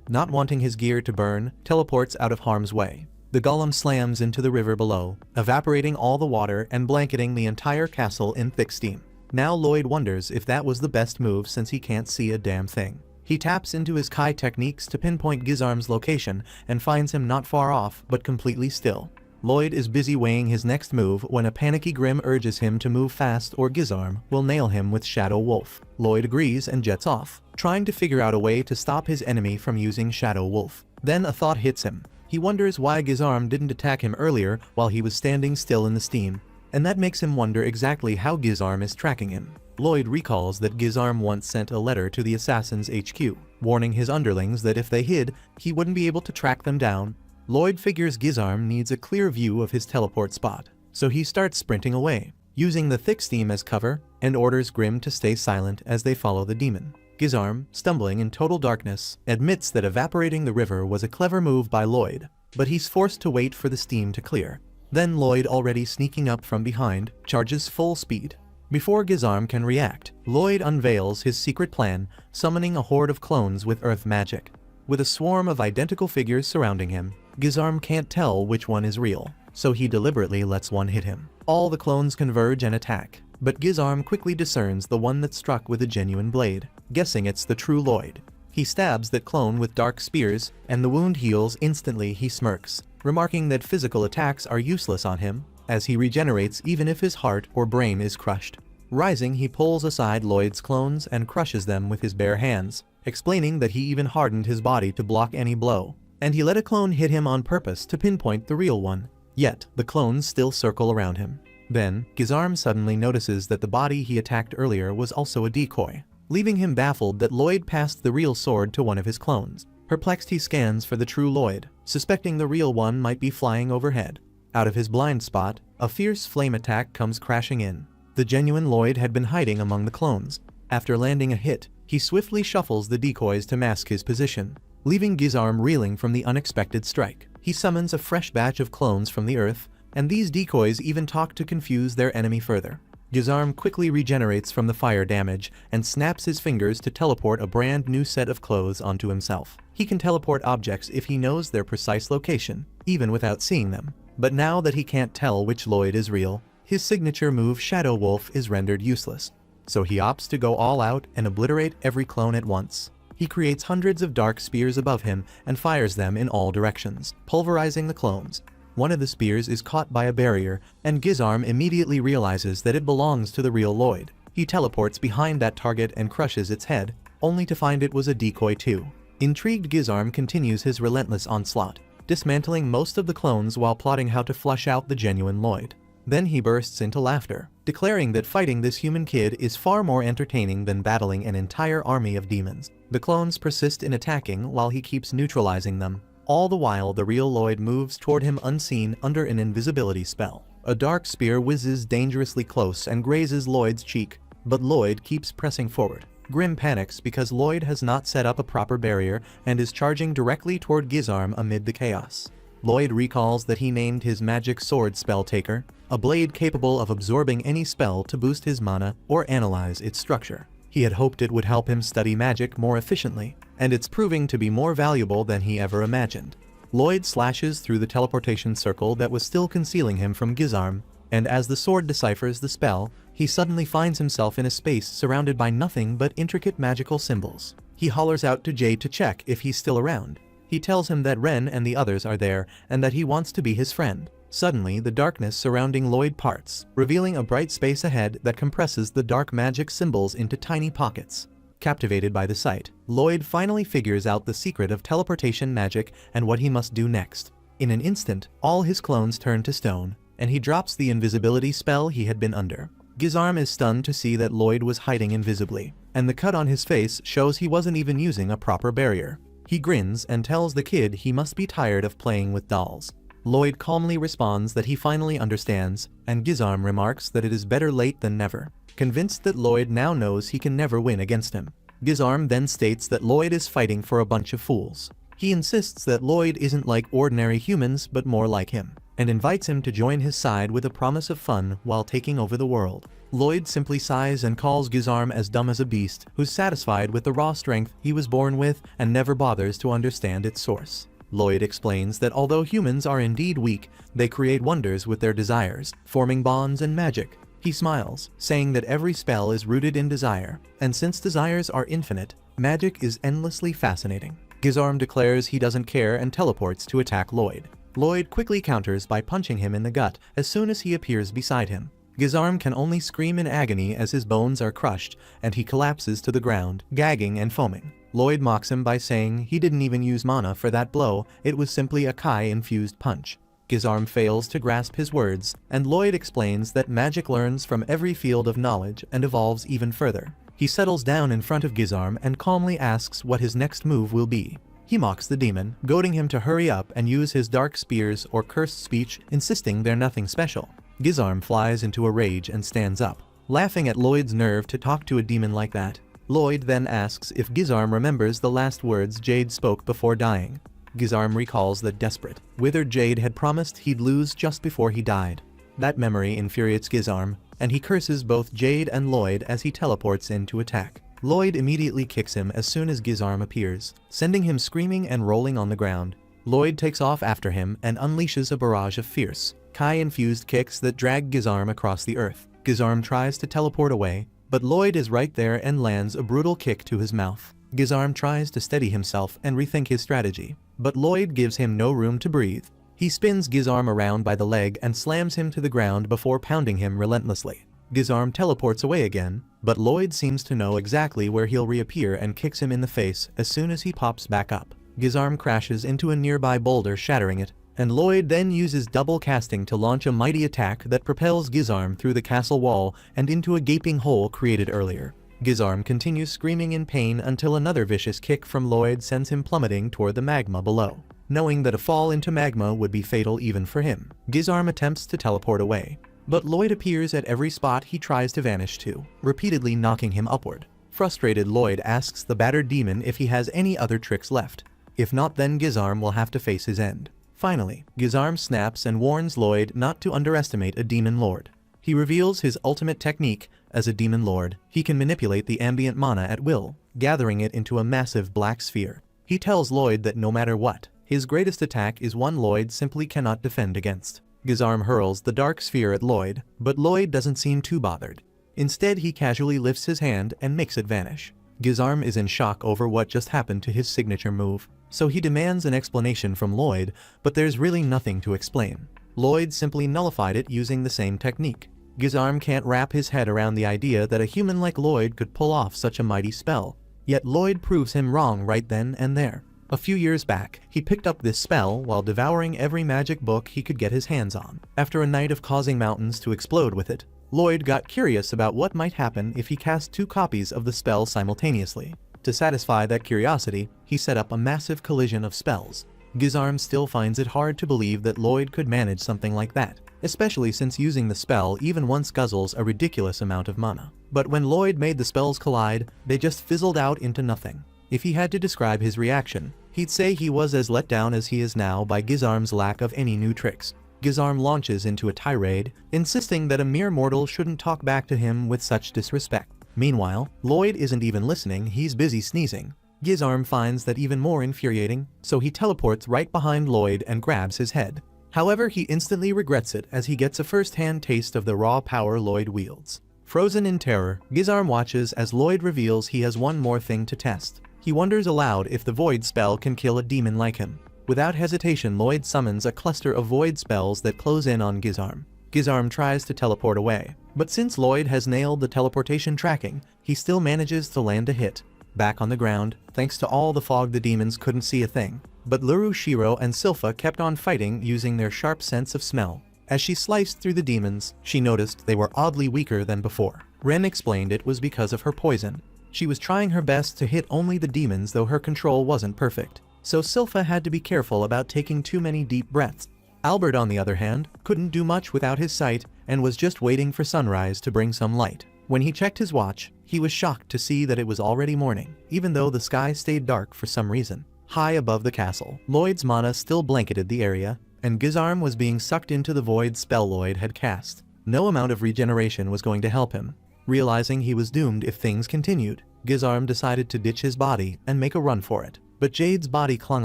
not wanting his gear to burn, teleports out of harm's way. The golem slams into the river below, evaporating all the water and blanketing the entire castle in thick steam. Now Lloyd wonders if that was the best move since he can't see a damn thing. He taps into his Kai techniques to pinpoint Gizarm's location and finds him not far off but completely still. Lloyd is busy weighing his next move when a panicky Grim urges him to move fast or Gizarm will nail him with Shadow Wolf. Lloyd agrees and jets off, trying to figure out a way to stop his enemy from using Shadow Wolf. Then a thought hits him. He wonders why Gizarm didn't attack him earlier while he was standing still in the steam, and that makes him wonder exactly how Gizarm is tracking him. Lloyd recalls that Gizarm once sent a letter to the Assassin's HQ, warning his underlings that if they hid, he wouldn't be able to track them down. Lloyd figures Gizarm needs a clear view of his teleport spot, so he starts sprinting away, using the thick steam as cover, and orders Grim to stay silent as they follow the demon. Gizarm, stumbling in total darkness, admits that evaporating the river was a clever move by Lloyd, but he's forced to wait for the steam to clear. Then Lloyd, already sneaking up from behind, charges full speed. Before Gizarm can react, Lloyd unveils his secret plan, summoning a horde of clones with earth magic. With a swarm of identical figures surrounding him, Gizarm can't tell which one is real, so he deliberately lets one hit him. All the clones converge and attack, but Gizarm quickly discerns the one that struck with a genuine blade, guessing it's the true Lloyd. He stabs that clone with dark spears, and the wound heals instantly. He smirks, remarking that physical attacks are useless on him, as he regenerates even if his heart or brain is crushed. Rising, he pulls aside Lloyd's clones and crushes them with his bare hands, explaining that he even hardened his body to block any blow, and he let a clone hit him on purpose to pinpoint the real one. Yet, the clones still circle around him. Then, Gizarm suddenly notices that the body he attacked earlier was also a decoy, leaving him baffled that Lloyd passed the real sword to one of his clones. Perplexed, he scans for the true Lloyd, suspecting the real one might be flying overhead. Out of his blind spot, a fierce flame attack comes crashing in. The genuine Lloyd had been hiding among the clones. After landing a hit, he swiftly shuffles the decoys to mask his position, leaving Gizarm reeling from the unexpected strike. He summons a fresh batch of clones from the earth, and these decoys even talk to confuse their enemy further. Gizarm quickly regenerates from the fire damage and snaps his fingers to teleport a brand new set of clothes onto himself. He can teleport objects if he knows their precise location, even without seeing them. But now that he can't tell which Lloyd is real, his signature move Shadow Wolf is rendered useless. So he opts to go all out and obliterate every clone at once. He creates hundreds of dark spears above him and fires them in all directions, pulverizing the clones. One of the spears is caught by a barrier, and Gizarm immediately realizes that it belongs to the real Lloyd. He teleports behind that target and crushes its head, only to find it was a decoy too. Intrigued, Gizarm continues his relentless onslaught, dismantling most of the clones while plotting how to flush out the genuine Lloyd. Then he bursts into laughter, declaring that fighting this human kid is far more entertaining than battling an entire army of demons. The clones persist in attacking while he keeps neutralizing them. All the while, the real Lloyd moves toward him unseen under an invisibility spell. A dark spear whizzes dangerously close and grazes Lloyd's cheek, but Lloyd keeps pressing forward. Grim panics because Lloyd has not set up a proper barrier and is charging directly toward Gizarm amid the chaos. Lloyd recalls that he named his magic sword Spelltaker, a blade capable of absorbing any spell to boost his mana or analyze its structure. He had hoped it would help him study magic more efficiently, and it's proving to be more valuable than he ever imagined. Lloyd slashes through the teleportation circle that was still concealing him from Gizarm, and as the sword deciphers the spell, he suddenly finds himself in a space surrounded by nothing but intricate magical symbols. He hollers out to Jade to check if he's still around. He tells him that Ren and the others are there and that he wants to be his friend. Suddenly, the darkness surrounding Lloyd parts, revealing a bright space ahead that compresses the dark magic symbols into tiny pockets. Captivated by the sight, Lloyd finally figures out the secret of teleportation magic and what he must do next. In an instant, all his clones turn to stone, and he drops the invisibility spell he had been under. Gizarm is stunned to see that Lloyd was hiding invisibly, and the cut on his face shows he wasn't even using a proper barrier. He grins and tells the kid he must be tired of playing with dolls. Lloyd calmly responds that he finally understands, and Gizarm remarks that it is better late than never, convinced that Lloyd now knows he can never win against him. Gizarm then states that Lloyd is fighting for a bunch of fools. He insists that Lloyd isn't like ordinary humans but more like him, and invites him to join his side with a promise of fun while taking over the world. Lloyd simply sighs and calls Gizarm as dumb as a beast who's satisfied with the raw strength he was born with and never bothers to understand its source. Lloyd explains that although humans are indeed weak, they create wonders with their desires, forming bonds and magic. He smiles, saying that every spell is rooted in desire, and since desires are infinite, magic is endlessly fascinating. Gizarm declares he doesn't care and teleports to attack Lloyd. Lloyd quickly counters by punching him in the gut as soon as he appears beside him. Gizarm can only scream in agony as his bones are crushed, and he collapses to the ground, gagging and foaming. Lloyd mocks him by saying he didn't even use mana for that blow, it was simply a Kai-infused punch. Gizarm fails to grasp his words, and Lloyd explains that magic learns from every field of knowledge and evolves even further. He settles down in front of Gizarm and calmly asks what his next move will be. He mocks the demon, goading him to hurry up and use his dark spears or cursed speech, insisting they're nothing special. Gizarm flies into a rage and stands up, laughing at Lloyd's nerve to talk to a demon like that. Lloyd then asks if Gizarm remembers the last words Jade spoke before dying. Gizarm recalls that desperate, withered Jade had promised he'd lose just before he died. That memory infuriates Gizarm, and he curses both Jade and Lloyd as he teleports in to attack. Lloyd immediately kicks him as soon as Gizarm appears, sending him screaming and rolling on the ground. Lloyd takes off after him and unleashes a barrage of fierce, Kai-infused kicks that drag Gizarm across the earth. Gizarm tries to teleport away, but Lloyd is right there and lands a brutal kick to his mouth. Gizarm tries to steady himself and rethink his strategy, but Lloyd gives him no room to breathe. He spins Gizarm around by the leg and slams him to the ground before pounding him relentlessly. Gizarm teleports away again, but Lloyd seems to know exactly where he'll reappear and kicks him in the face as soon as he pops back up. Gizarm crashes into a nearby boulder, shattering it, and Lloyd then uses double casting to launch a mighty attack that propels Gizarm through the castle wall and into a gaping hole created earlier. Gizarm continues screaming in pain until another vicious kick from Lloyd sends him plummeting toward the magma below. Knowing that a fall into magma would be fatal even for him, Gizarm attempts to teleport away. But Lloyd appears at every spot he tries to vanish to, repeatedly knocking him upward. Frustrated, Lloyd asks the battered demon if he has any other tricks left. If not, then Gizarm will have to face his end. Finally, Gizarm snaps and warns Lloyd not to underestimate a demon lord. He reveals his ultimate technique. As a demon lord, he can manipulate the ambient mana at will, gathering it into a massive black sphere. He tells Lloyd that no matter what, his greatest attack is one Lloyd simply cannot defend against. Gizarm hurls the dark sphere at Lloyd, but Lloyd doesn't seem too bothered. Instead, he casually lifts his hand and makes it vanish. Gizarm is in shock over what just happened to his signature move, so he demands an explanation from Lloyd, but there's really nothing to explain. Lloyd simply nullified it using the same technique. Gizarm can't wrap his head around the idea that a human like Lloyd could pull off such a mighty spell, yet Lloyd proves him wrong right then and there. A few years back, he picked up this spell while devouring every magic book he could get his hands on. After a night of causing mountains to explode with it, Lloyd got curious about what might happen if he cast 2 copies of the spell simultaneously. To satisfy that curiosity, he set up a massive collision of spells. Gizarm still finds it hard to believe that Lloyd could manage something like that, especially since using the spell even once guzzles a ridiculous amount of mana. But when Lloyd made the spells collide, they just fizzled out into nothing. If he had to describe his reaction, he'd say he was as let down as he is now by Gizarm's lack of any new tricks. Gizarm launches into a tirade, insisting that a mere mortal shouldn't talk back to him with such disrespect. Meanwhile, Lloyd isn't even listening, he's busy sneezing. Gizarm finds that even more infuriating, so he teleports right behind Lloyd and grabs his head. However, he instantly regrets it as he gets a first-hand taste of the raw power Lloyd wields. Frozen in terror, Gizarm watches as Lloyd reveals he has one more thing to test. He wonders aloud if the Void spell can kill a demon like him. Without hesitation, Lloyd summons a cluster of Void spells that close in on Gizarm. Gizarm tries to teleport away, but since Lloyd has nailed the teleportation tracking, he still manages to land a hit. Back on the ground, thanks to all the fog, the demons couldn't see a thing. But Luru, Shiro, and Silpha kept on fighting using their sharp sense of smell. As she sliced through the demons, she noticed they were oddly weaker than before. Ren explained it was because of her poison. She was trying her best to hit only the demons, though her control wasn't perfect, so Silpha had to be careful about taking too many deep breaths. Albert, on the other hand, couldn't do much without his sight and was just waiting for sunrise to bring some light. When he checked his watch, he was shocked to see that it was already morning, even though the sky stayed dark for some reason. High above the castle, Lloyd's mana still blanketed the area, and Gizarm was being sucked into the void spell Lloyd had cast. No amount of regeneration was going to help him. Realizing he was doomed if things continued, Gizarm decided to ditch his body and make a run for it. but Jade's body clung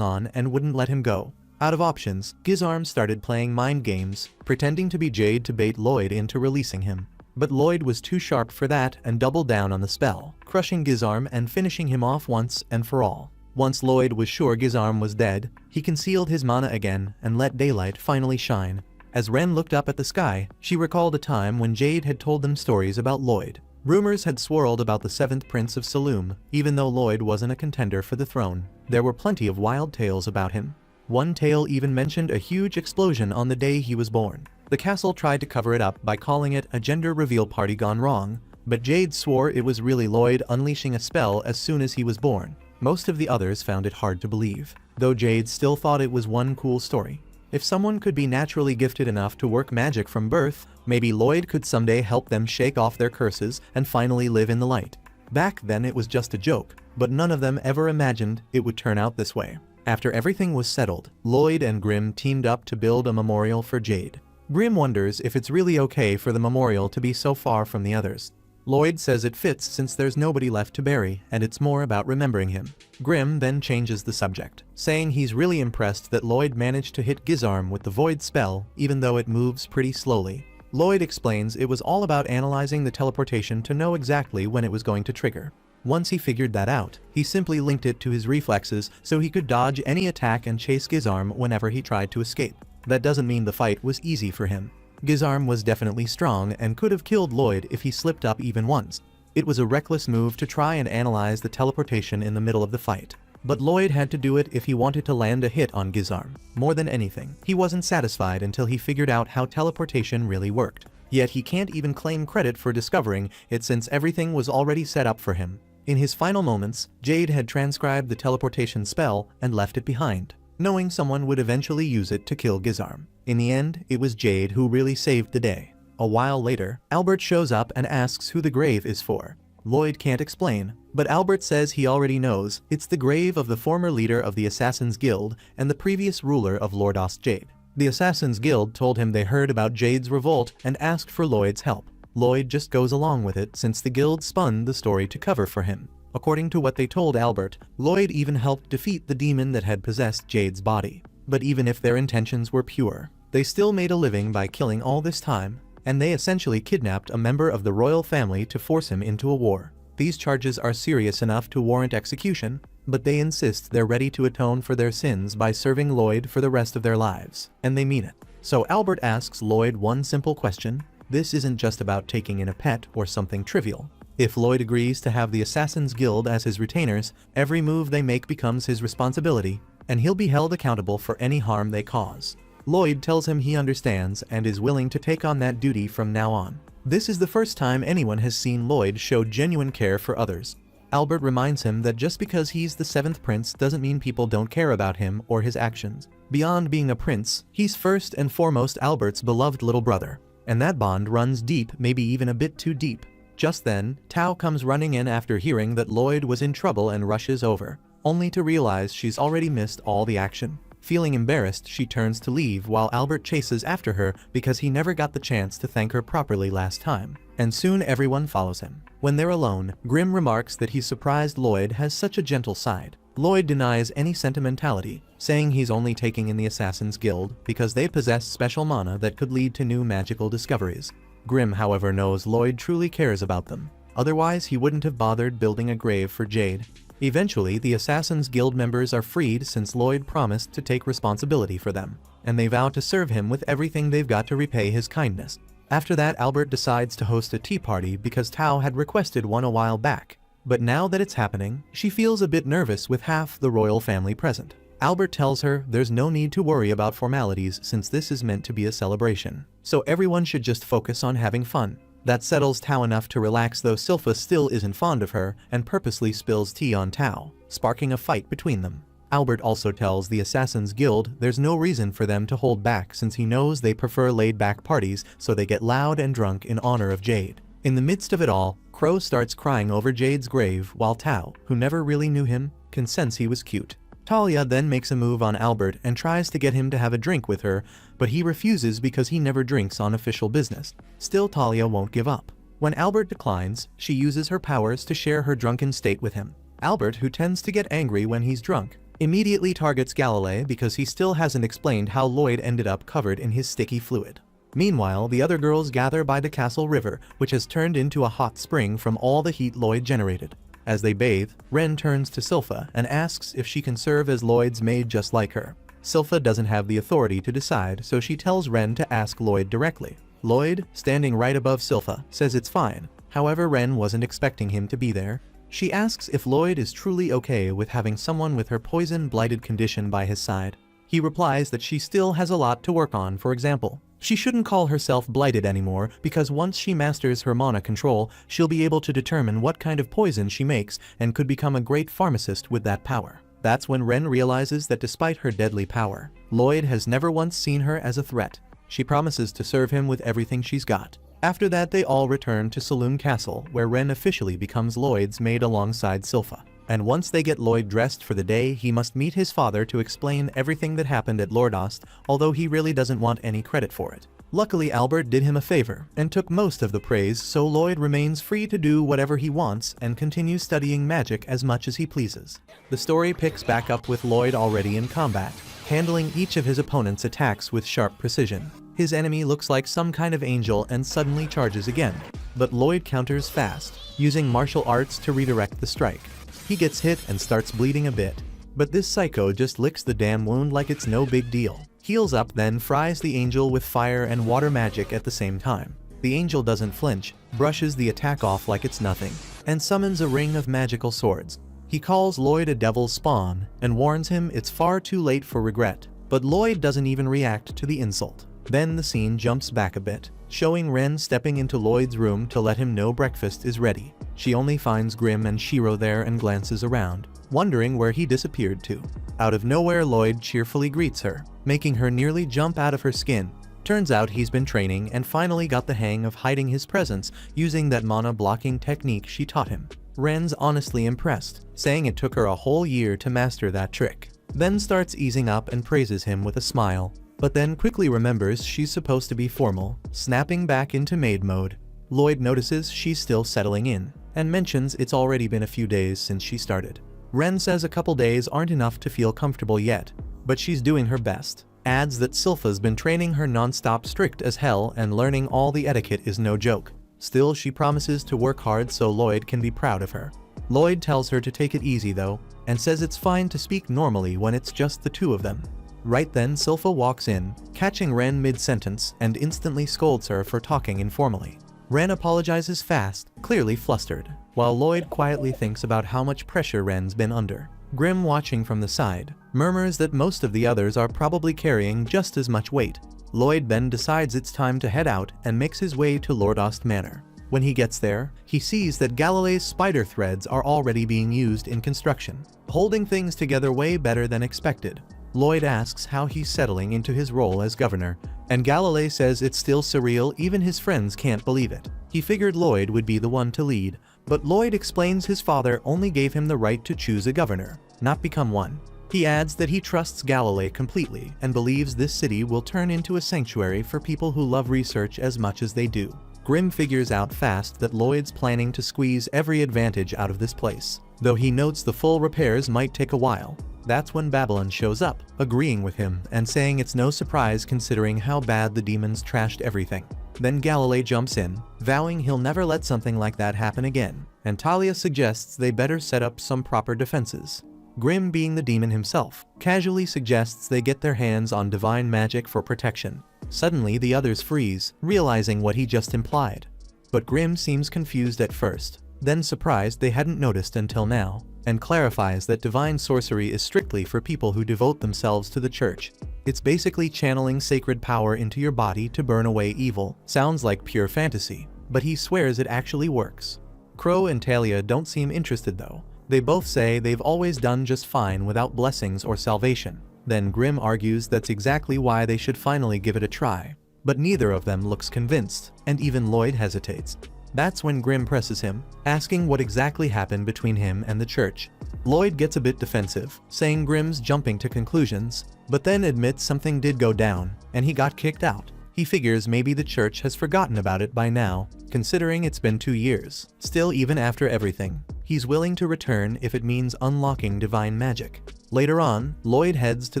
on and wouldn't let him go. Out of options, Gizarm started playing mind games, pretending to be Jade to bait Lloyd into releasing him. But Lloyd was too sharp for that and doubled down on the spell, crushing Gizarm and finishing him off once and for all. Once Lloyd was sure Gizarm was dead, he concealed his mana again and let daylight finally shine. As Ren looked up at the sky, she recalled a time when Jade had told them stories about Lloyd. Rumors had swirled about the 7th Prince of Saloom, even though Lloyd wasn't a contender for the throne. There were plenty of wild tales about him. One tale even mentioned a huge explosion on the day he was born. The castle tried to cover it up by calling it a gender reveal party gone wrong, but Jade swore it was really Lloyd unleashing a spell as soon as he was born. Most of the others found it hard to believe, though Jade still thought it was one cool story. If someone could be naturally gifted enough to work magic from birth, maybe Lloyd could someday help them shake off their curses and finally live in the light. Back then it was just a joke, but none of them ever imagined it would turn out this way. After everything was settled, Lloyd and Grimm teamed up to build a memorial for Jade. Grimm wonders if it's really okay for the memorial to be so far from the others. Lloyd says it fits since there's nobody left to bury, and it's more about remembering him. Grimm then changes the subject, saying he's really impressed that Lloyd managed to hit Gizarm with the Void spell, even though it moves pretty slowly. Lloyd explains it was all about analyzing the teleportation to know exactly when it was going to trigger. Once he figured that out, he simply linked it to his reflexes so he could dodge any attack and chase Gizarm whenever he tried to escape. That doesn't mean the fight was easy for him. Gizarm was definitely strong and could have killed Lloyd if he slipped up even once. It was a reckless move to try and analyze the teleportation in the middle of the fight. But Lloyd had to do it if he wanted to land a hit on Gizarm. More than anything, he wasn't satisfied until he figured out how teleportation really worked. Yet he can't even claim credit for discovering it since everything was already set up for him. In his final moments, Jade had transcribed the teleportation spell and left it behind, knowing someone would eventually use it to kill Gizarm. In the end, it was Jade who really saved the day. A while later, Albert shows up and asks who the grave is for. Lloyd can't explain, but Albert says he already knows. It's the grave of the former leader of the Assassin's Guild and the previous ruler of Lordos Jade. The Assassin's Guild told him they heard about Jade's revolt and asked for Lloyd's help. Lloyd just goes along with it since the guild spun the story to cover for him. According to what they told Albert, Lloyd even helped defeat the demon that had possessed Jade's body. But even if their intentions were pure, they still made a living by killing all this time, and they essentially kidnapped a member of the royal family to force him into a war. These charges are serious enough to warrant execution, but they insist they're ready to atone for their sins by serving Lloyd for the rest of their lives, and they mean it. So Albert asks Lloyd one simple question. This isn't just about taking in a pet or something trivial. If Lloyd agrees to have the Assassin's Guild as his retainers, every move they make becomes his responsibility, and he'll be held accountable for any harm they cause. Lloyd tells him he understands and is willing to take on that duty from now on. This is the first time anyone has seen Lloyd show genuine care for others. Albert reminds him that just because he's the 7th prince doesn't mean people don't care about him or his actions. Beyond being a prince, he's first and foremost Albert's beloved little brother. And that bond runs deep, maybe even a bit too deep. Just then, Tao comes running in after hearing that Lloyd was in trouble and rushes over, only to realize she's already missed all the action. Feeling embarrassed, she turns to leave while Albert chases after her because he never got the chance to thank her properly last time. And soon everyone follows him. When they're alone, Grimm remarks that he's surprised Lloyd has such a gentle side. Lloyd denies any sentimentality, saying he's only taking in the Assassin's Guild because they possess special mana that could lead to new magical discoveries. Grimm, however, knows Lloyd truly cares about them. Otherwise, he wouldn't have bothered building a grave for Jade. Eventually, the Assassin's Guild members are freed since Lloyd promised to take responsibility for them, and they vow to serve him with everything they've got to repay his kindness. After that, Albert decides to host a tea party because Tao had requested one a while back. But now that it's happening, she feels a bit nervous with half the royal family present. Albert tells her there's no need to worry about formalities since this is meant to be a celebration, so everyone should just focus on having fun. That settles Tao enough to relax, though Silpha still isn't fond of her and purposely spills tea on Tao, sparking a fight between them. Albert also tells the Assassin's Guild there's no reason for them to hold back since he knows they prefer laid-back parties, so they get loud and drunk in honor of Jade. In the midst of it all, Crow starts crying over Jade's grave while Tao, who never really knew him, can sense he was cute. Talia then makes a move on Albert and tries to get him to have a drink with her, but he refuses because he never drinks on official business. Still, Talia won't give up. When Albert declines, she uses her powers to share her drunken state with him. Albert, who tends to get angry when he's drunk, immediately targets Galilei because he still hasn't explained how Lloyd ended up covered in his sticky fluid. Meanwhile, the other girls gather by the castle river, which has turned into a hot spring from all the heat Lloyd generated. As they bathe, Ren turns to Silpha and asks if she can serve as Lloyd's maid just like her. Silpha doesn't have the authority to decide, so she tells Ren to ask Lloyd directly. Lloyd, standing right above Silpha, says it's fine. However, Ren wasn't expecting him to be there. She asks if Lloyd is truly okay with having someone with her poison-blighted condition by his side. He replies that she still has a lot to work on. For example, she shouldn't call herself blighted anymore because once she masters her mana control, she'll be able to determine what kind of poison she makes and could become a great pharmacist with that power. That's when Ren realizes that despite her deadly power, Lloyd has never once seen her as a threat. She promises to serve him with everything she's got. After that, they all return to Saloon Castle, where Ren officially becomes Lloyd's maid alongside Silpha. And once they get Lloyd dressed for the day, he must meet his father to explain everything that happened at Lordost, although he really doesn't want any credit for it. Luckily, Albert did him a favor and took most of the praise, so Lloyd remains free to do whatever he wants and continues studying magic as much as he pleases. The story picks back up with Lloyd already in combat, handling each of his opponent's attacks with sharp precision. His enemy looks like some kind of angel and suddenly charges again, but Lloyd counters fast, using martial arts to redirect the strike. He gets hit and starts bleeding a bit, but this psycho just licks the damn wound like it's no big deal. Heals up, then fries the angel with fire and water magic at the same time. The angel doesn't flinch, brushes the attack off like it's nothing, and summons a ring of magical swords. He calls Lloyd a devil's spawn and warns him it's far too late for regret, but Lloyd doesn't even react to the insult. Then the scene jumps back a bit, showing Ren stepping into Lloyd's room to let him know breakfast is ready. She only finds Grim and Shiro there and glances around, wondering where he disappeared to. Out of nowhere, Lloyd cheerfully greets her, making her nearly jump out of her skin. Turns out he's been training and finally got the hang of hiding his presence using that mana blocking technique she taught him. Ren's honestly impressed, saying it took her a whole year to master that trick. Then starts easing up and praises him with a smile, but then quickly remembers she's supposed to be formal, snapping back into maid mode. Lloyd notices she's still settling in, and mentions it's already been a few days since she started. Ren says a couple days aren't enough to feel comfortable yet, but she's doing her best. Adds that Silpha's been training her non-stop, strict as hell, and learning all the etiquette is no joke. Still, she promises to work hard so Lloyd can be proud of her. Lloyd tells her to take it easy though, and says it's fine to speak normally when it's just the two of them. Right then, Silpha walks in, catching Ren mid-sentence, and instantly scolds her for talking informally. Ren apologizes fast, clearly flustered, while Lloyd quietly thinks about how much pressure Ren's been under. Grim, watching from the side, murmurs that most of the others are probably carrying just as much weight. Lloyd then decides it's time to head out and makes his way to Lordost Manor. When he gets there, he sees that Galilei's spider threads are already being used in construction, holding things together way better than expected. Lloyd asks how he's settling into his role as governor, and Galilei says it's still surreal, even his friends can't believe it. He figured Lloyd would be the one to lead, but Lloyd explains his father only gave him the right to choose a governor, not become one. He adds that he trusts Galilei completely and believes this city will turn into a sanctuary for people who love research as much as they do. Grim figures out fast that Lloyd's planning to squeeze every advantage out of this place, though he notes the full repairs might take a while. That's when Babylon shows up, agreeing with him and saying it's no surprise considering how bad the demons trashed everything. Then Galilei jumps in, vowing he'll never let something like that happen again, and Talia suggests they better set up some proper defenses. Grim, being the demon himself, casually suggests they get their hands on divine magic for protection. Suddenly the others freeze, realizing what he just implied. But Grim seems confused at first, then surprised they hadn't noticed until now, and clarifies that divine sorcery is strictly for people who devote themselves to the church. It's basically channeling sacred power into your body to burn away evil. Sounds like pure fantasy, but he swears it actually works. Crow and Talia don't seem interested though. They both say they've always done just fine without blessings or salvation. Then Grim argues that's exactly why they should finally give it a try. But neither of them looks convinced, and even Lloyd hesitates. That's when Grim presses him, asking what exactly happened between him and the church. Lloyd gets a bit defensive, saying Grim's jumping to conclusions, but then admits something did go down, and he got kicked out. He figures maybe the church has forgotten about it by now, considering it's been 2 years. Still, even after everything, he's willing to return if it means unlocking divine magic. Later on, Lloyd heads to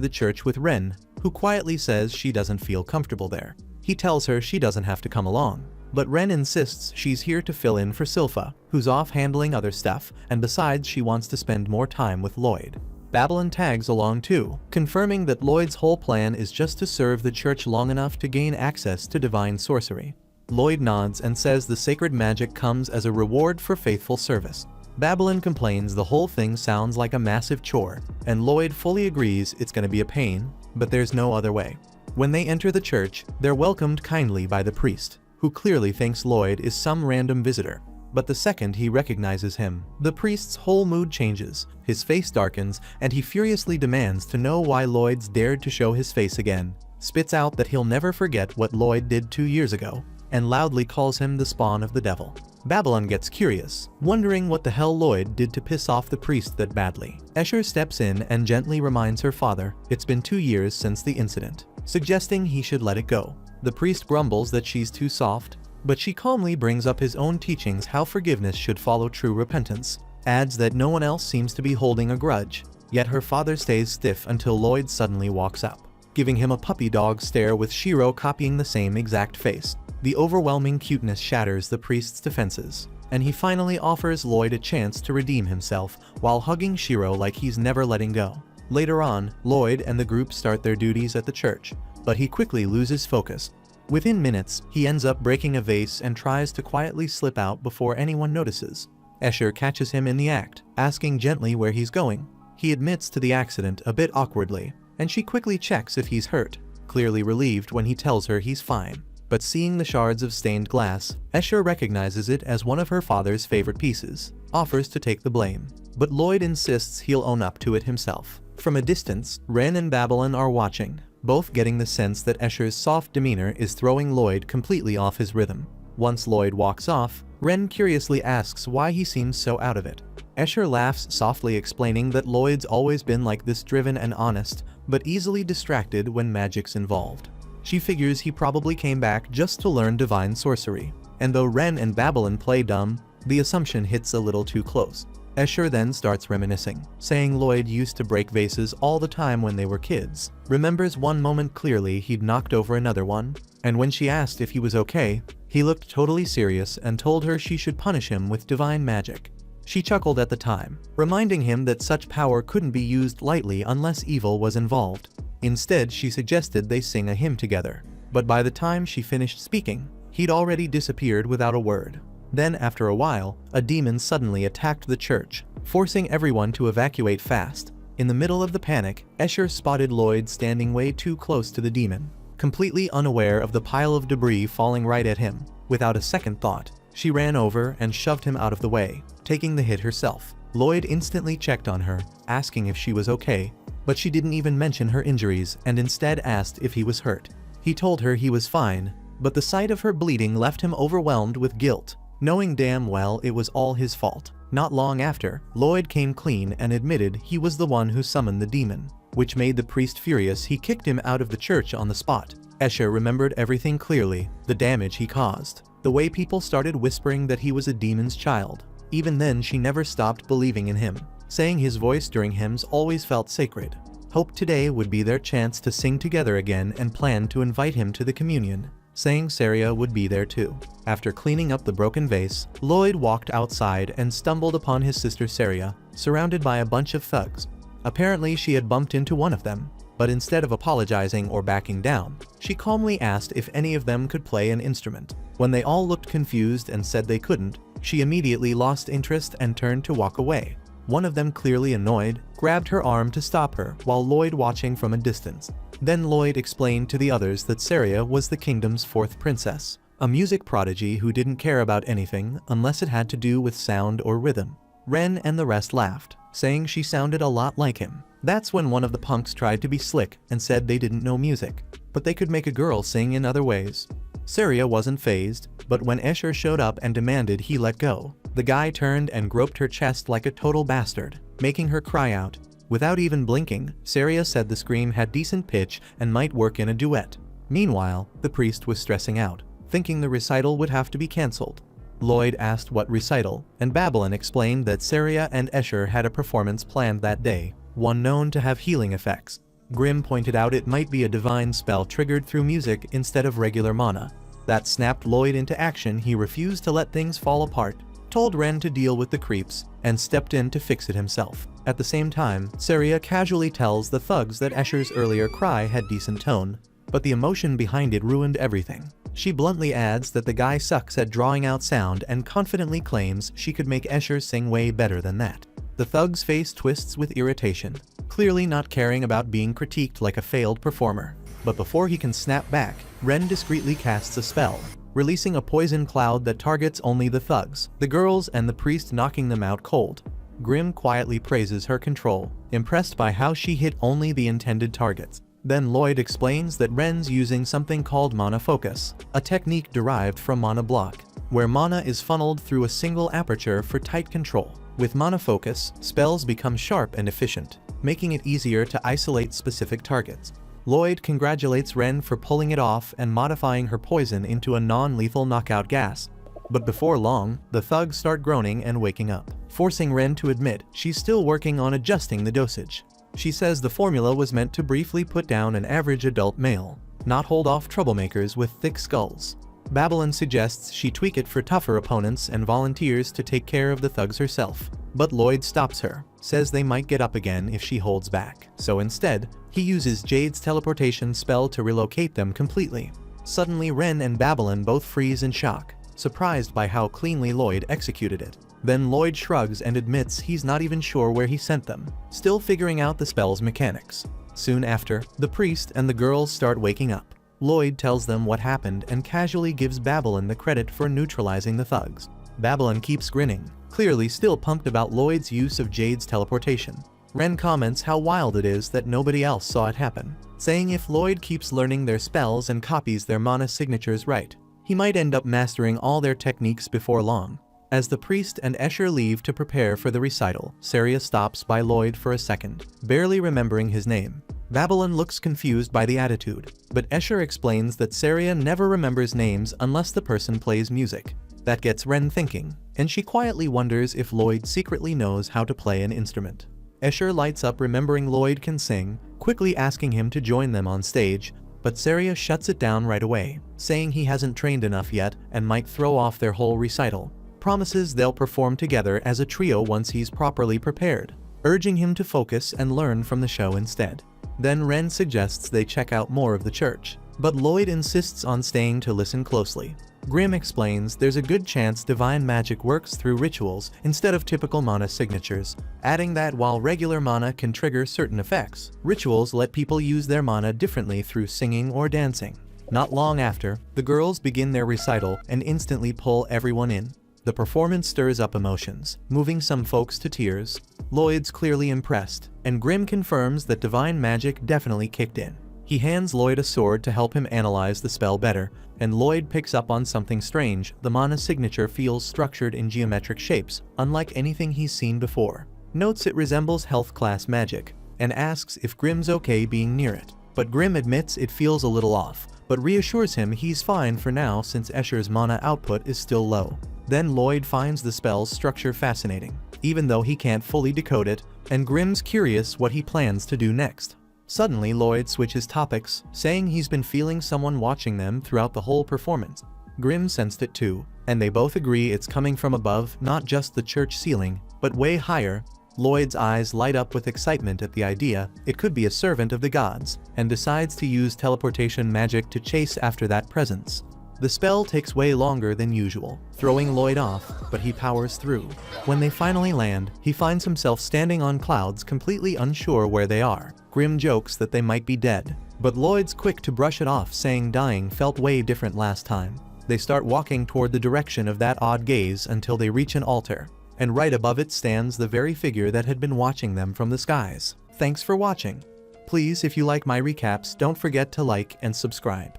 the church with Ren, who quietly says she doesn't feel comfortable there. He tells her she doesn't have to come along, but Ren insists she's here to fill in for Silpha, who's off handling other stuff, and besides she wants to spend more time with Lloyd. Babylon tags along too, confirming that Lloyd's whole plan is just to serve the church long enough to gain access to divine sorcery. Lloyd nods and says the sacred magic comes as a reward for faithful service. Babylon complains the whole thing sounds like a massive chore, and Lloyd fully agrees it's gonna be a pain, but there's no other way. When they enter the church, they're welcomed kindly by the priest, who clearly thinks Lloyd is some random visitor. But the second he recognizes him, the priest's whole mood changes, his face darkens, and he furiously demands to know why Lloyd's dared to show his face again, spits out that he'll never forget what Lloyd did 2 years ago, and loudly calls him the spawn of the devil. Babylon gets curious, wondering what the hell Lloyd did to piss off the priest that badly. Escher steps in and gently reminds her father it's been 2 years since the incident, suggesting he should let it go. The priest grumbles that she's too soft, but she calmly brings up his own teachings how forgiveness should follow true repentance, adds that no one else seems to be holding a grudge, yet her father stays stiff until Lloyd suddenly walks up, giving him a puppy dog stare with Shiro copying the same exact face. The overwhelming cuteness shatters the priest's defenses, and he finally offers Lloyd a chance to redeem himself while hugging Shiro like he's never letting go. Later on, Lloyd and the group start their duties at the church, but he quickly loses focus. Within minutes, he ends up breaking a vase and tries to quietly slip out before anyone notices. Escher catches him in the act, asking gently where he's going. He admits to the accident a bit awkwardly, and she quickly checks if he's hurt, clearly relieved when he tells her he's fine. But seeing the shards of stained glass, Escher recognizes it as one of her father's favorite pieces, offers to take the blame. But Lloyd insists he'll own up to it himself. From a distance, Ren and Babylon are watching, both getting the sense that Escher's soft demeanor is throwing Lloyd completely off his rhythm. Once Lloyd walks off, Ren curiously asks why he seems so out of it. Escher laughs softly, explaining that Lloyd's always been like this, driven and honest, but easily distracted when magic's involved. She figures he probably came back just to learn divine sorcery, and though Ren and Babylon play dumb, the assumption hits a little too close. Escher then starts reminiscing, saying Lloyd used to break vases all the time when they were kids, remembers one moment clearly he'd knocked over another one, and when she asked if he was okay, he looked totally serious and told her she should punish him with divine magic. She chuckled at the time, reminding him that such power couldn't be used lightly unless evil was involved. Instead, she suggested they sing a hymn together, but by the time she finished speaking, he'd already disappeared without a word. Then, after a while, a demon suddenly attacked the church, forcing everyone to evacuate fast. In the middle of the panic, Escher spotted Lloyd standing way too close to the demon, completely unaware of the pile of debris falling right at him. Without a second thought, she ran over and shoved him out of the way, taking the hit herself. Lloyd instantly checked on her, asking if she was okay, but she didn't even mention her injuries and instead asked if he was hurt. He told her he was fine, but the sight of her bleeding left him overwhelmed with guilt, knowing damn well it was all his fault. Not long after, Lloyd came clean and admitted he was the one who summoned the demon, which made the priest furious. He kicked him out of the church on the spot. Escher remembered everything clearly, the damage he caused, the way people started whispering that he was a demon's child. Even then, she never stopped believing in him, saying his voice during hymns always felt sacred. Hoped today would be their chance to sing together again, and planned to invite him to the communion, saying Saria would be there too. After cleaning up the broken vase, Lloyd walked outside and stumbled upon his sister Saria, surrounded by a bunch of thugs. Apparently she had bumped into one of them, but instead of apologizing or backing down, she calmly asked if any of them could play an instrument. When they all looked confused and said they couldn't, she immediately lost interest and turned to walk away. One of them, clearly annoyed, grabbed her arm to stop her, while Lloyd watching from a distance. Then Lloyd explained to the others that Saria was the kingdom's 4th princess, a music prodigy who didn't care about anything unless it had to do with sound or rhythm. Ren and the rest laughed, saying she sounded a lot like him. That's when one of the punks tried to be slick and said they didn't know music, but they could make a girl sing in other ways. Saria wasn't fazed, but when Escher showed up and demanded he let go, the guy turned and groped her chest like a total bastard, making her cry out. Without even blinking, Saria said the scream had decent pitch and might work in a duet. Meanwhile, the priest was stressing out, thinking the recital would have to be cancelled. Lloyd asked what recital, and Babylon explained that Saria and Escher had a performance planned that day, one known to have healing effects. Grimm pointed out it might be a divine spell triggered through music instead of regular mana. That snapped Lloyd into action. He refused to let things fall apart, told Ren to deal with the creeps, and stepped in to fix it himself. At the same time, Saria casually tells the thugs that Escher's earlier cry had decent tone, but the emotion behind it ruined everything. She bluntly adds that the guy sucks at drawing out sound and confidently claims she could make Escher sing way better than that. The thug's face twists with irritation, clearly not caring about being critiqued like a failed performer. But before he can snap back, Ren discreetly casts a spell, releasing a poison cloud that targets only the thugs, the girls and the priest, knocking them out cold. Grimm quietly praises her control, impressed by how she hit only the intended targets. Then Lloyd explains that Ren's using something called mana focus, a technique derived from mana block, where mana is funneled through a single aperture for tight control. With mana focus, spells become sharp and efficient, making it easier to isolate specific targets. Lloyd congratulates Ren for pulling it off and modifying her poison into a non-lethal knockout gas. But before long, the thugs start groaning and waking up, forcing Ren to admit she's still working on adjusting the dosage. She says the formula was meant to briefly put down an average adult male, not hold off troublemakers with thick skulls. Babylon suggests she tweak it for tougher opponents and volunteers to take care of the thugs herself. But Lloyd stops her, says they might get up again if she holds back. So instead, he uses Jade's teleportation spell to relocate them completely. Suddenly Ren and Babylon both freeze in shock, surprised by how cleanly Lloyd executed it. Then Lloyd shrugs and admits he's not even sure where he sent them, still figuring out the spell's mechanics. Soon after, the priest and the girls start waking up. Lloyd tells them what happened and casually gives Babylon the credit for neutralizing the thugs. Babylon keeps grinning, clearly still pumped about Lloyd's use of Jade's teleportation. Ren comments how wild it is that nobody else saw it happen, saying if Lloyd keeps learning their spells and copies their mana signatures right, he might end up mastering all their techniques before long. As the priest and Escher leave to prepare for the recital, Saria stops by Lloyd for a second, barely remembering his name. Babylon looks confused by the attitude, but Escher explains that Saria never remembers names unless the person plays music. That gets Ren thinking, and she quietly wonders if Lloyd secretly knows how to play an instrument. Escher lights up remembering Lloyd can sing, quickly asking him to join them on stage, but Saria shuts it down right away, saying he hasn't trained enough yet and might throw off their whole recital. Promises they'll perform together as a trio once he's properly prepared, urging him to focus and learn from the show instead. Then Ren suggests they check out more of the church, but Lloyd insists on staying to listen closely. Grimm explains there's a good chance divine magic works through rituals instead of typical mana signatures, adding that while regular mana can trigger certain effects, rituals let people use their mana differently through singing or dancing. Not long after, the girls begin their recital and instantly pull everyone in. The performance stirs up emotions, moving some folks to tears. Lloyd's clearly impressed, and Grimm confirms that divine magic definitely kicked in. He hands Lloyd a sword to help him analyze the spell better, and Lloyd picks up on something strange. The mana signature feels structured in geometric shapes, unlike anything he's seen before. Notes it resembles health class magic, and asks if Grimm's okay being near it. But Grimm admits it feels a little off, but reassures him he's fine for now since Escher's mana output is still low. Then Lloyd finds the spell's structure fascinating, even though he can't fully decode it, and Grimm's curious what he plans to do next. Suddenly Lloyd switches topics, saying he's been feeling someone watching them throughout the whole performance. Grimm sensed it too, and they both agree it's coming from above, not just the church ceiling, but way higher. Lloyd's eyes light up with excitement at the idea it could be a servant of the gods, and decides to use teleportation magic to chase after that presence. The spell takes way longer than usual, throwing Lloyd off, but he powers through. When they finally land, he finds himself standing on clouds, completely unsure where they are. Grimm jokes that they might be dead, but Lloyd's quick to brush it off, saying dying felt way different last time. They start walking toward the direction of that odd gaze until they reach an altar, and right above it stands the very figure that had been watching them from the skies. Thanks for watching. Please, if you like my recaps, don't forget to like and subscribe.